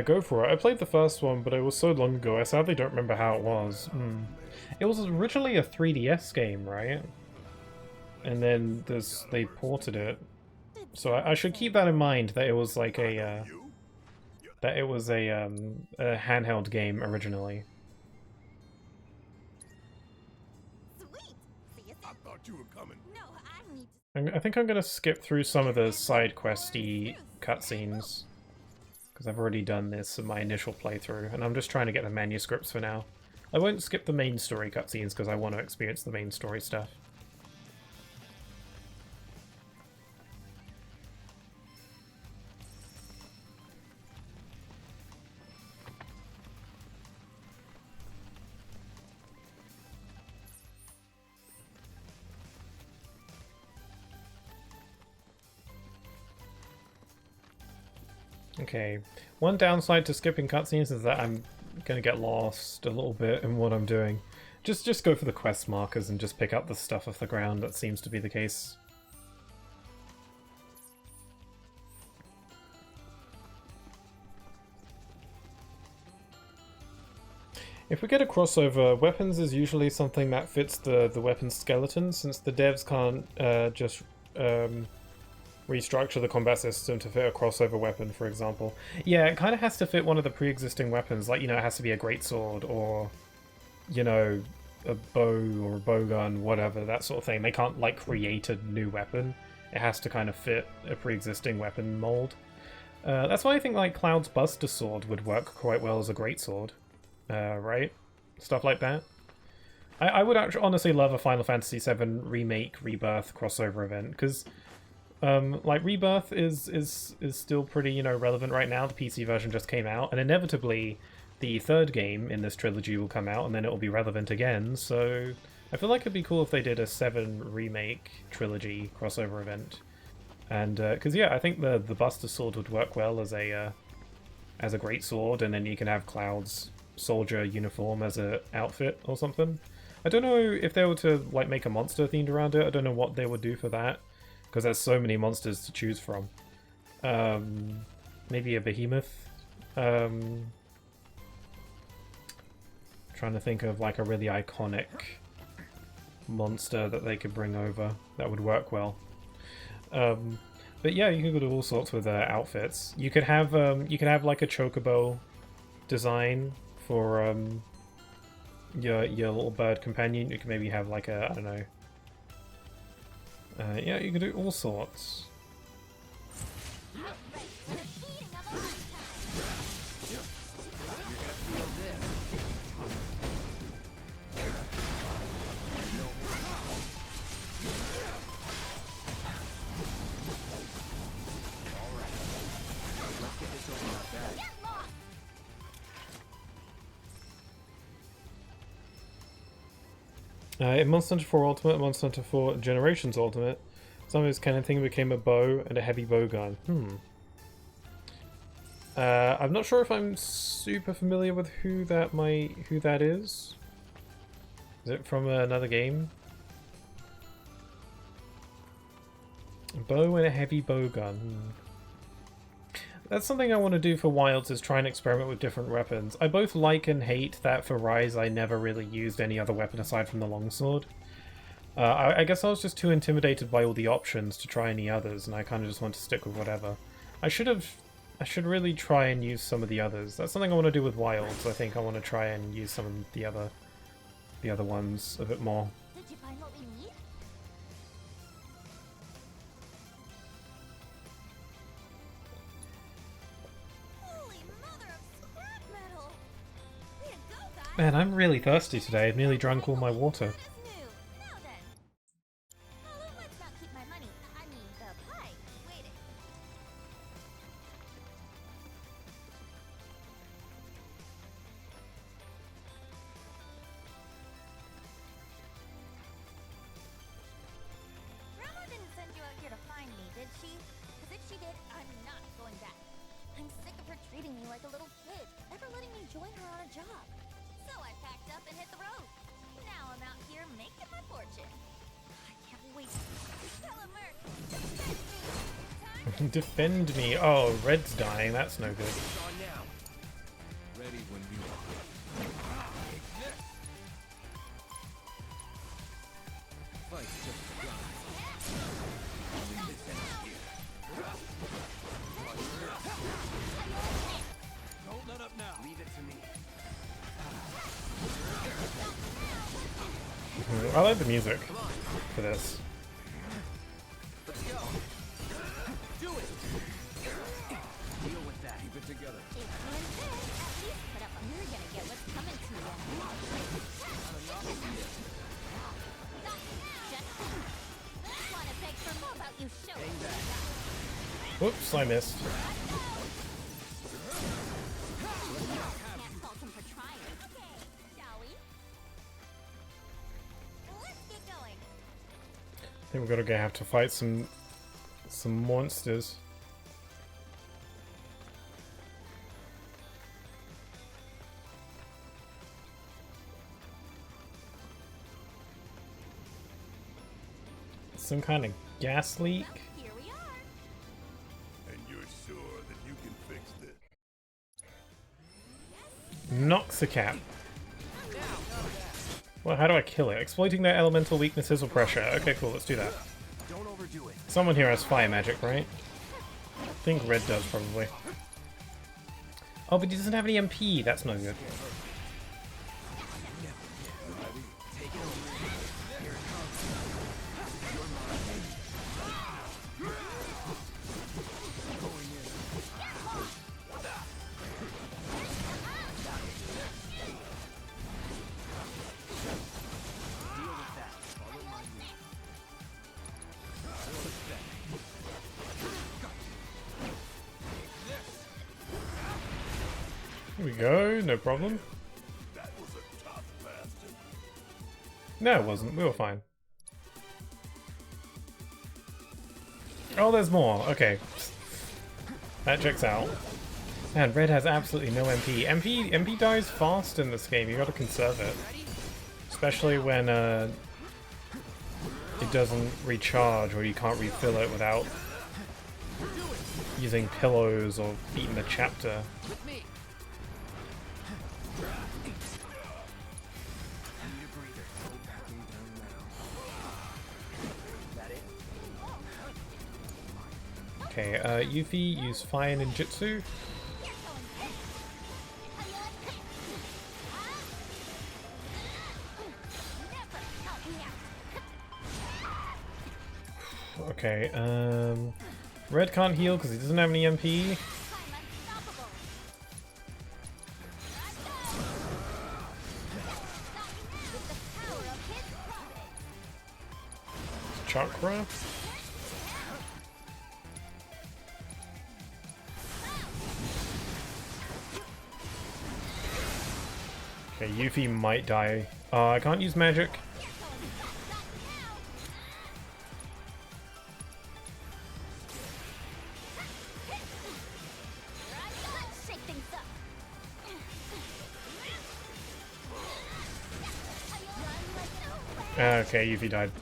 Go for it. I played the first one, but it was so long ago, I sadly don't remember how it was. It was originally a 3DS game, right? And then they ported it. So I should keep that in mind, that it was like a handheld game originally. I think I'm gonna skip through some of the side questy cutscenes, because I've already done this in my initial playthrough, and I'm just trying to get the manuscripts for now. I won't skip the main story cutscenes because I want to experience the main story stuff. Okay, one downside to skipping cutscenes is that I'm gonna get lost a little bit in what I'm doing. Just go for the quest markers and just pick up the stuff off the ground. That seems to be the case. If we get a crossover, weapons is usually something that fits the weapons skeleton, since the devs can't just restructure the combat system to fit a crossover weapon, for example. Yeah, it kind of has to fit one of the pre-existing weapons, like, you know, it has to be a greatsword or, you know, a bow or a bowgun, whatever, that sort of thing. They can't, like, create a new weapon. It has to kind of fit a pre-existing weapon mold. That's why I think, like, Cloud's Buster Sword would work quite well as a greatsword, right? Stuff like that. I would actually honestly love a Final Fantasy VII Remake Rebirth crossover event, because like, Rebirth is still pretty, you know, relevant right now. The PC version just came out, and inevitably the third game in this trilogy will come out, and then it will be relevant again, so I feel like it'd be cool if they did a 7 Remake trilogy crossover event. And, because, yeah, I think the Buster Sword would work well as a great sword, and then you can have Cloud's soldier uniform as a outfit or something. I don't know if they were to, like, make a monster themed around it. I don't know what they would do for that, because there's so many monsters to choose from. Maybe a behemoth. Trying to think of, like, a really iconic monster that they could bring over that would work well. But yeah, you could do all sorts with outfits. You could have like a chocobo design for your little bird companion. You could maybe have like a, I don't know. Yeah, you could do all sorts. In Monster Hunter 4 Ultimate, Monster Hunter 4 Generations Ultimate, some of this kind of thing became a bow and a heavy bow gun. I'm not sure if I'm super familiar with who that is. Is it from another game? A bow and a heavy bow gun. That's something I want to do for Wilds, is try and experiment with different weapons. I both like and hate that for Rise I never really used any other weapon aside from the longsword. I guess I was just too intimidated by all the options to try any others, and I kind of just want to stick with whatever. I should really try and use some of the others. That's something I want to do with Wilds. I think I want to try and use some of the other ones a bit more. Did you find what we need? Holy mother of scrap metal! Way to go, guys! Man, I'm really thirsty today. I've nearly drunk all my water. Now then. Well, let's not keep my money, I mean the pie, waiting. Grandma didn't send you out here to find me, did she? Because if she did, I'm not going back. I'm sick of her treating me like a little kid, never letting me join her on a job. So I packed up and hit the road. Now I'm out here making my fortune. I can't wait. Tell him, Merc. Defend me. Oh, Red's dying. That's no good. On now. Ready when you are. Fight just begun. Leave this end here. Don't let up now. Leave it to me. I like the music for this. Let's go. Do it. Deal with that. Keep it together. If you insist, at least put up a... You're gonna get what's coming to you. Whoops, I missed. Can't fault him for trying. Okay, shall we? Let's get going. I think we're gonna have to fight some monsters. Some kind of gas leak. Here we are. And you're sure that you can fix this? Noxicap. Well, how do I kill it? Exploiting their elemental weaknesses or pressure. Okay, cool, let's do that. Don't overdo it. Someone here has fire magic, right? I think Red does, probably. Oh, but he doesn't have any MP. That's no good. Here we go, no problem. That was a tough bastard. No, it wasn't. We were fine. Oh, there's more. Okay. That checks out. Man, Red has absolutely no MP. MP dies fast in this game. You gotta conserve it. Especially when it doesn't recharge or you can't refill it without using pillows or beating the chapter. Okay, Yuffie, use Fire Ninjutsu. Okay, Red can't heal because he doesn't have any MP. Chakra. Okay, Yuffie might die. I can't use magic. Okay, Yuffie died.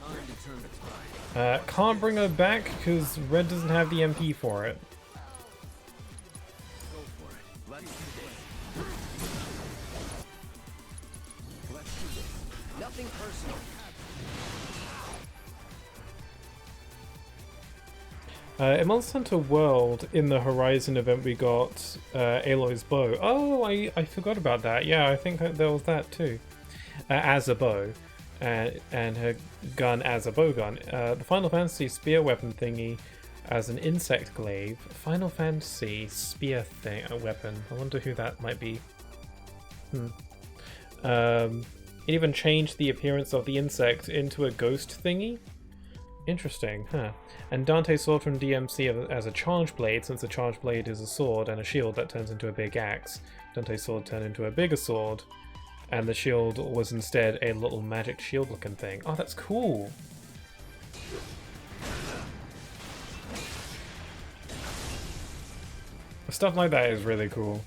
Can't bring her back because Red doesn't have the MP for it. Nothing personal. In Monster Hunter World, in the Horizon event, we got Aloy's bow. Oh, I forgot about that. Yeah, I think there was that too. As a bow. And her gun as a bow gun. The Final Fantasy spear weapon thingy as an insect glaive. Final Fantasy spear weapon. I wonder who that might be. It even changed the appearance of the insect into a ghost thingy. Interesting, huh? And Dante's sword from DMC as a charge blade, since a charge blade is a sword and a shield that turns into a big axe. Dante's sword turned into a bigger sword, and the shield was instead a little magic shield looking thing. Oh, that's cool! Stuff like that is really cool.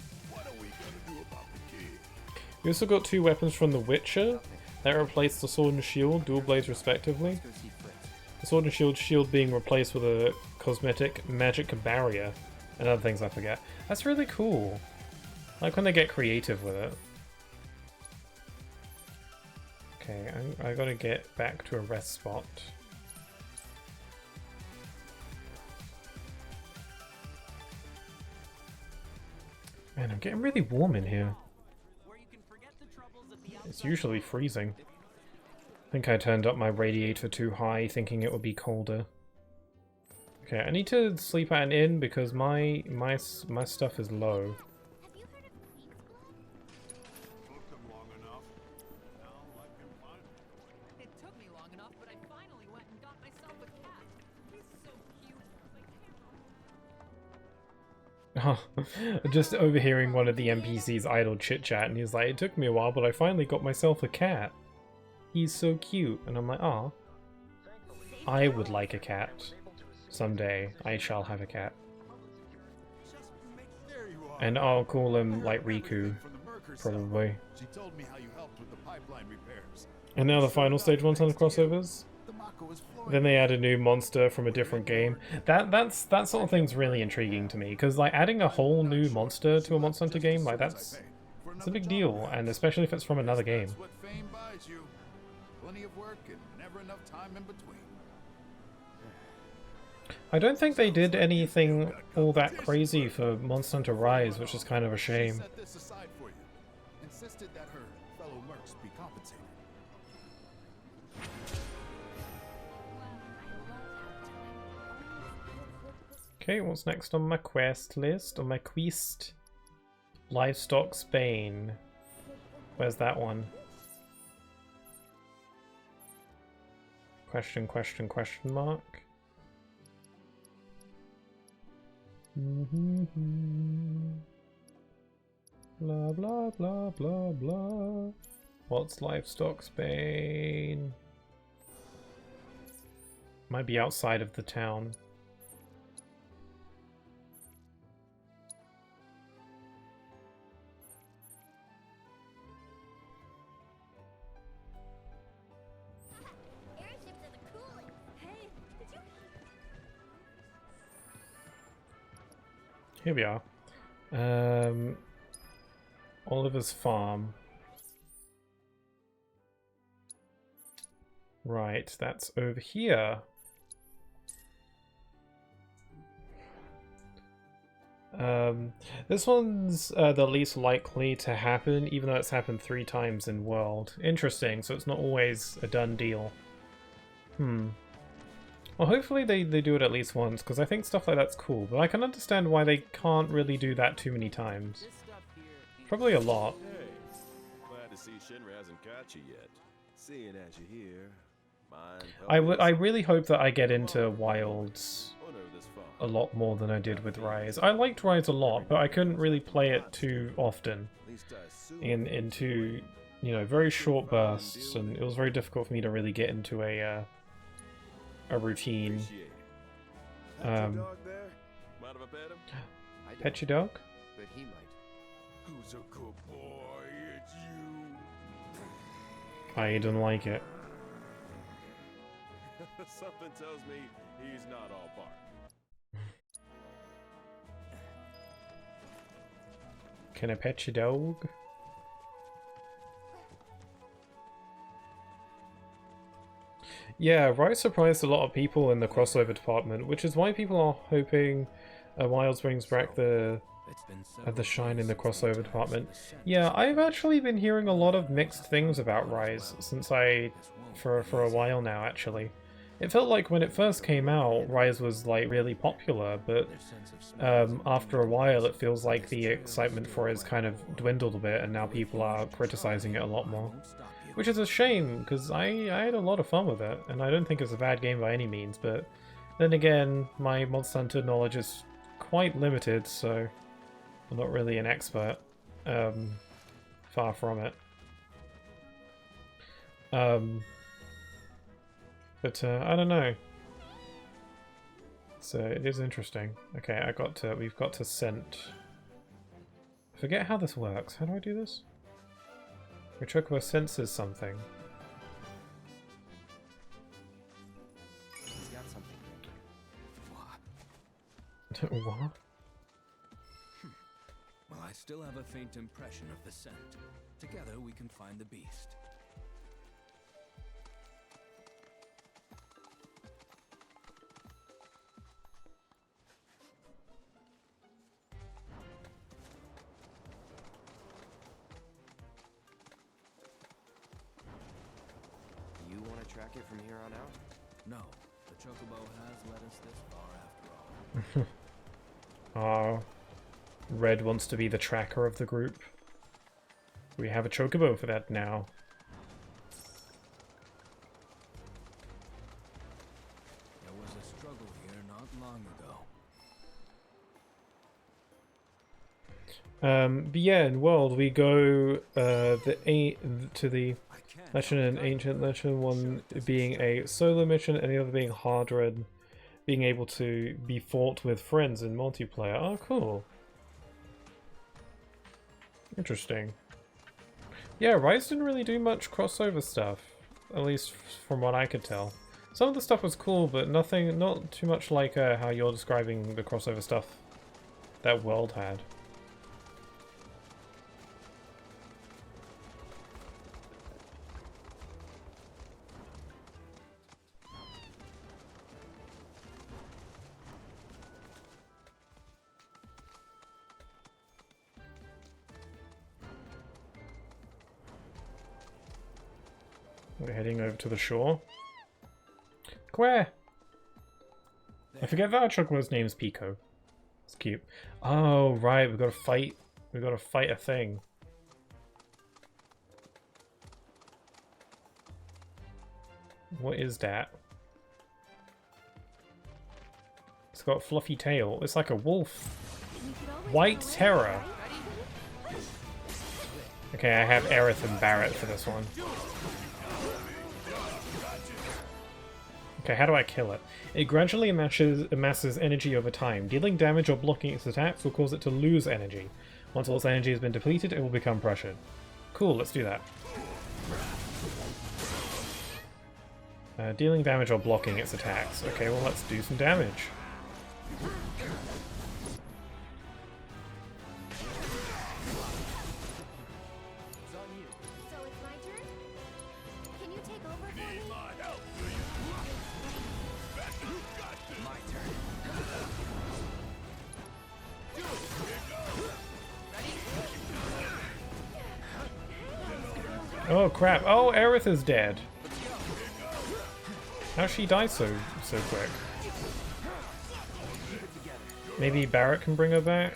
We also got two weapons from The Witcher that replaced the sword and shield, dual blades respectively. The sword and shield being replaced with a cosmetic magic barrier and other things I forget. That's really cool. I like when they get creative with it. Okay, I gotta get back to a rest spot. Man, I'm getting really warm in here. It's usually freezing. I think I turned up my radiator too high, thinking it would be colder. Okay, I need to sleep at an inn because my stuff is low. Just overhearing one of the NPCs idle chit-chat, and he's like, it took me a while, but I finally got myself a cat. He's so cute. And I'm like, ah. I would like a cat. Someday, I shall have a cat. And I'll call him, like, Riku. Probably. She told me how you helped with the pipeline repairs. And now the final stage ones on the crossovers. Then they add a new monster from a different game. That sort of thing's really intriguing to me, because like adding a whole new monster to a Monster Hunter game, like it's a big deal, and especially if it's from another game. What fame buys you. Plenty of work and never enough time in between. I don't think they did anything all that crazy for Monster Hunter Rise, which is kind of a shame. Set this aside for you. Insisted that her fellow mercs be compensated. Okay, what's next on my quest list? On my quest? Livestock Spain. Where's that one? Question, question, question mark. Blah, blah, blah, blah, blah. What's Livestock Spain? Might be outside of the town. Here we are. Oliver's farm. Right, that's over here. This one's the least likely to happen, even though it's happened 3 times in World. Interesting, so it's not always a done deal. Well, hopefully they do it at least once, because I think stuff like that's cool, but I can understand why they can't really do that too many times. Probably a lot. Hey, glad to see Shinra hasn't got you yet. Seeing as you're here, I really hope that I get into Wilds a lot more than I did with Rise. I liked Rise a lot, but I couldn't really play it too often into, you know, very short bursts, and it was very difficult for me to really get into a routine. Pet your dog? But he might. Who's a good boy? It's you. I don't like it. Something tells me he's not all part. Can I pet your dog? Yeah, Rise surprised a lot of people in the crossover department, which is why people are hoping Wilds brings back the shine in the crossover department. Yeah, I've actually been hearing a lot of mixed things about Rise since for a while now, actually. It felt like when it first came out, Rise was like really popular, but after a while it feels like the excitement for it has kind of dwindled a bit, and now people are criticizing it a lot more. Which is a shame, because I had a lot of fun with it, and I don't think it's a bad game by any means, but then again, my Monster Hunter knowledge is quite limited, so I'm not really an expert. Far from it. But I don't know. So it is interesting. Okay, we've got to scent. I forget how this works. How do I do this? Your Chocobo senses something. He's got something. What? Well, I still have a faint impression of the scent. Together we can find the beast. Track it from here on out? No, the Chocobo has led us this far after all. Oh, Red wants to be the tracker of the group. We have a Chocobo for that now. There was a struggle here not long ago. But yeah, in World we go to the Legend and Ancient Legend, one being a solo mission and the other being hard red, being able to be fought with friends in multiplayer. Oh, cool. Interesting. Yeah, Rise didn't really do much crossover stuff, at least from what I could tell. Some of the stuff was cool, but not too much like how you're describing the crossover stuff that World had. We're heading over to the shore. Square! I forget that Chocobo's name is Pico. It's cute. Oh, right, we've got to fight. We've got to fight a thing. What is that? It's got a fluffy tail. It's like a wolf. White Terror. Okay, I have Aerith and Barret for this one. Okay, how do I kill it? It gradually amasses energy over time. Dealing damage or blocking its attacks will cause it to lose energy. Once all its energy has been depleted, it will become pressured. Cool, let's do that. Dealing damage or blocking its attacks. Okay, well let's do some damage. Oh crap! Oh, Aerith is dead. How'd she die so quick? Maybe Barret can bring her back?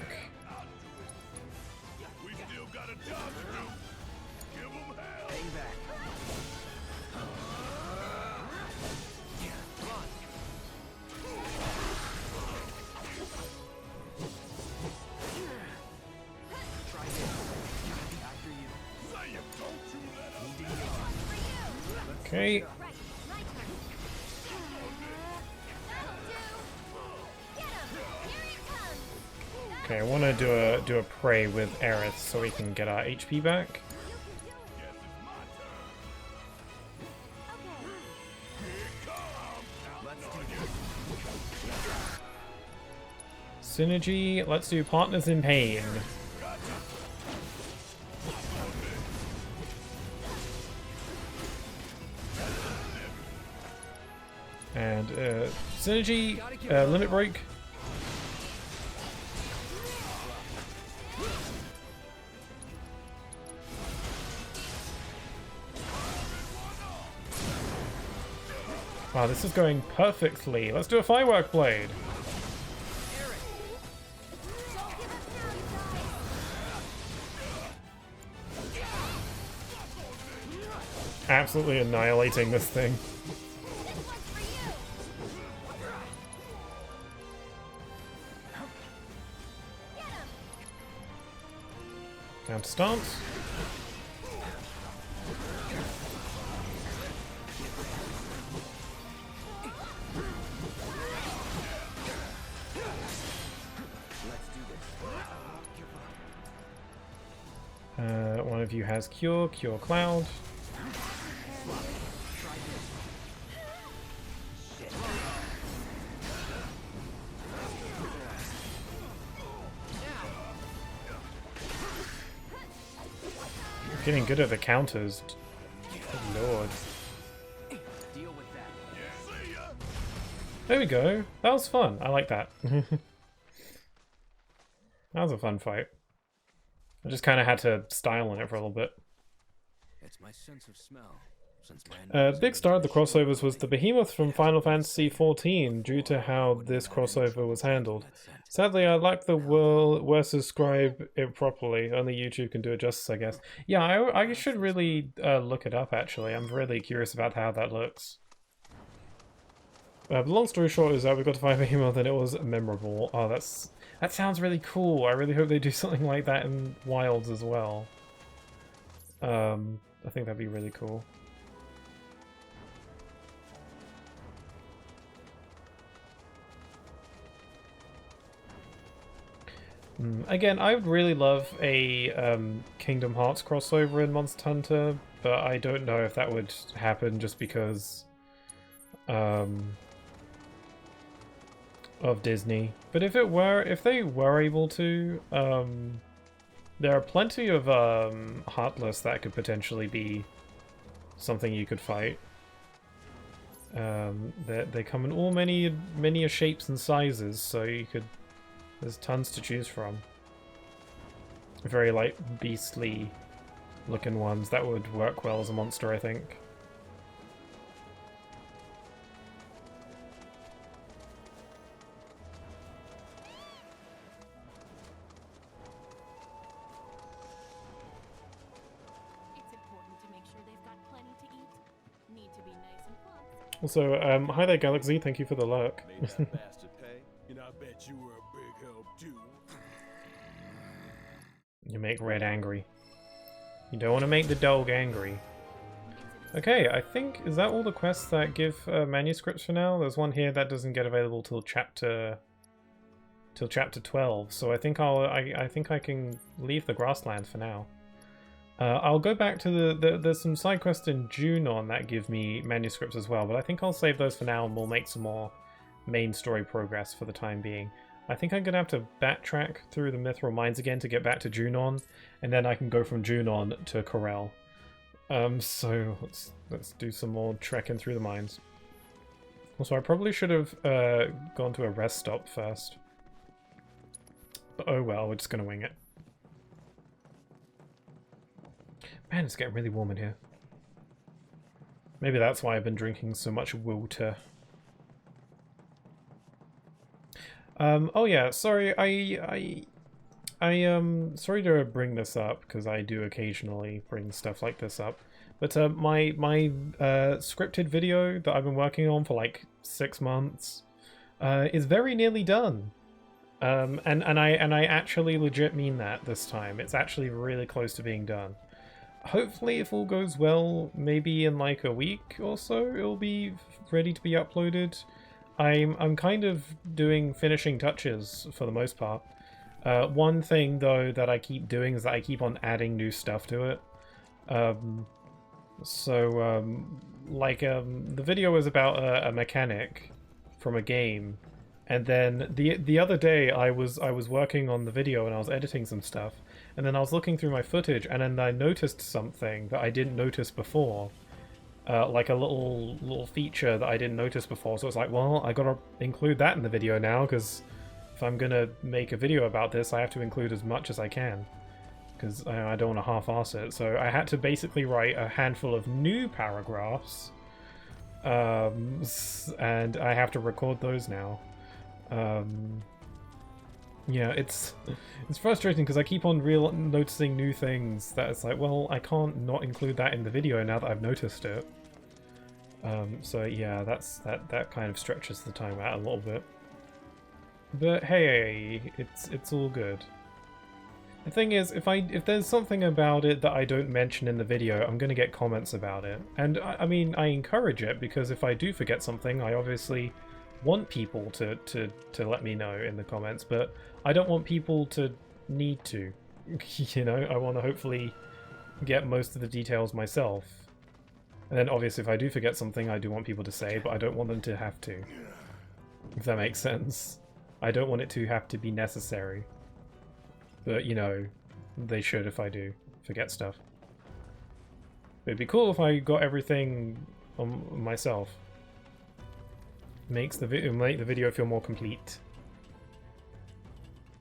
Okay. Okay, I want to do a prey with Aerith so we can get our HP back. Synergy. Let's do Partners in Pain. And synergy, limit break. Wow, this is going perfectly. Let's do a firework blade. Absolutely annihilating this thing. Down to stance. One of you has Cure Cloud. Getting good at the counters. Good lord. There we go. That was fun. I like that. That was a fun fight. I just kind of had to style on it for a little bit. It's my sense of smell. Big star of the crossovers was the Behemoth from Final Fantasy XIV due to how this crossover was handled. Sadly, I lack the will to describe it properly. Only YouTube can do it justice, I guess. Yeah, I should really look it up, actually. I'm really curious about how that looks. But long story short is that we got to fight Behemoth and it was memorable. Oh, that's... That sounds really cool. I really hope they do something like that in Wilds as well. I think that'd be really cool. Again, I would really love a Kingdom Hearts crossover in Monster Hunter, but I don't know if that would happen just because of Disney. But if they were able to, there are plenty of Heartless that could potentially be something you could fight. They come in all many shapes and sizes, so you could. There's tons to choose from. Very like beastly looking ones that would work well as a monster, I think. Also, hi there, Galaxy. Thank you for the lurk. You make Red angry. You don't want to make the dog angry. Okay, I think, is that all the quests that give manuscripts for now? There's one here that doesn't get available till chapter 12. So I think I think I can leave the grasslands for now. I'll go back to there's some side quests in Junon that give me manuscripts as well, but I think I'll save those for now and we'll make some more main story progress for the time being. I think I'm gonna have to backtrack through the Mithril Mines again to get back to Junon, and then I can go from Junon to Corel. So let's do some more trekking through the mines. Also, I probably should have gone to a rest stop first. But oh well, we're just gonna wing it. Man, it's getting really warm in here. Maybe that's why I've been drinking so much water. Oh yeah, sorry, sorry to bring this up, because I do occasionally bring stuff like this up. But my scripted video that I've been working on for like 6 months is very nearly done. And I actually legit mean that this time. It's actually really close to being done. Hopefully, if all goes well, maybe in like a week or so, it'll be ready to be uploaded. I'm kind of doing finishing touches for the most part. One thing though that I keep doing is that I keep on adding new stuff to it. The video was about a mechanic from a game, and then the other day I was working on the video and I was editing some stuff, and then I was looking through my footage and then I noticed something that I didn't notice before. Like a little feature that I didn't notice before, so it's like, well, I gotta include that in the video now, because if I'm gonna make a video about this, I have to include as much as I can, because I don't want to half-ass it. So I had to basically write a handful of new paragraphs, and I have to record those now. Yeah, it's frustrating because I keep on noticing new things that it's like, well, I can't not include that in the video now that I've noticed it. So yeah, that kind of stretches the time out a little bit. But hey, it's all good. The thing is, if there's something about it that I don't mention in the video, I'm gonna get comments about it. And I mean, I encourage it, because if I do forget something, I obviously want people to let me know in the comments, but I don't want people to need to. You know, I want to hopefully get most of the details myself. And then obviously if I do forget something, I do want people to say, but I don't want them to have to. If that makes sense. I don't want it to have to be necessary. But, you know, they should if I do forget stuff. It'd be cool if I got everything on myself. Make the video feel more complete.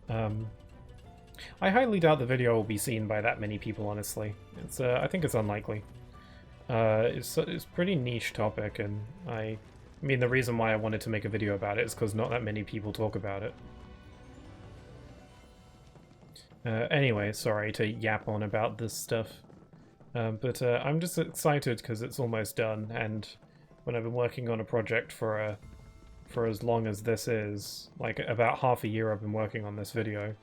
I highly doubt the video will be seen by that many people, honestly. It's I think it's unlikely. It's a pretty niche topic, and I mean, the reason why I wanted to make a video about it is because not that many people talk about it. Anyway, sorry to yap on about this stuff. But I'm just excited because it's almost done, and when I've been working on a project for for as long as this is. Like, about half a year I've been working on this video.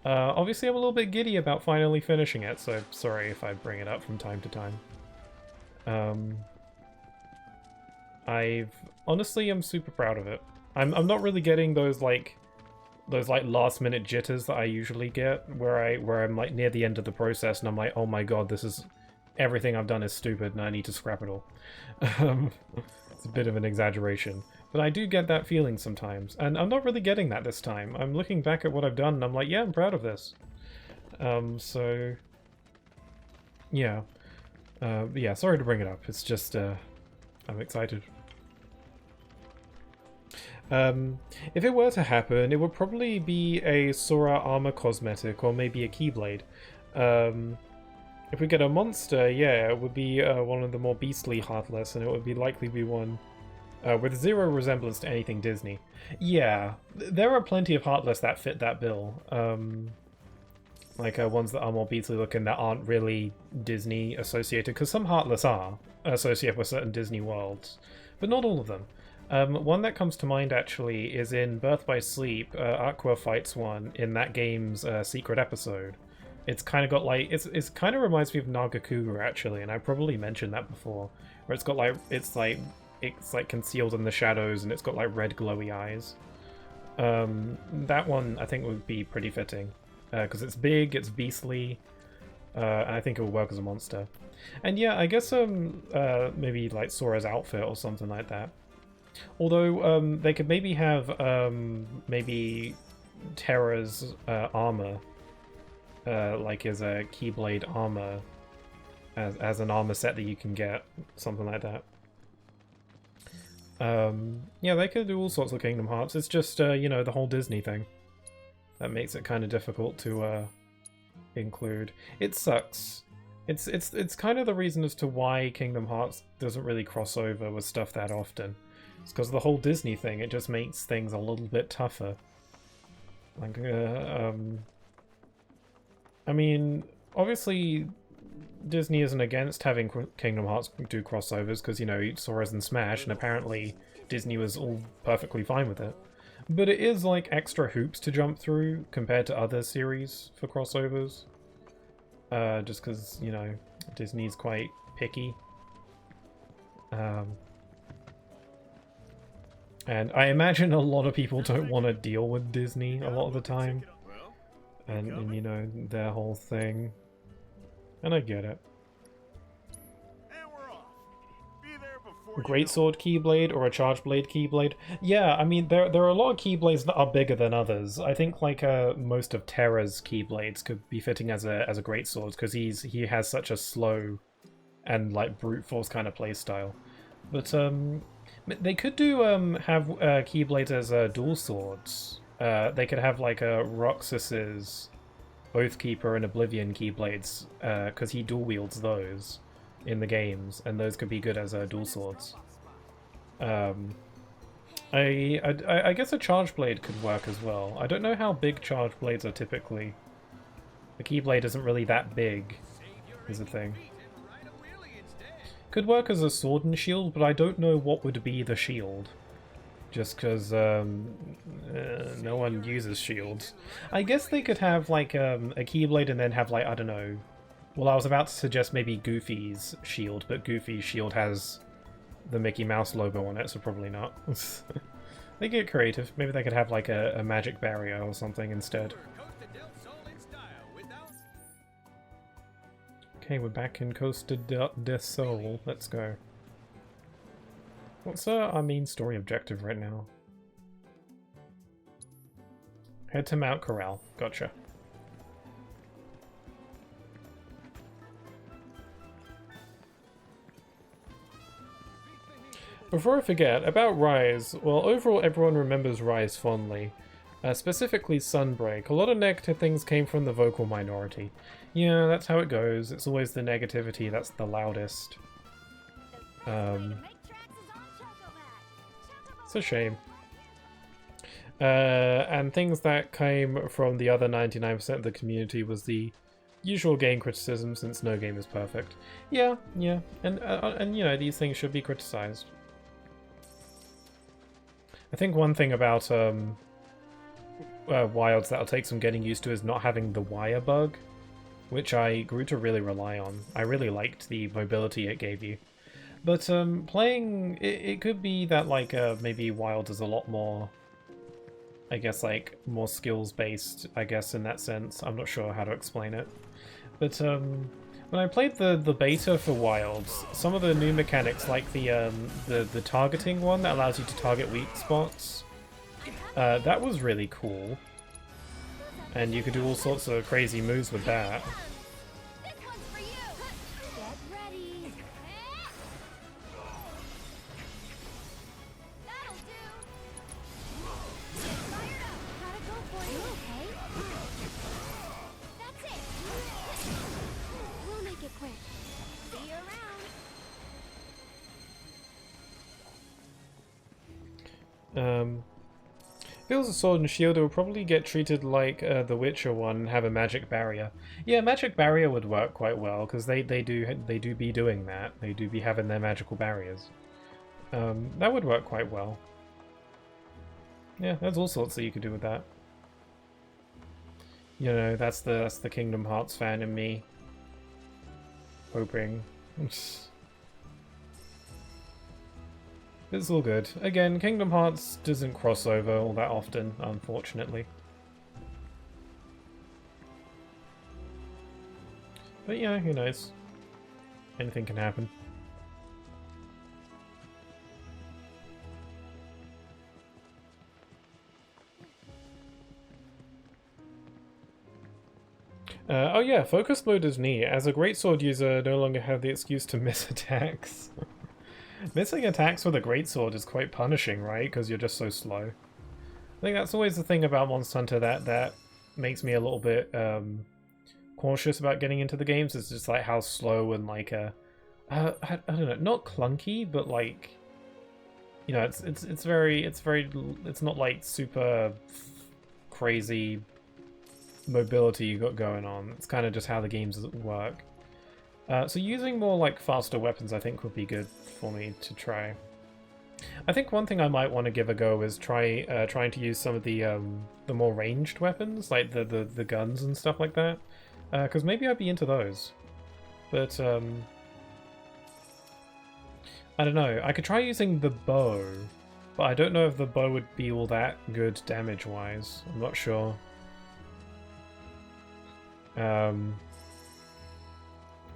Obviously I'm a little bit giddy about finally finishing it, so sorry if I bring it up from time to time. Honestly, I'm super proud of it. I'm not really getting those last minute jitters that I usually get, where I'm like near the end of the process and I'm like, oh my god, this is everything I've done is stupid and I need to scrap it all. It's a bit of an exaggeration, but I do get that feeling sometimes, and I'm not really getting that this time. I'm looking back at what I've done and I'm like, yeah, I'm proud of this. So yeah, yeah. Sorry to bring it up. It's just I'm excited. If it were to happen, it would probably be a Sora armor cosmetic or maybe a Keyblade. If we get a monster, yeah, it would be one of the more beastly Heartless, and it would be likely be one with zero resemblance to anything Disney. Yeah, there are plenty of Heartless that fit that bill. Like ones that are more beastly looking that aren't really Disney associated, because some Heartless are associated with certain Disney worlds, but not all of them. One that comes to mind actually is in Birth by Sleep. Aqua fights one in that game's secret episode. It's kind of got like it's kind of reminds me of Nagakuga actually, and I probably mentioned that before, where it's got like it's like concealed in the shadows and it's got like red glowy eyes. That one I think would be pretty fitting because it's big, it's beastly, and I think it will work as a monster. And yeah, I guess maybe like Sora's outfit or something like that. Although they could maybe have maybe Terra's armor, like as a Keyblade armor, as an armor set that you can get, something like that. Yeah, they could do all sorts of Kingdom Hearts. It's just you know, the whole Disney thing that makes it kind of difficult to include. It sucks. It's kind of the reason as to why Kingdom Hearts doesn't really cross over with stuff that often. It's because of the whole Disney thing. It just makes things a little bit tougher. Like, I mean, obviously, Disney isn't against having Kingdom Hearts do crossovers, because, you know, Sora's in Smash, and apparently Disney was all perfectly fine with it. But it is, like, extra hoops to jump through compared to other series for crossovers. Just because, you know, Disney's quite picky. And I imagine a lot of people don't want to deal with Disney a lot of the time. And you know, their whole thing. And I get it. Greatsword Keyblade or a Charge Blade Keyblade? Yeah, I mean, there are a lot of Keyblades that are bigger than others. I think like most of Terra's Keyblades could be fitting as a Greatsword, because he has such a slow and like brute force kind of playstyle. But they could do have Keyblades as dual swords. They could have like Roxas's Oathkeeper and Oblivion Keyblades, because he dual wields those in the games, and those could be good as dual swords. I guess a Charge Blade could work as well. I don't know how big Charge Blades are typically. The Keyblade isn't really that big, is the thing. Could work as a sword and shield, but I don't know what would be the shield. Just because no one uses shields. I guess they could have like a Keyblade and then have like, I don't know. Well, I was about to suggest maybe Goofy's shield, but Goofy's shield has the Mickey Mouse logo on it, so probably not. They get creative. Maybe they could have like a magic barrier or something instead. Okay, we're back in Costa del Sol. Let's go. What's our main story objective right now? Head to Mount Corral. Gotcha. Before I forget, about Rise, well, overall everyone remembers Rise fondly. Specifically Sunbreak. A lot of negative things came from the vocal minority. Yeah, that's how it goes. It's always the negativity that's the loudest. It's a shame. And things that came from the other 99% of the community was the usual game criticism, since no game is perfect. Yeah, and you know, these things should be criticized. I think one thing about Wilds that'll take some getting used to is not having the wire bug, which I grew to really rely on. I really liked the mobility it gave you. But playing, it could be that like maybe Wilds is a lot more, I guess, like more skills based, I guess, in that sense. I'm not sure how to explain it. But when I played the beta for Wilds, some of the new mechanics, like the targeting one that allows you to target weak spots, that was really cool. And you could do all sorts of crazy moves with that. If it was a sword and shield, it would probably get treated like the Witcher one and have a magic barrier. Yeah, magic barrier would work quite well because they do be doing that. They do be having their magical barriers. That would work quite well. Yeah, there's all sorts that you could do with that. You know, that's the Kingdom Hearts fan in me. Hoping. It's all good. Again, Kingdom Hearts doesn't cross over all that often, unfortunately. But yeah, who knows? Anything can happen. Oh yeah, focus mode is neat. As a greatsword user, I no longer have the excuse to miss attacks. Missing attacks with a greatsword is quite punishing, right? Because you're just so slow. I think that's always the thing about Monster Hunter that makes me a little bit cautious about getting into the games. It's just like how slow and like I don't know, not clunky, but like, you know, it's not like super crazy mobility you got going on. It's kind of just how the games work. So using more like faster weapons I think would be good for me to try. I think one thing I might want to give a go is trying to use some of the more ranged weapons, like the guns and stuff like that, because maybe I'd be into those. But I don't know. I could try using the bow, but I don't know if the bow would be all that good damage-wise. I'm not sure.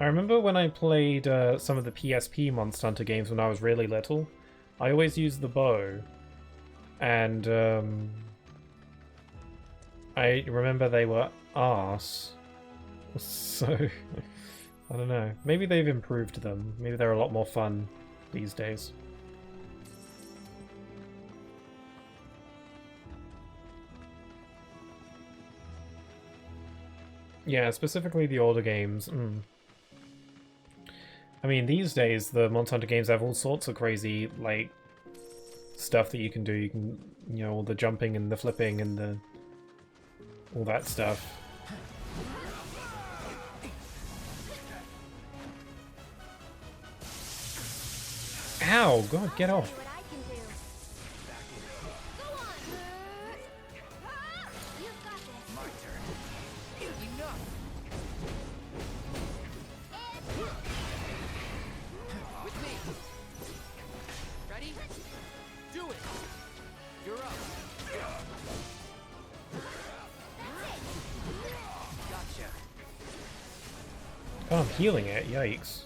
I remember when I played some of the PSP Monster Hunter games when I was really little, I always used the bow, and I remember they were arse. So, I don't know. Maybe they've improved them. Maybe they're a lot more fun these days. Yeah, specifically the older games. I mean, these days, the Monster Hunter games have all sorts of crazy, like, stuff that you can do. You can, you know, all the jumping and the flipping and the... all that stuff. Ow! God, get off! Oh, I'm healing it, yikes.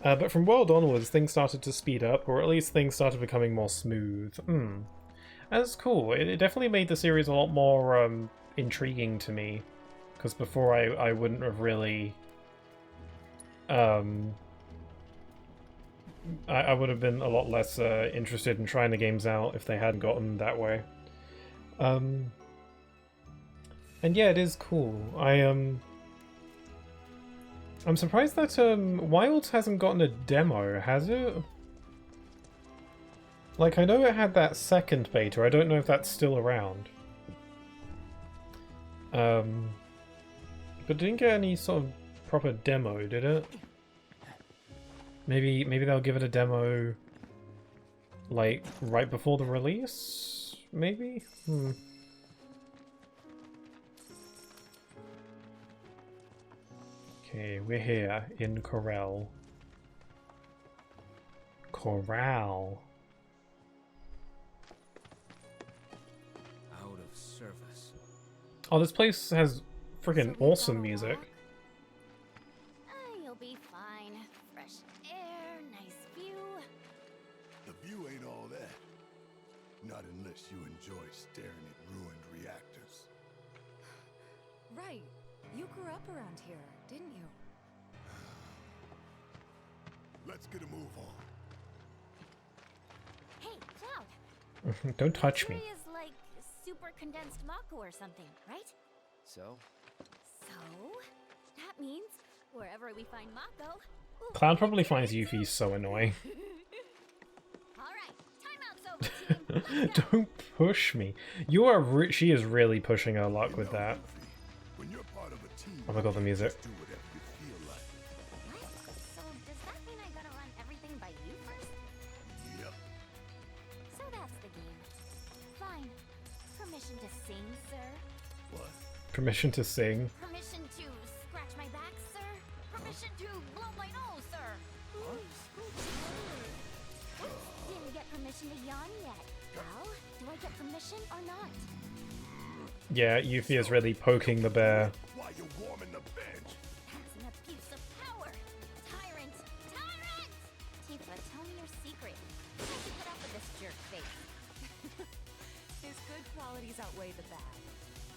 But from World onwards, things started to speed up, or at least things started becoming more smooth. That's cool. It definitely made the series a lot more intriguing to me, because before I wouldn't have really... I would have been a lot less interested in trying the games out if they hadn't gotten that way. And yeah, it is cool. I'm surprised that Wilds hasn't gotten a demo, has it? Like, I know it had that second beta, I don't know if that's still around. But it didn't get any sort of proper demo, did it? Maybe they'll give it a demo like right before the release? Maybe? Okay, we're here in Corel. Corral. Out of service. Oh, this place has freaking awesome music. You'll be fine. Fresh air, nice view. The view ain't all that. Not unless you enjoy staring at ruined reactors. Right. You grew up around here, didn't you? Let's get a move on. Hey, Cloud. Don't touch me. Theory is like super condensed Mako or something, right? So? So, that means wherever we find Mako... Cloud probably finds Yuffie so annoying. Alright, timeout's over, team. Don't push me. You are she is really pushing her luck with that. When you're part of a team, Oh my god, the music. do whatever you feel like. What? So does that mean I gotta run everything by you first? Yep. So that's the game. Fine. Permission to sing, sir? What? Permission to sing. Permission to scratch my back, sir? Permission to blow my nose, sir? Didn't get permission to yawn yet. Well, do I get permission or not? Yeah, Yuffie is really poking the bear. While you're warming the bench. That's an abuse of power. Tyrant! Tyrant! Tifa, tell me your secret. How did you put up with this jerk face? His good qualities outweigh the bad.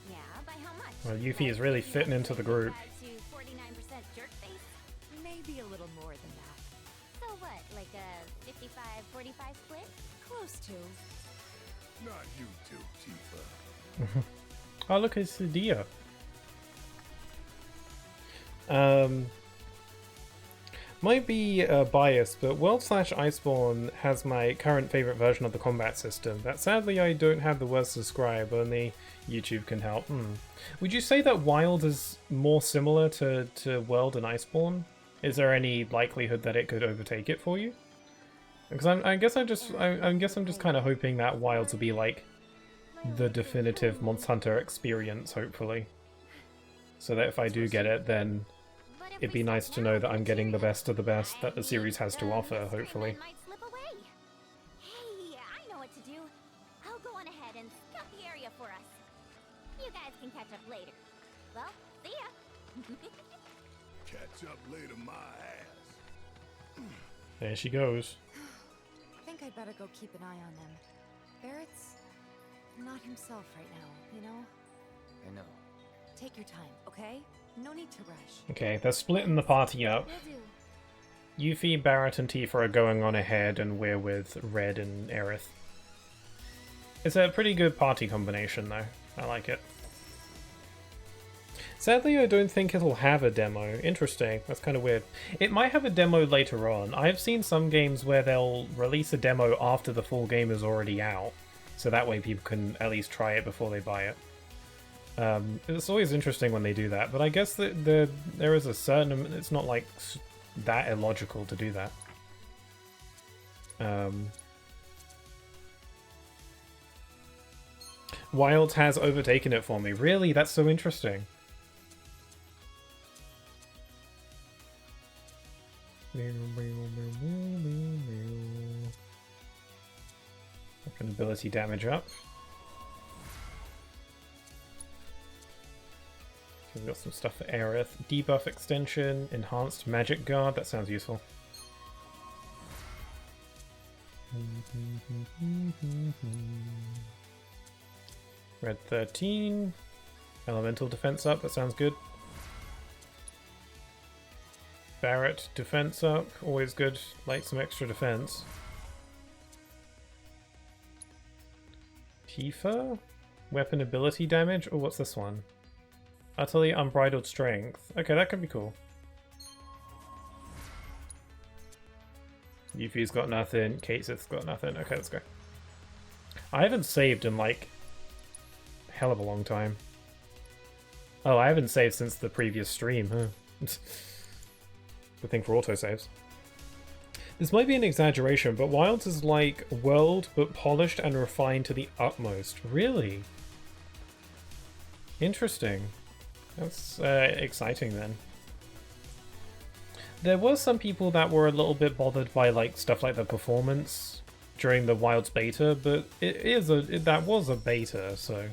Yeah, by how much? Well, Yuffie is really fitting into the group. To 49% jerk face? Maybe a little more than that. So what, like a 55-45 split? Close to. Not you two, Tifa. Oh, look, it's the deer. Might be biased, but World/Iceborne has my current favorite version of the combat system. That sadly I don't have the words to describe, only YouTube can help. Would you say that Wild is more similar to World and Iceborne? Is there any likelihood that it could overtake it for you? Because I guess I'm just kind of hoping that Wild will be like the definitive Monster Hunter experience, hopefully. So that if I do get it, then it'd be nice to know that I'm getting the best of the best that the series has to offer, hopefully. Might slip away. Hey, I know what to do. I'll go on ahead and scout the area for us. You guys can catch up later. Well, see ya. Catch up later, my ass. There she goes. I think I'd better go keep an eye on them. Barrett's not himself right now, you know? I know. Take your time, okay? No need to rush. Okay, they're splitting the party up. Yuffie, Barrett, and Tifa are going on ahead, and we're with Red and Aerith. It's a pretty good party combination, though. I like it. Sadly, I don't think it'll have a demo. Interesting. That's kind of weird. It might have a demo later on. I've seen some games where they'll release a demo after the full game is already out, so that way people can at least try it before they buy it. It's always interesting when they do that, but I guess that there is a certain... It's not like that illogical to do that. Wild has overtaken it for me. Really? That's so interesting. Weapon ability damage up. We've got some stuff for Aerith. Debuff extension, enhanced magic guard. That sounds useful. Red 13. Elemental defense up. That sounds good. Barrett defense up. Always good. Like some extra defense. Tifa. Weapon ability damage. Oh, what's this one? Utterly unbridled strength. Okay, that could be cool. Yuffie's got nothing. Katesith's got nothing. Okay, let's go. I haven't saved in like a hell of a long time. Oh, I haven't saved since the previous stream, huh? Good thing for autosaves. This might be an exaggeration, but Wilds is like World, but polished and refined to the utmost. Really? Interesting. That's exciting then. There were some people that were a little bit bothered by like stuff like the performance during the Wilds beta, but that was a beta, so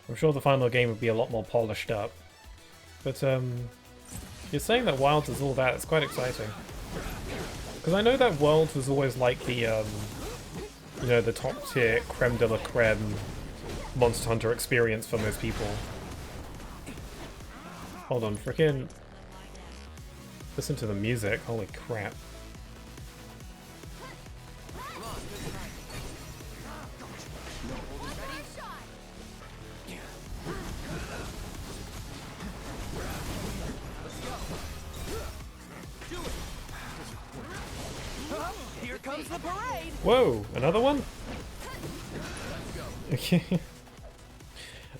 I'm sure the final game would be a lot more polished up. But you're saying that Wilds is all that, it's quite exciting. Because I know that Worlds was always like the, you know, the top tier creme de la creme Monster Hunter experience for most people. Hold on, frickin'... Listen to the music, holy crap. Here comes the parade. Whoa, another one? Okay.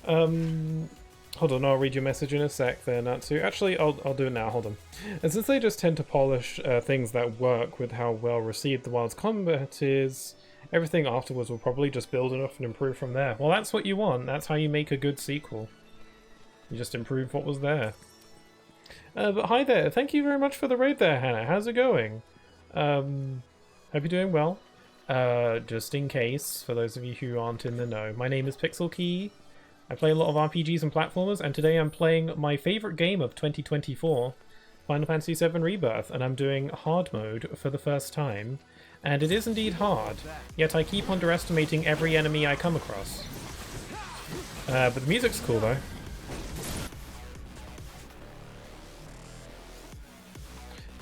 Hold on, I'll read your message in a sec there, Natsu. Actually, I'll do it now, hold on. And since they just tend to polish things that work with how well received the Wilds combat is, everything afterwards will probably just build enough and improve from there. Well, that's what you want. That's how you make a good sequel. You just improve what was there. But hi there. Thank you very much for the raid there, Hannah. How's it going? Hope you're doing well. Just in case, for those of you who aren't in the know, my name is Pixel Key. I play a lot of RPGs and platformers, and today I'm playing my favourite game of 2024, Final Fantasy VII Rebirth, and I'm doing hard mode for the first time. And it is indeed hard, yet I keep underestimating every enemy I come across. But the music's cool though.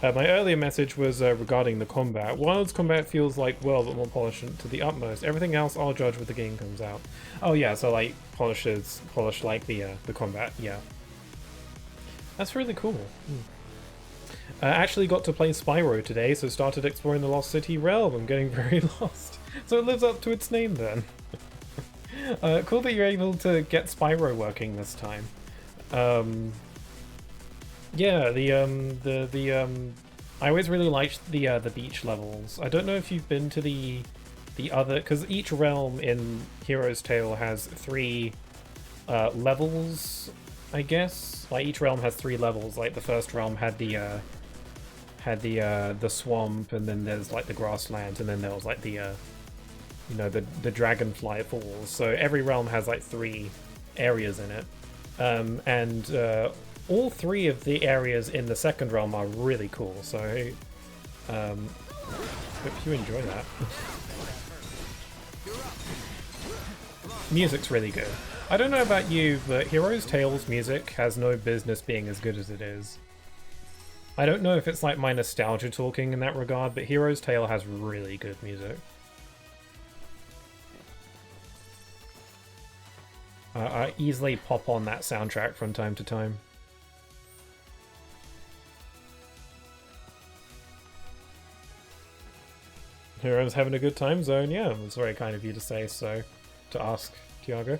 My earlier message was regarding the combat. Wild's combat feels like well, but more polished to the utmost. Everything else I'll judge when the game comes out. Oh yeah, so like polish like the combat. Yeah, that's really cool. I actually got to play Spyro today, so started exploring the Lost City realm. I'm getting very lost, so it lives up to its name then. Cool that you're able to get Spyro working this time. Yeah, I always really liked the beach levels. I don't know if you've been to the other, because each realm in Hero's Tale has 3 levels, I guess. Like each realm has 3 levels. Like the first realm had the swamp, and then there's like the grassland, and then there was like the you know, the dragonfly falls. So every realm has like 3 areas in it, and all 3 of the areas in the second realm are really cool, so hope you enjoy that. Music's really good. I don't know about you, but Hero's Tale's music has no business being as good as it is. I don't know if it's like my nostalgia talking in that regard, but Hero's Tale has really good music. I easily pop on that soundtrack from time to time. Hero's having a good time zone, yeah, it was very kind of you to say so, to ask, Tiago.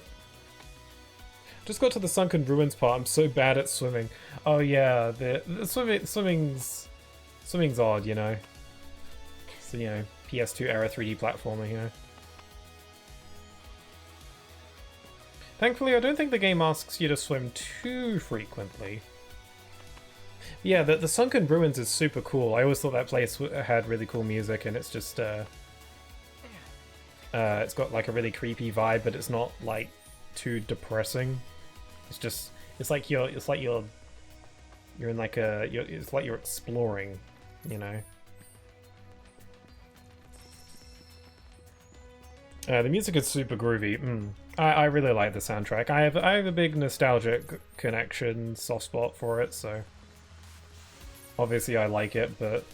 Just got to the Sunken Ruins part, I'm so bad at swimming. Oh yeah, the swimming's odd, you know. So, you know, PS2 era 3D platformer, you know. Thankfully, I don't think the game asks you to swim too frequently. Yeah, the Sunken Ruins is super cool. I always thought that place had really cool music, and it's just it's got like a really creepy vibe, but it's not like too depressing. It's like you're in like it's like you're exploring, you know. The music is super groovy. I really like the soundtrack. I have a big nostalgic connection, soft spot for it, so obviously I like it, but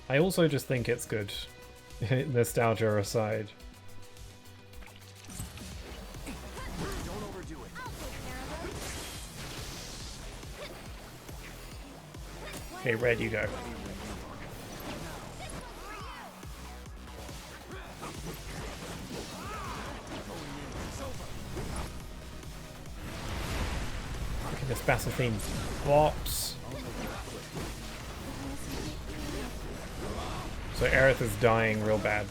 I also just think it's good. Nostalgia aside. Don't overdo it. Okay, Red, you go. Look at this Bassel theme. Bops. So Aerith is dying real bad.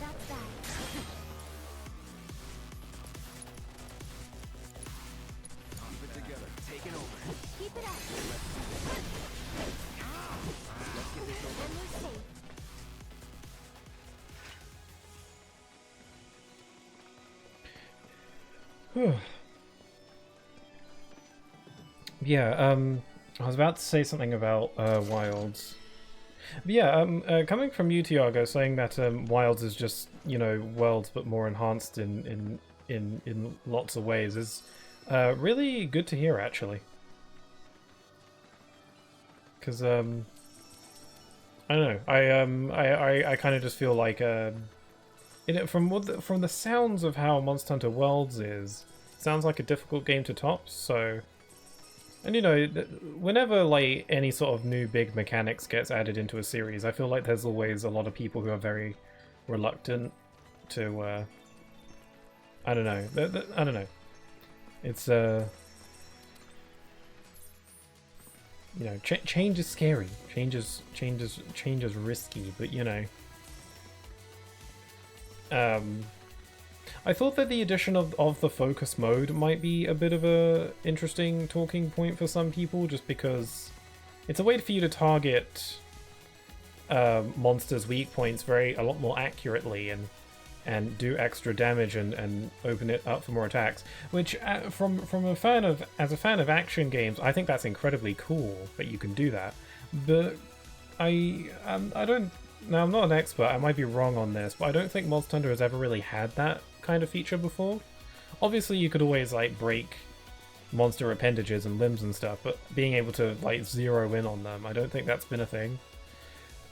That's that. Keep it together. Taking over. Keep it up. Let's get this over. And we're safe. Yeah, I was about to say something about Wilds. But yeah, coming from you, Tiago, saying that Wilds is just, you know, Worlds but more enhanced in lots of ways is really good to hear, actually. Because I don't know, I kind of just feel like from the sounds of how Monster Hunter Worlds is, sounds like a difficult game to top. So. And you know, whenever like any sort of new big mechanics gets added into a series, I feel like there's always a lot of people who are very reluctant to, I don't know, I don't know. It's, you know, change is scary. Change is risky, but you know. I thought that the addition of the focus mode might be a bit of a interesting talking point for some people, just because it's a way for you to target monsters' weak points a lot more accurately and do extra damage and open it up for more attacks. Which, as a fan of action games, I think that's incredibly cool that you can do that. But I don't. Now, I'm not an expert, I might be wrong on this, but I don't think Monster Hunter has ever really had that kind of feature before. Obviously, you could always, like, break monster appendages and limbs and stuff, but being able to, like, zero in on them, I don't think that's been a thing.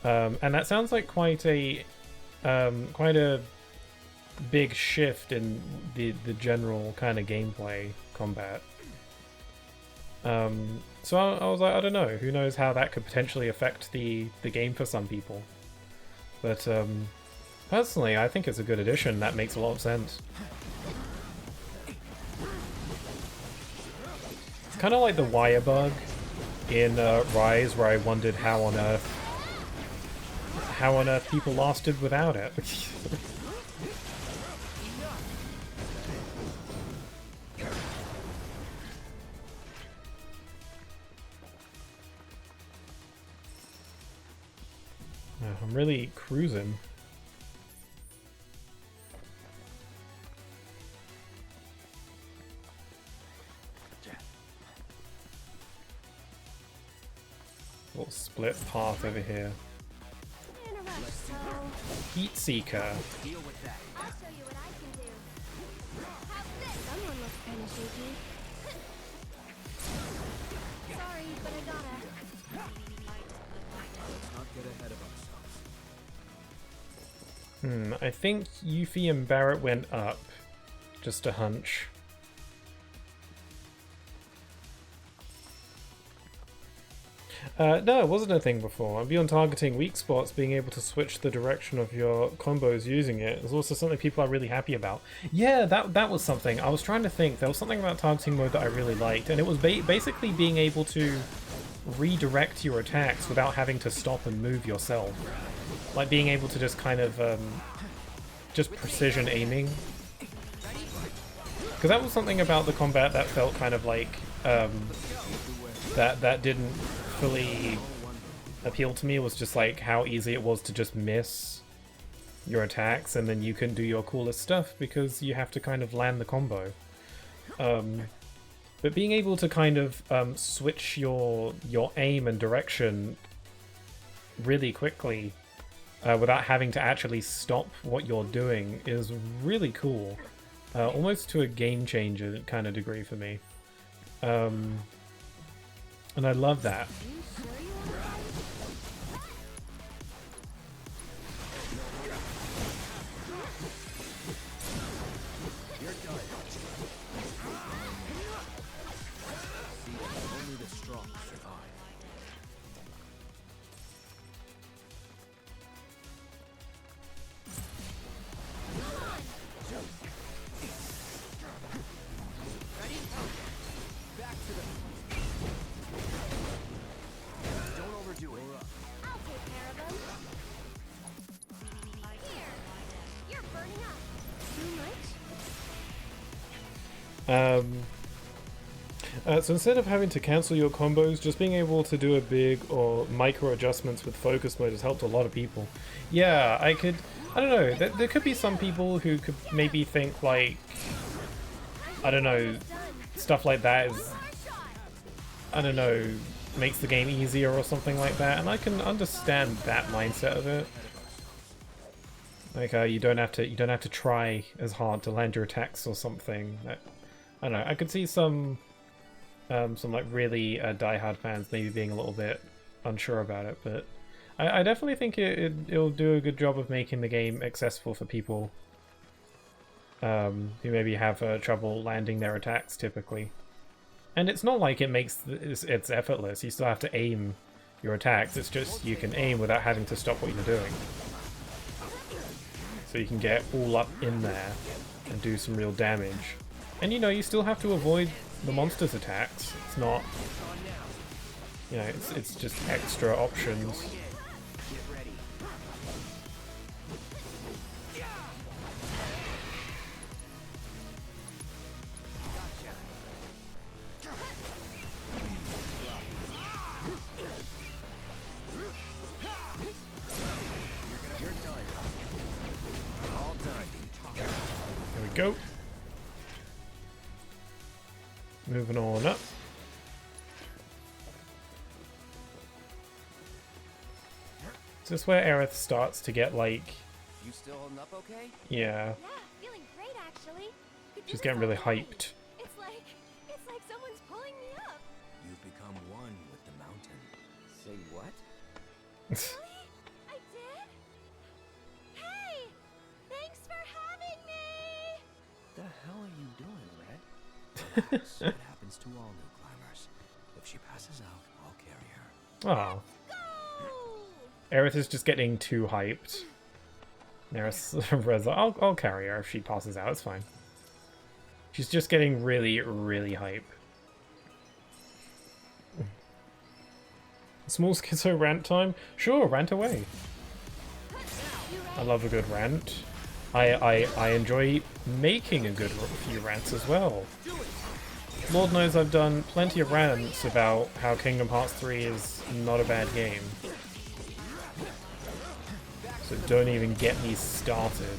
And that sounds like quite a big shift in the general kind of gameplay combat. So I was like, I don't know, who knows how that could potentially affect the game for some people. But personally, I think it's a good addition. That makes a lot of sense. It's kind of like the wire bug in Rise, where I wondered how on earth people lasted without it. I'm really cruising. Little split path over here. Heat Seeker. Deal with that. I'll show you what I can do. How's this? Someone looks kind of shaky. Sorry, but I gotta. Let's not get ahead of ourselves. I think Yuffie and Barrett went up. Just a hunch. No, it wasn't a thing before. Beyond targeting weak spots, being able to switch the direction of your combos using it is also something people are really happy about. Yeah, that was something. I was trying to think. There was something about targeting mode that I really liked, and it was basically being able to redirect your attacks without having to stop and move yourself. Like being able to just kind of just precision aiming. Because that was something about the combat that felt kind of like that didn't fully appeal to me, was just like how easy it was to just miss your attacks and then you can do your coolest stuff because you have to kind of land the combo. But being able to kind of switch your aim and direction really quickly without having to actually stop what you're doing is really cool. Almost to a game changer kind of degree for me. And I love that. You're done. Only the strong survive. Ready? Back to the... Don't overdo it. I'll take So instead of having to cancel your combos, just being able to do a big or micro adjustments with focus mode has helped a lot of people. Yeah, I don't know, there could be some people who could maybe think like, I don't know, stuff like that is, I don't know, makes the game easier or something like that, and I can understand that mindset of it. Like, you don't have to try as hard to land your attacks or something. I don't know, I could see some like really diehard fans maybe being a little bit unsure about it, but I definitely think it'll do a good job of making the game accessible for people who maybe have trouble landing their attacks typically. And it's not like it makes it's effortless. You still have to aim your attacks. It's just you can aim without having to stop what you're doing. So you can get all up in there and do some real damage. And you know, you still have to avoid the monster's attacks. It's not, you know, it's just extra options. There we go. Moving on up. Is this where Aerith starts to get like... You still holding up okay? Yeah. Yeah, feeling great actually. She's getting really hyped. It's like someone's pulling me up. You've become one with the mountain. Say what? Really? I did? Hey! Thanks for having me! The hell are you doing, Red? Relax. It happens to all new climbers. If she passes out, I'll carry her. Oh. Aerith is just getting too hyped. Red's like, I'll carry her if she passes out, it's fine. She's just getting really, really hype. Small schizo rant time? Sure, rant away. I love a good rant. I enjoy making a good few rants as well. Lord knows I've done plenty of rants about how Kingdom Hearts 3 is not a bad game. So don't even get me started.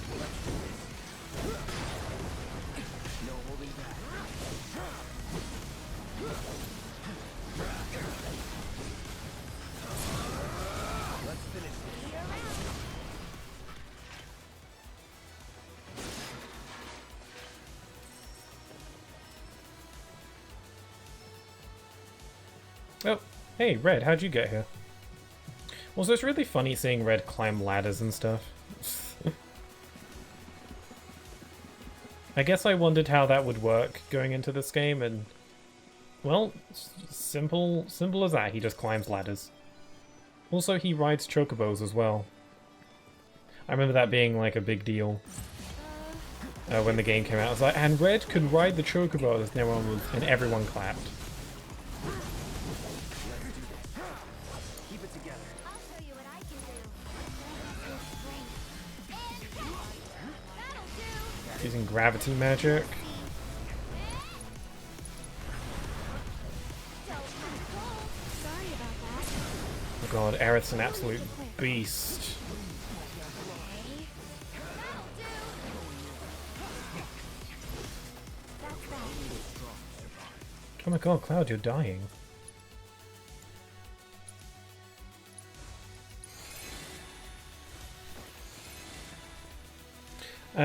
Oh, hey, Red, how'd you get here? Also, it's really funny seeing Red climb ladders and stuff. I guess I wondered how that would work going into this game, and... well, simple as that, he just climbs ladders. Also, he rides chocobos as well. I remember that being, like, a big deal. When the game came out, I was like, and Red could ride the chocobos, and everyone clapped. Using gravity magic. Oh god, Aerith's an absolute beast. Oh my god, Cloud, you're dying.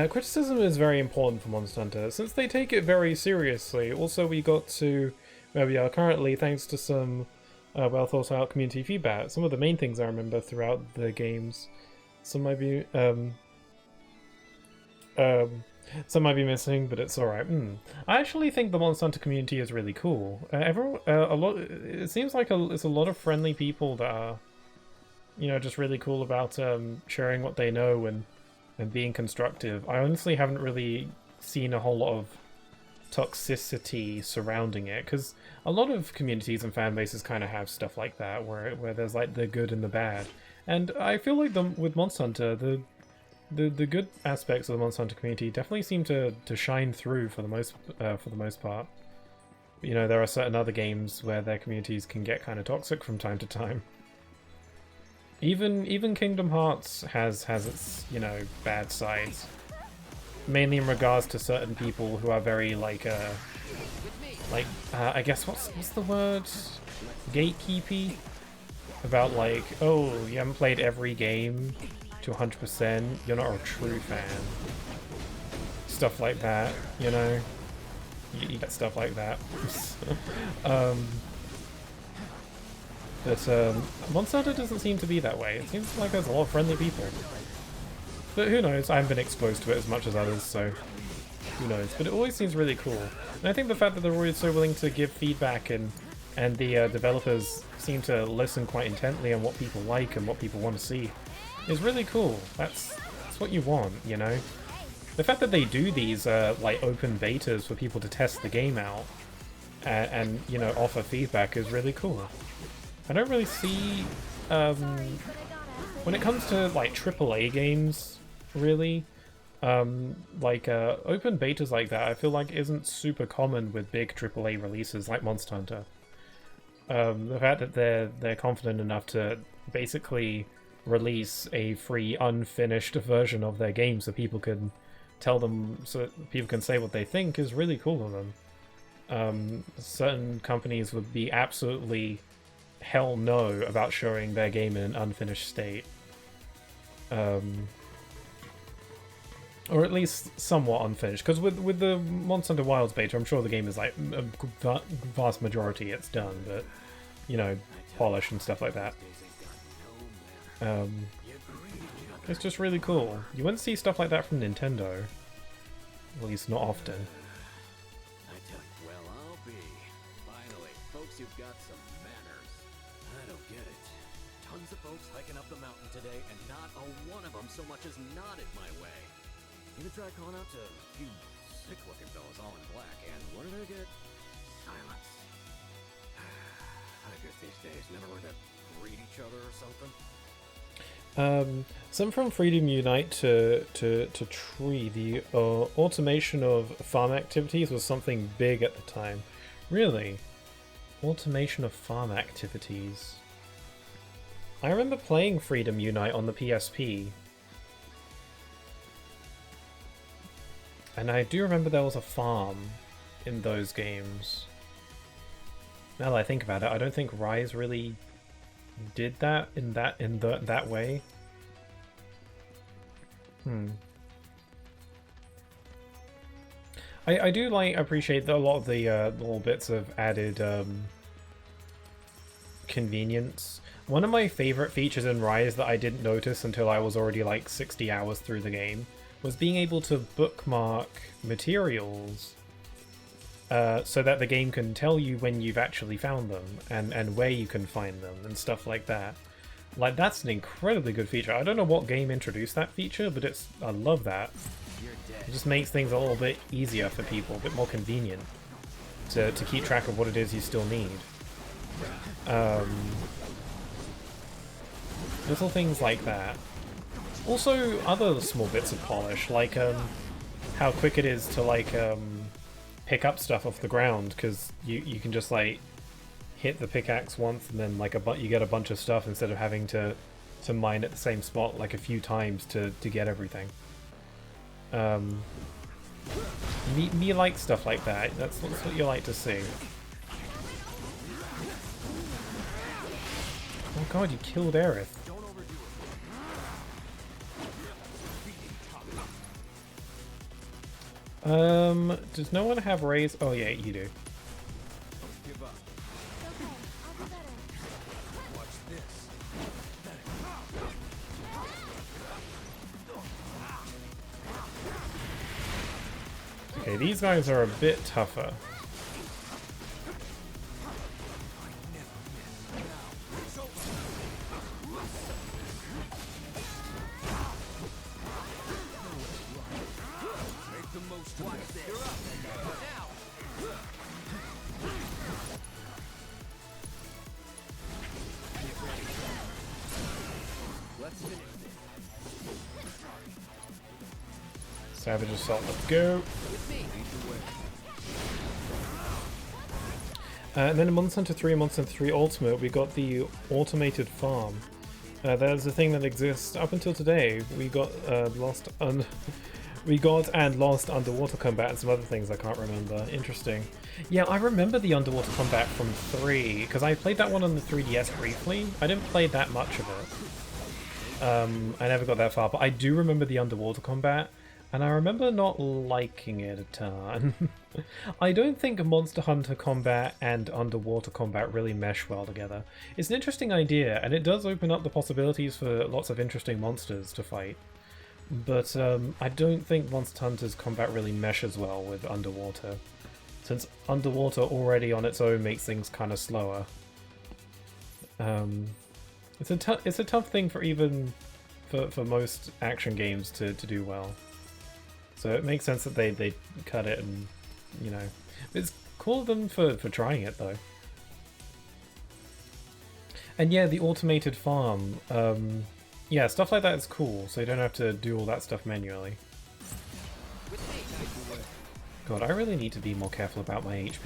Criticism is very important for Monster Hunter, since they take it very seriously. Also, we got to where we are currently thanks to some well thought out community feedback. Some of the main things I remember throughout the games. Some might be missing, but it's alright. I actually think the Monster Hunter community is really cool. It seems like it's a lot of friendly people that are, you know, just really cool about sharing what they know and being constructive. I honestly haven't really seen a whole lot of toxicity surrounding it, because a lot of communities and fan bases kind of have stuff like that, where there's like the good and the bad. And I feel like with Monster Hunter, the good aspects of the Monster Hunter community definitely seem to shine through for the most part. You know, there are certain other games where their communities can get kind of toxic from time to time. Even Kingdom Hearts has its, you know, bad sides. Mainly in regards to certain people who are very like I guess what's the word? Gatekeepy? About like, oh, you haven't played every game to 100%, you're not a true fan. Stuff like that, you know? You get stuff like that. But Monster Hunter doesn't seem to be that way. It seems like there's a lot of friendly people. But who knows, I haven't been exposed to it as much as others, so who knows. But it always seems really cool. And I think the fact that they're always so willing to give feedback and the developers seem to listen quite intently on what people like and what people want to see is really cool. That's what you want, you know? The fact that they do these like open betas for people to test the game out and you know, offer feedback is really cool. I don't really see when it comes to like AAA games, really, like open betas like that I feel like isn't super common with big AAA releases like Monster Hunter. The fact that they're confident enough to basically release a free unfinished version of their game so people can tell them, so people can say what they think is really cool of them. Certain companies would be absolutely hell no about showing their game in an unfinished state. Or at least somewhat unfinished, because with the Monster Hunter Wilds beta, I'm sure the game is like a vast majority it's done, but you know, polish and stuff like that. It's just really cool. You wouldn't see stuff like that from Nintendo, at least not often. Well, I'll be. Finally, folks, you've got some manners. I don't get it. Tons of folks hiking up the mountain today, and not a one of them so much as nodded my way. Even tried calling out to a few sick-looking fellas all in black, and what did I get? Silence. I guess these days never learn to greet each other or something. Some from Freedom Unite to Tree, the automation of farm activities was something big at the time. Really? Automation of farm activities. I remember playing Freedom Unite on the PSP. And I do remember there was a farm in those games. Now that I think about it, I don't think Rise really did that in that way. I do appreciate that a lot of the little bits of added convenience. One of my favorite features in Rise that I didn't notice until I was already like 60 hours through the game was being able to bookmark materials so that the game can tell you when you've actually found them and where you can find them and stuff like that. Like, that's an incredibly good feature. I don't know what game introduced that feature, but I love that. It just makes things a little bit easier for people, a bit more convenient to keep track of what it is you still need. Little things like that. Also, other small bits of polish, like how quick it is to pick up stuff off the ground, because you can just like hit the pickaxe once and then you get a bunch of stuff instead of having to mine at the same spot like a few times to get everything. Me like stuff like that. That's what you like to see. Oh god, you killed Aerith. Does no one have raise? Oh yeah, you do. Okay, these guys are a bit tougher. Savage Assault, let's go. And then in Monster Hunter 3 and Monster Hunter 3 Ultimate, we got the automated farm. There's a thing that exists up until today. We got lost and lost underwater combat and some other things I can't remember. Interesting. Yeah, I remember the underwater combat from 3 because I played that one on the 3DS briefly. I didn't play that much of it. I never got that far, but I do remember the underwater combat, and I remember not liking it a ton. I don't think Monster Hunter combat and underwater combat really mesh well together. It's an interesting idea, and it does open up the possibilities for lots of interesting monsters to fight. But I don't think Monster Hunter's combat really meshes well with underwater, since underwater already on its own makes things kind of slower. It's a tough thing for even for most action games to do well. So it makes sense that they cut it, and you know, it's cool of them for trying it though. And yeah, the automated farm. Yeah, stuff like that is cool, so you don't have to do all that stuff manually. God, I really need to be more careful about my HP.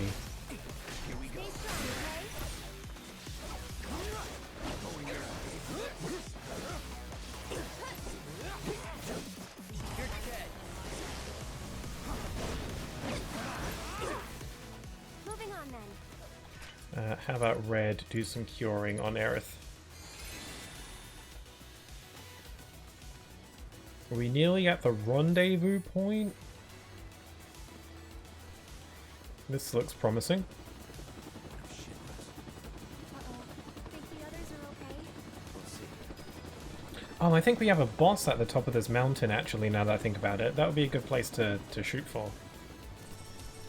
Moving on then. How about Red do some curing on Aerith? Are we nearly at the rendezvous point? This looks promising. Oh, I think we have a boss at the top of this mountain, actually, now that I think about it. That would be a good place to shoot for.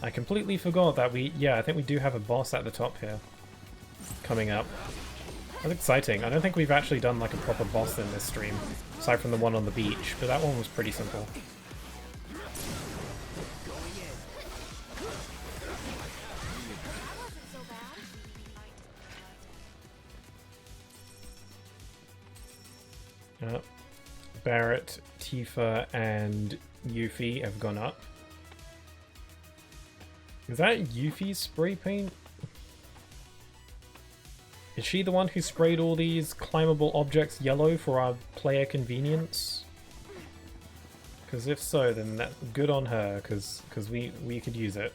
I completely forgot that yeah, I think we do have a boss at the top here. Coming up. That's exciting. I don't think we've actually done like a proper boss in this stream, aside from the one on the beach, but that one was pretty simple. Barrett, Tifa, and Yuffie have gone up. Is that Yuffie's spray paint? Is she the one who sprayed all these climbable objects yellow for our player convenience? Because if so, then that's good on her, because we could use it.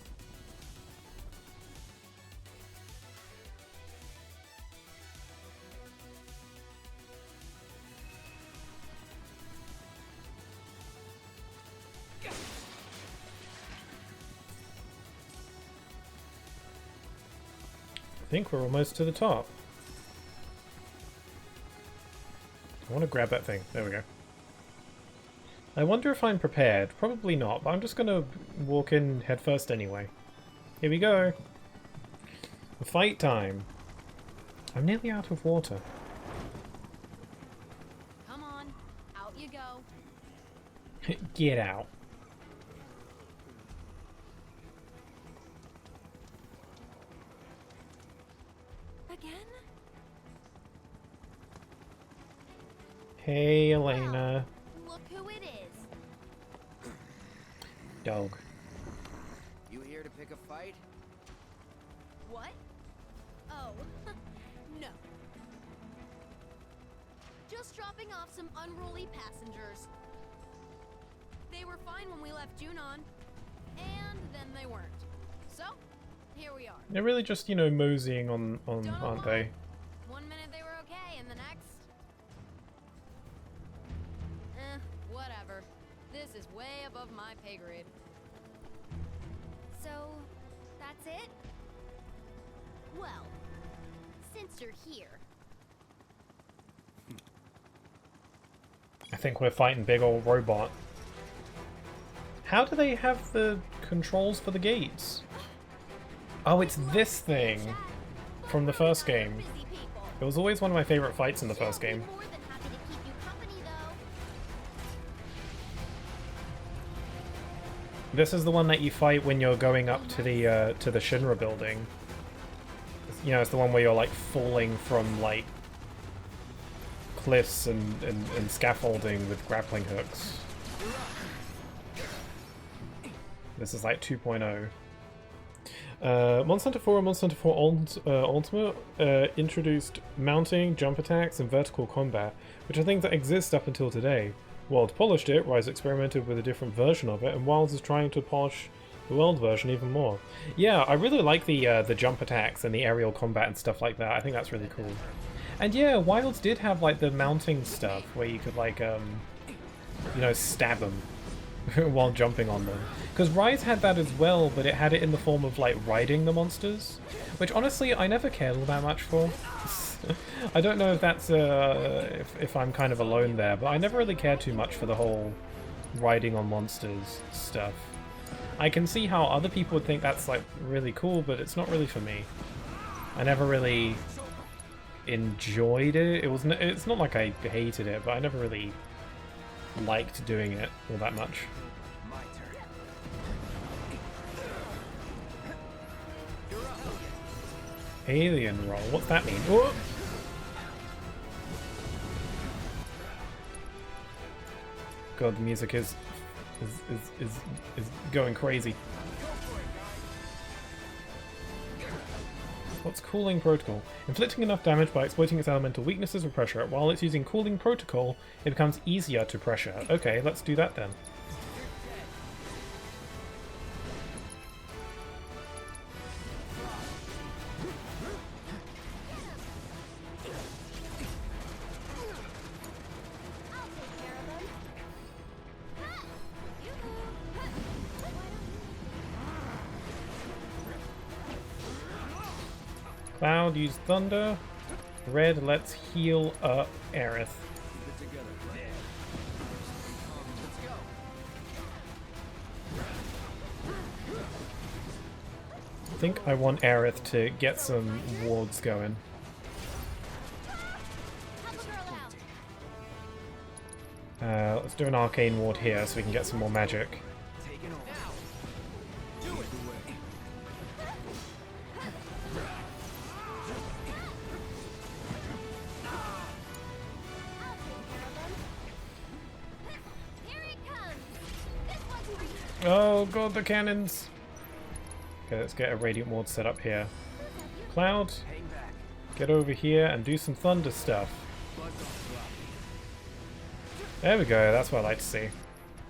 I think we're almost to the top. I want to grab that thing. There we go. I wonder if I'm prepared. Probably not, but I'm just going to walk in headfirst anyway. Here we go. Fight time. I'm nearly out of water. Come on, out you go. Get out. Again? Hey, Elena. Look who it is. Dog. You here to pick a fight? What? Oh, no. Just dropping off some unruly passengers. They were fine when we left Junon, and then they weren't. So, here we are. They're really just, you know, moseying on aren't they? 1 minute they were okay, and the next... whatever. This is way above my pay grade. So, that's it? Well, since you're here... I think we're fighting big old robot. How do they have the controls for the gates? Oh, it's this thing from the first game. It was always one of my favorite fights in the first game. This is the one that you fight when you're going up to the Shinra building. You know, it's the one where you're like falling from like cliffs and scaffolding with grappling hooks. This is like 2.0. Monster Hunter 4 and Monster Hunter 4 Ultimate introduced mounting, jump attacks, and vertical combat, which are things that exist up until today. World polished it, Rise experimented with a different version of it, and Wilds is trying to polish the World version even more. Yeah, I really like the jump attacks and the aerial combat and stuff like that. I think that's really cool. And yeah, Wilds did have like the mounting stuff where you could like, you know, stab them while jumping on them. Because Rise had that as well, but it had it in the form of like riding the monsters, which honestly I never cared all that much for. I don't know if that's if I'm kind of alone there, but I never really cared too much for the whole riding on monsters stuff. I can see how other people would think that's like really cool, but it's not really for me. I never really enjoyed it. It's not like I hated it, but I never really liked doing it all that much. Alien roll, what's that mean? Whoa! God, the music is going crazy. What's Cooling Protocol? Inflicting enough damage by exploiting its elemental weaknesses or pressure. While it's using Cooling Protocol, it becomes easier to pressure. Okay, let's do that then. Cloud, use Thunder. Red, let's heal up Aerith. I think I want Aerith to get some wards going. Let's do an arcane ward here so we can get some more magic. Oh god, the cannons! Okay, let's get a Radiant Ward set up here. Cloud, get over here and do some thunder stuff. There we go, that's what I like to see.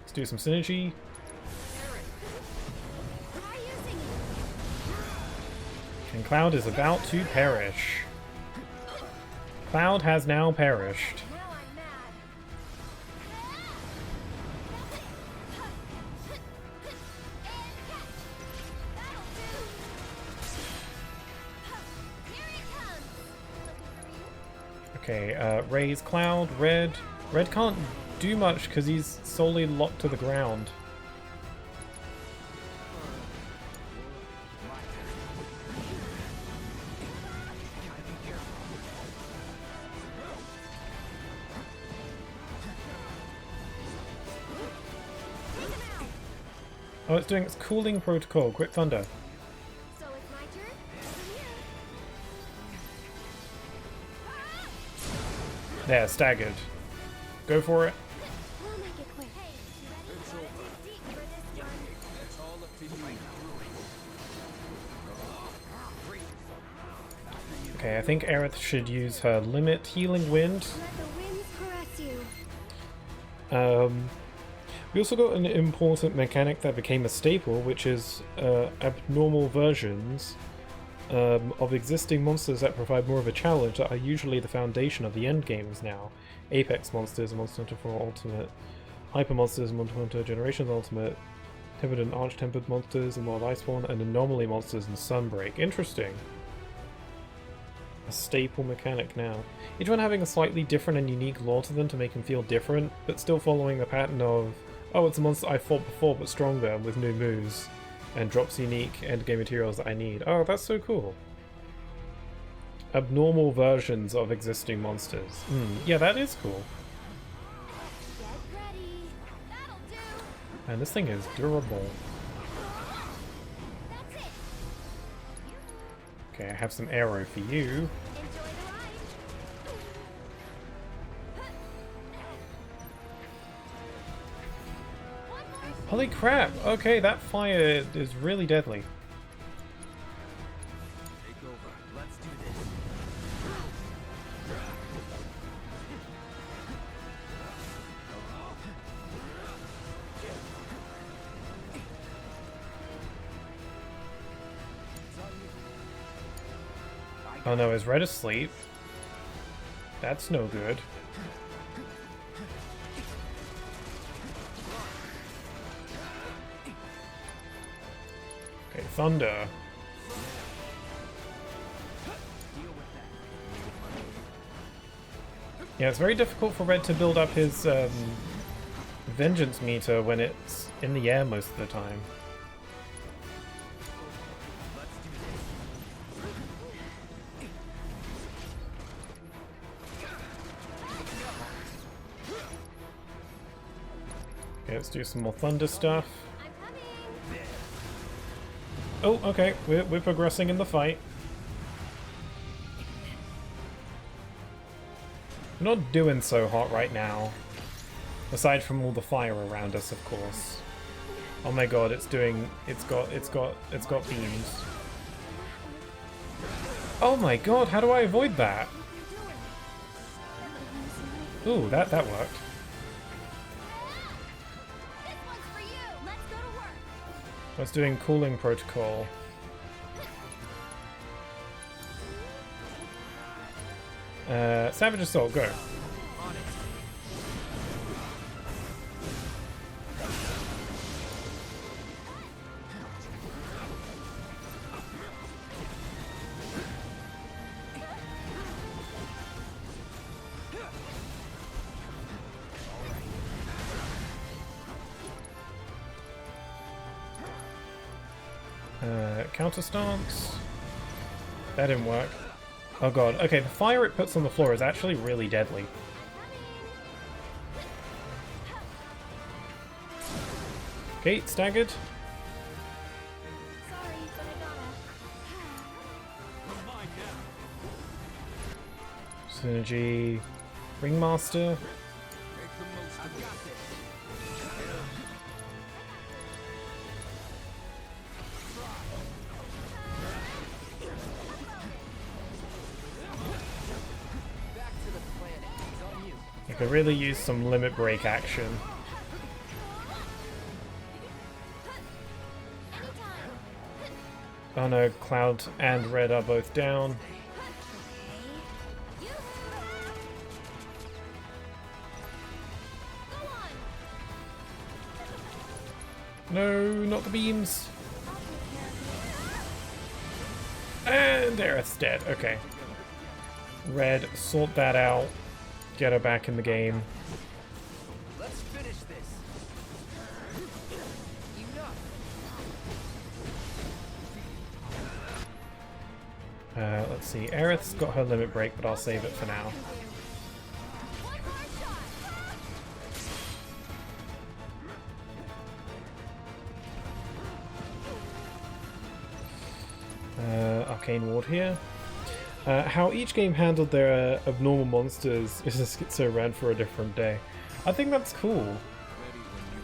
Let's do some synergy. And Cloud is about to perish. Cloud has now perished. Okay, raise Cloud, Red. Red can't do much because he's solely locked to the ground. Oh, it's doing its cooling protocol. Quick Thunder. So it's my turn? There, staggered. Go for it. We'll make it quick. Hey, you ready? Deep for this one. It's all up to you. Okay, I think Aerith should use her limit healing wind. Let the winds caress you. We also got an important mechanic that became a staple, which is abnormal versions of existing monsters that provide more of a challenge that are usually the foundation of the end games now. Apex monsters, Monster Hunter 4 Ultimate, Hyper monsters, Monster Hunter Generations Ultimate, Tempered and Arch-Tempered monsters in Wild Iceborne, and Anomaly monsters in Sunbreak. Interesting. A staple mechanic now. Each one having a slightly different and unique lore to them to make them feel different, but still following the pattern of, oh, it's a monster I fought before but stronger with new moves, and drops unique endgame materials that I need. Oh, that's so cool. Abnormal versions of existing monsters. Yeah, that is cool. Get ready. That'll do. And this thing is durable. That's it. Okay, I have some arrow for you. Enjoy the ride. One more Holy crap! Okay, that fire is really deadly. Take over. Let's do this. Oh no, is Red asleep? That's no good. Okay, Thunder. Yeah, it's very difficult for Red to build up his vengeance meter when it's in the air most of the time. Okay, let's do some more Thunder stuff. Oh, okay, we're progressing in the fight. We're not doing so hot right now. Aside from all the fire around us, of course. Oh my god, it's got beams. Oh my god, how do I avoid that? Ooh, that worked. I was doing cooling protocol. Savage Assault, go. Counter stance. That didn't work. Oh god. Okay, the fire it puts on the floor is actually really deadly. Okay, staggered. Synergy. Ringmaster. I could really use some limit break action. Oh no, Cloud and Red are both down. No, not the beams. And Aerith's dead. Okay. Red, sort that out. Get her back in the game. Let's finish this. Let's see. Aerith's got her limit break, but I'll save it for now. Arcane Ward here. How each game handled their abnormal monsters is a schizo rant for a different day. I think that's cool.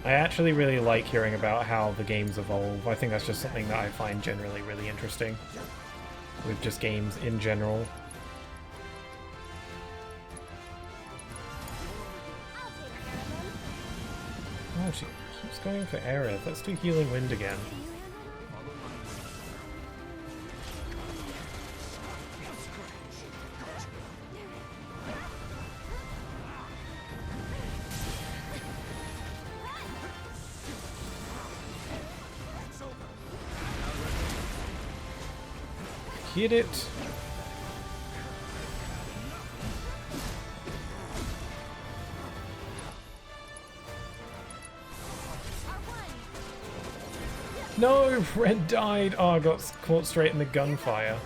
I actually really like hearing about how the games evolve. I think that's just something that I find generally really interesting with just games in general. Oh, she keeps going for Aerith. Let's do Healing Wind again. Hit it. No, Red died. Oh, I got caught straight in the gunfire.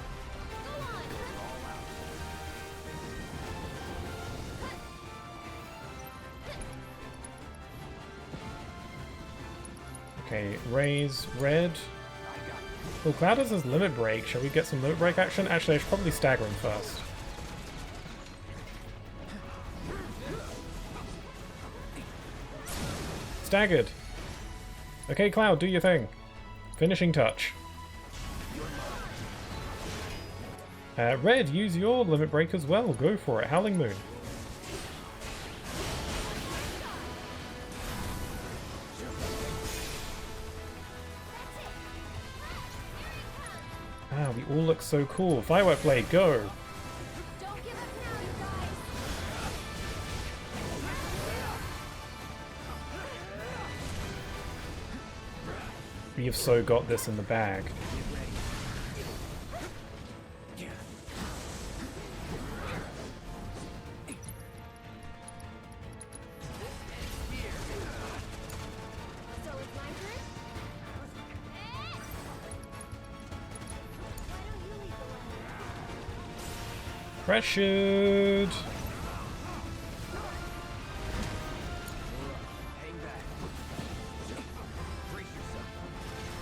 Okay, raise Red. Well, Cloud has his limit break. Shall we get some limit break action? Actually, I should probably stagger him first. Staggered. Okay, Cloud, do your thing. Finishing touch. Red, use your limit break as well. Go for it. Howling Moon. Ah, we all look so cool. Firework Blade, go! We've so got this in the bag. Pressured!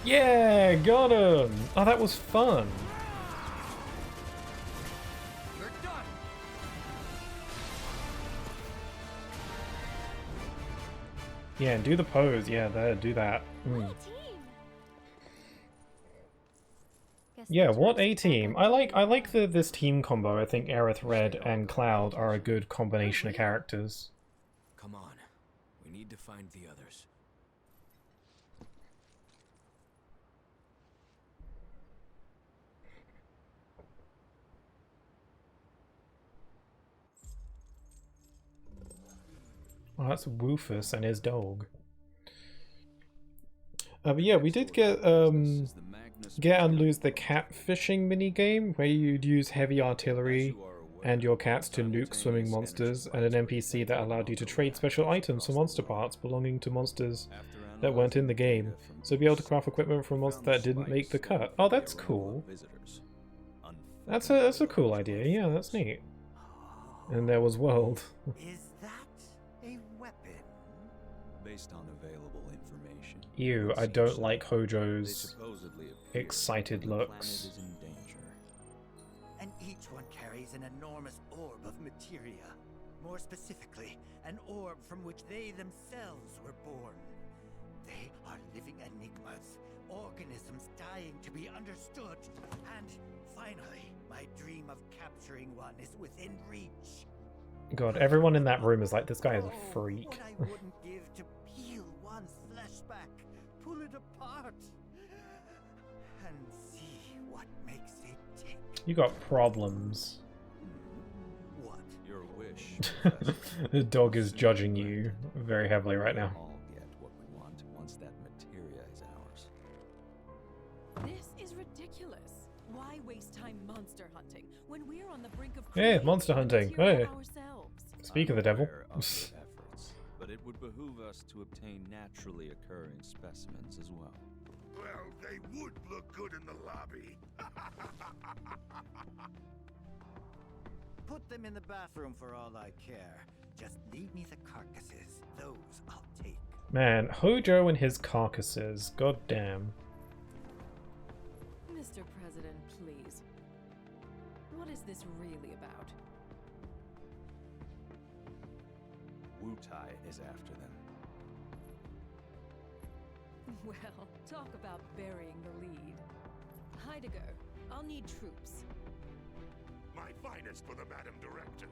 Yeah, got him! Oh, that was fun. Yeah, and do the pose. Yeah, there, do that. Mm. Yeah, what a team! I like this team combo. I think Aerith, Red, and Cloud are a good combination of characters. Come on, we need to find the others. Oh, that's Woofus and his dog. But yeah, we did get and lose the catfishing minigame, where you'd use heavy artillery and your cats to nuke swimming monsters, and an NPC that allowed you to trade special items for monster parts belonging to monsters that weren't in the game. So be able to craft equipment from monsters that didn't make the cut. Oh, that's cool. That's a cool idea. Yeah, that's neat. And there was World. Is that a weapon? Based on available information. Ew, I don't like Hojo's excited looks. And each one carries an enormous orb of materia. More specifically, an orb from which they themselves were born. They are living enigmas, organisms dying to be understood. And finally, my dream of capturing one is within reach. God, everyone in that room is like, this guy is a freak. What I wouldn't give to peel one's flesh back, pull it apart, and see what makes it tick. You got problems. What? Your wish. The dog is judging you very heavily right now. All get what we want once that materia is ours. This is ridiculous. Why waste time monster hunting when we're on the brink of Hey, monster hunting. Hey. Speak of the devil. Efforts, but it would behoove us to obtain naturally occurring specimens as well. Well, they would look good in the lobby. Put them in the bathroom for all I care. Just leave me the carcasses. Those I'll take. Man, Hojo and his carcasses. God damn. Mr. President, please. What is this really about? Wutai is after them. Well, talk about burying the lead. Heidegger, I'll need troops. My finest for the Madam Director.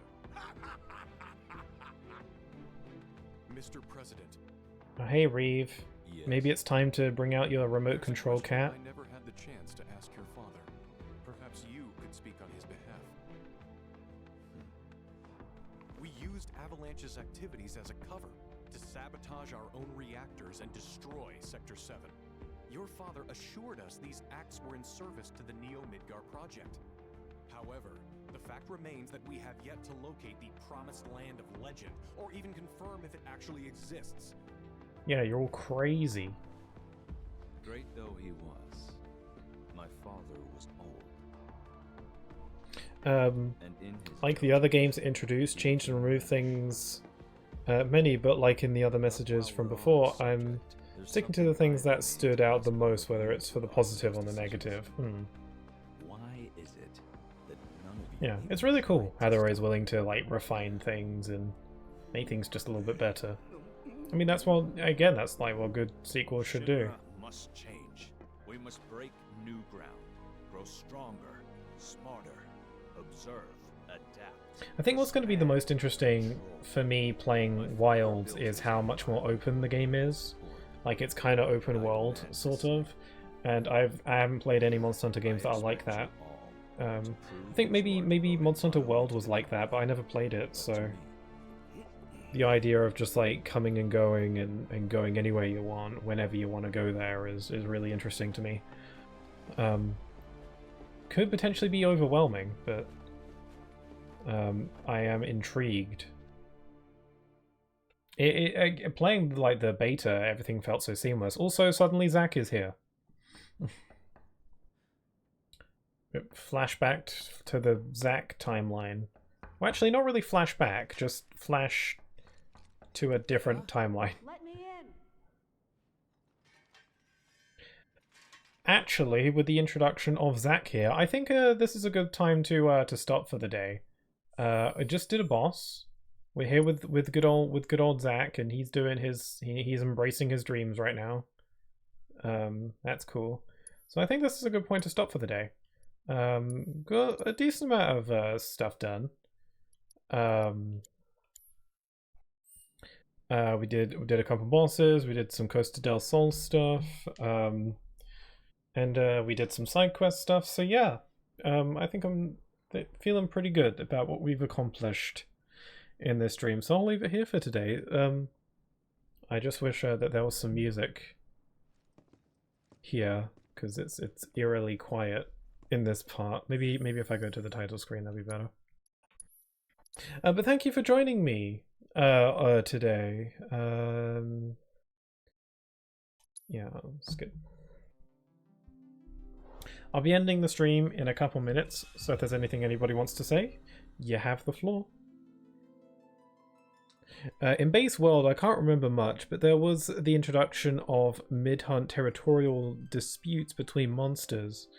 Mr. President. Oh, hey, Reeve. Yes. Maybe it's time to bring out your remote control cat. I never had the chance to ask your father. Perhaps you could speak on his behalf. We used Avalanche's activities as a cover to sabotage our own reactors and destroy Sector 7. Your father assured us these acts were in service to the Neo-Midgar project. However, the fact remains that we have yet to locate the promised land of legend, or even confirm if it actually exists. Yeah, you're all crazy. Great though he was, my father was old. Like the other games introduced, changed and removed things, many, but like in the other messages from before, I'm sticking to the things that stood out the most, whether it's for the positive or the negative. Why is it that none of you Yeah, it's really cool how they're always willing to like refine things and make things just a little bit better. I mean, that's what, again, that's like what good sequels should do. Shinra must change. We must break new ground, grow stronger, smarter, observe, adapt. I think what's going to be the most interesting for me playing Wilds is how much more open the game is. Like, it's kind of open world, sort of. And I haven't played any Monster Hunter games that are like that. I think maybe Monster Hunter World was like that, but I never played it, so the idea of just like coming and going anywhere you want, whenever you want to go there is really interesting to me. Could potentially be overwhelming, but I am intrigued. Playing like the beta, everything felt so seamless. Also, suddenly Zack is here. Flashback to the Zack timeline. Well, actually, not really flashback, just flash to a different timeline. Let me in. Actually, with the introduction of Zack here, I think this is a good time to stop for the day. I just did a boss. We're here with good old Zack, and he's doing he's embracing his dreams right now. That's cool. So I think this is a good point to stop for the day. Got a decent amount of stuff done. We did a couple bosses. We did some Costa del Sol stuff. And we did some side quest stuff. So yeah, I think I'm feeling pretty good about what we've accomplished in this stream. So I'll leave it here for today. I just wish that there was some music here, because it's eerily quiet in this part. Maybe if I go to the title screen, that'd be better. But thank you for joining me today. Yeah, let's get. I'll be ending the stream in a couple minutes, so if there's anything anybody wants to say, you have the floor. In Base World, I can't remember much, but there was the introduction of mid-hunt territorial disputes between monsters.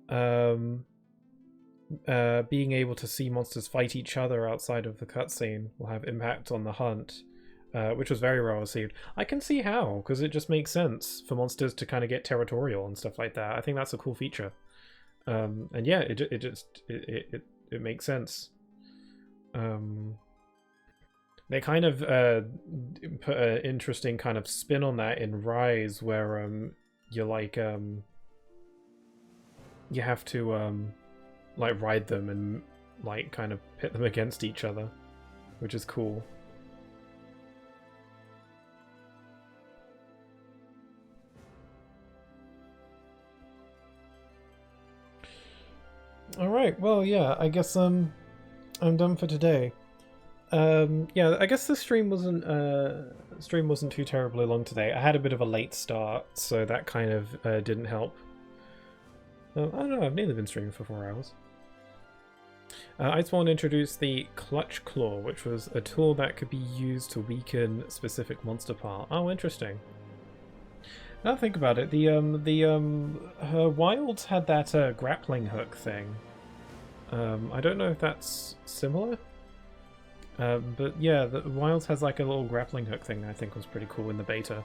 Being able to see monsters fight each other outside of the cutscene will have impact on the hunt, which was very well received. I can see how, because it just makes sense for monsters to kind of get territorial and stuff like that. I think that's a cool feature. And yeah, it makes sense. They kind of put an interesting kind of spin on that in Rise, where you're like you have to like ride them and like kind of pit them against each other, which is cool. All right, well, yeah, I guess I'm done for today. Yeah, I guess the stream wasn't too terribly long today. I had a bit of a late start, so that kind of didn't help. I don't know, I've nearly been streaming for 4 hours. I just want to introduce the Clutch Claw, which was a tool that could be used to weaken specific monster part. Oh, interesting. Now think about it, her Wilds had that grappling hook thing. I don't know if that's similar. But yeah, the Wilds has like a little grappling hook thing that I think was pretty cool in the beta.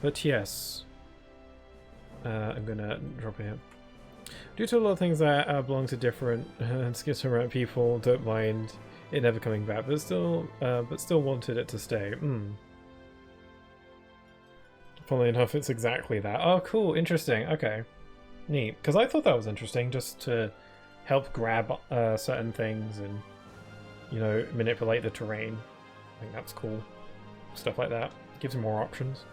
But yes, I'm gonna drop it here. Due to a lot of things that belong to different schizophrenic people, don't mind it never coming back, but still wanted it to stay. Funnily enough, it's exactly that. Oh, cool, interesting. Okay, neat. Because I thought that was interesting, just to help grab certain things and, you know, manipulate the terrain. I think that's cool. Stuff like that. Gives you more options.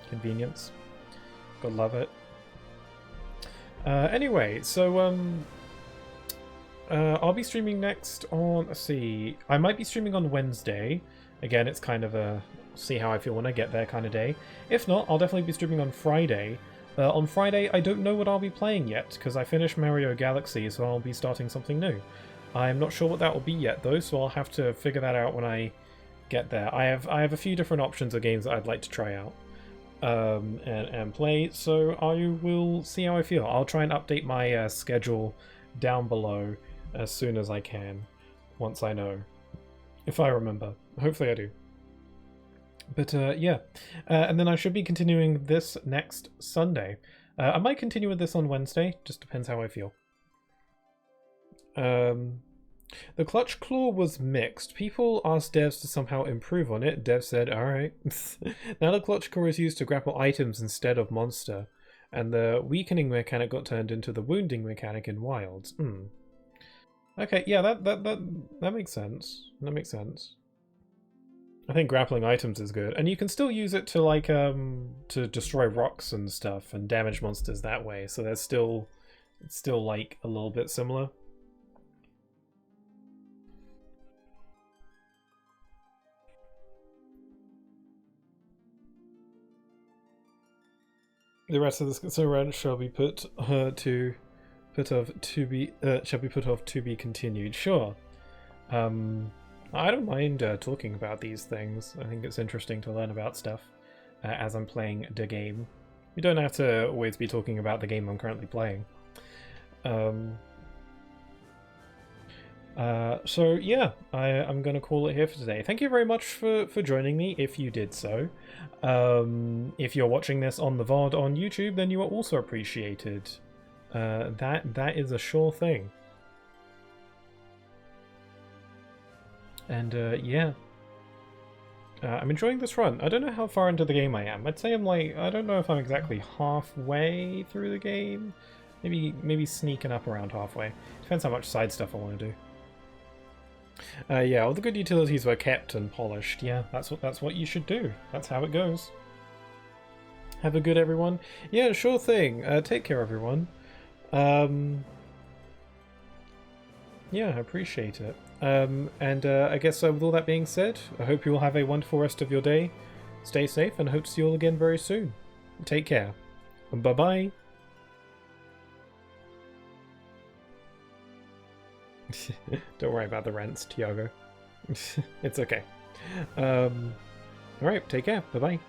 Convenience. Gotta love it. Anyway, so I'll be streaming next on, let's see, I might be streaming on Wednesday. Again, it's kind of a see how I feel when I get there kind of day. If not, I'll definitely be streaming on Friday. On Friday, I don't know what I'll be playing yet, because I finished Mario Galaxy, so I'll be starting something new. I'm not sure what that will be yet, though, so I'll have to figure that out when I get there. I have a few different options of games that I'd like to try out and play, so I will see how I feel. I'll try and update my schedule down below as soon as I can, once I know. If I remember. Hopefully I do. But yeah, and then I should be continuing this next Sunday. I might continue with this on Wednesday, just depends how I feel. The clutch claw was mixed. People asked devs to somehow improve on it. Dev said, alright. Now the clutch claw is used to grapple items instead of monster, and the weakening mechanic got turned into the wounding mechanic in Wilds. Okay, yeah, that makes sense. That makes sense. I think grappling items is good, and you can still use it to like to destroy rocks and stuff and damage monsters that way. So there's still, it's still like a little bit similar. The rest of the surrender shall be put off to be continued. Sure. I don't mind talking about these things. I think it's interesting to learn about stuff as I'm playing the game. You don't have to always be talking about the game I'm currently playing. So yeah, I'm gonna call it here for today. Thank you very much for joining me, if you did so. If you're watching this on the VOD on YouTube, then you are also appreciated. That is a sure thing. And yeah, I'm enjoying this run. I don't know how far into the game I am. I'd say I'm like, I don't know if I'm exactly halfway through the game. Maybe sneaking up around halfway. Depends how much side stuff I want to do. Yeah, all the good utilities were kept and polished. Yeah, that's what you should do. That's how it goes. Have a good everyone. Yeah, sure thing. Take care, everyone. Yeah, I appreciate it. And I guess with all that being said, I hope you all have a wonderful rest of your day. Stay safe, and hope to see you all again very soon. Take care. Bye-bye. Don't worry about the rents, Tiago. It's okay. Alright, take care. Bye-bye.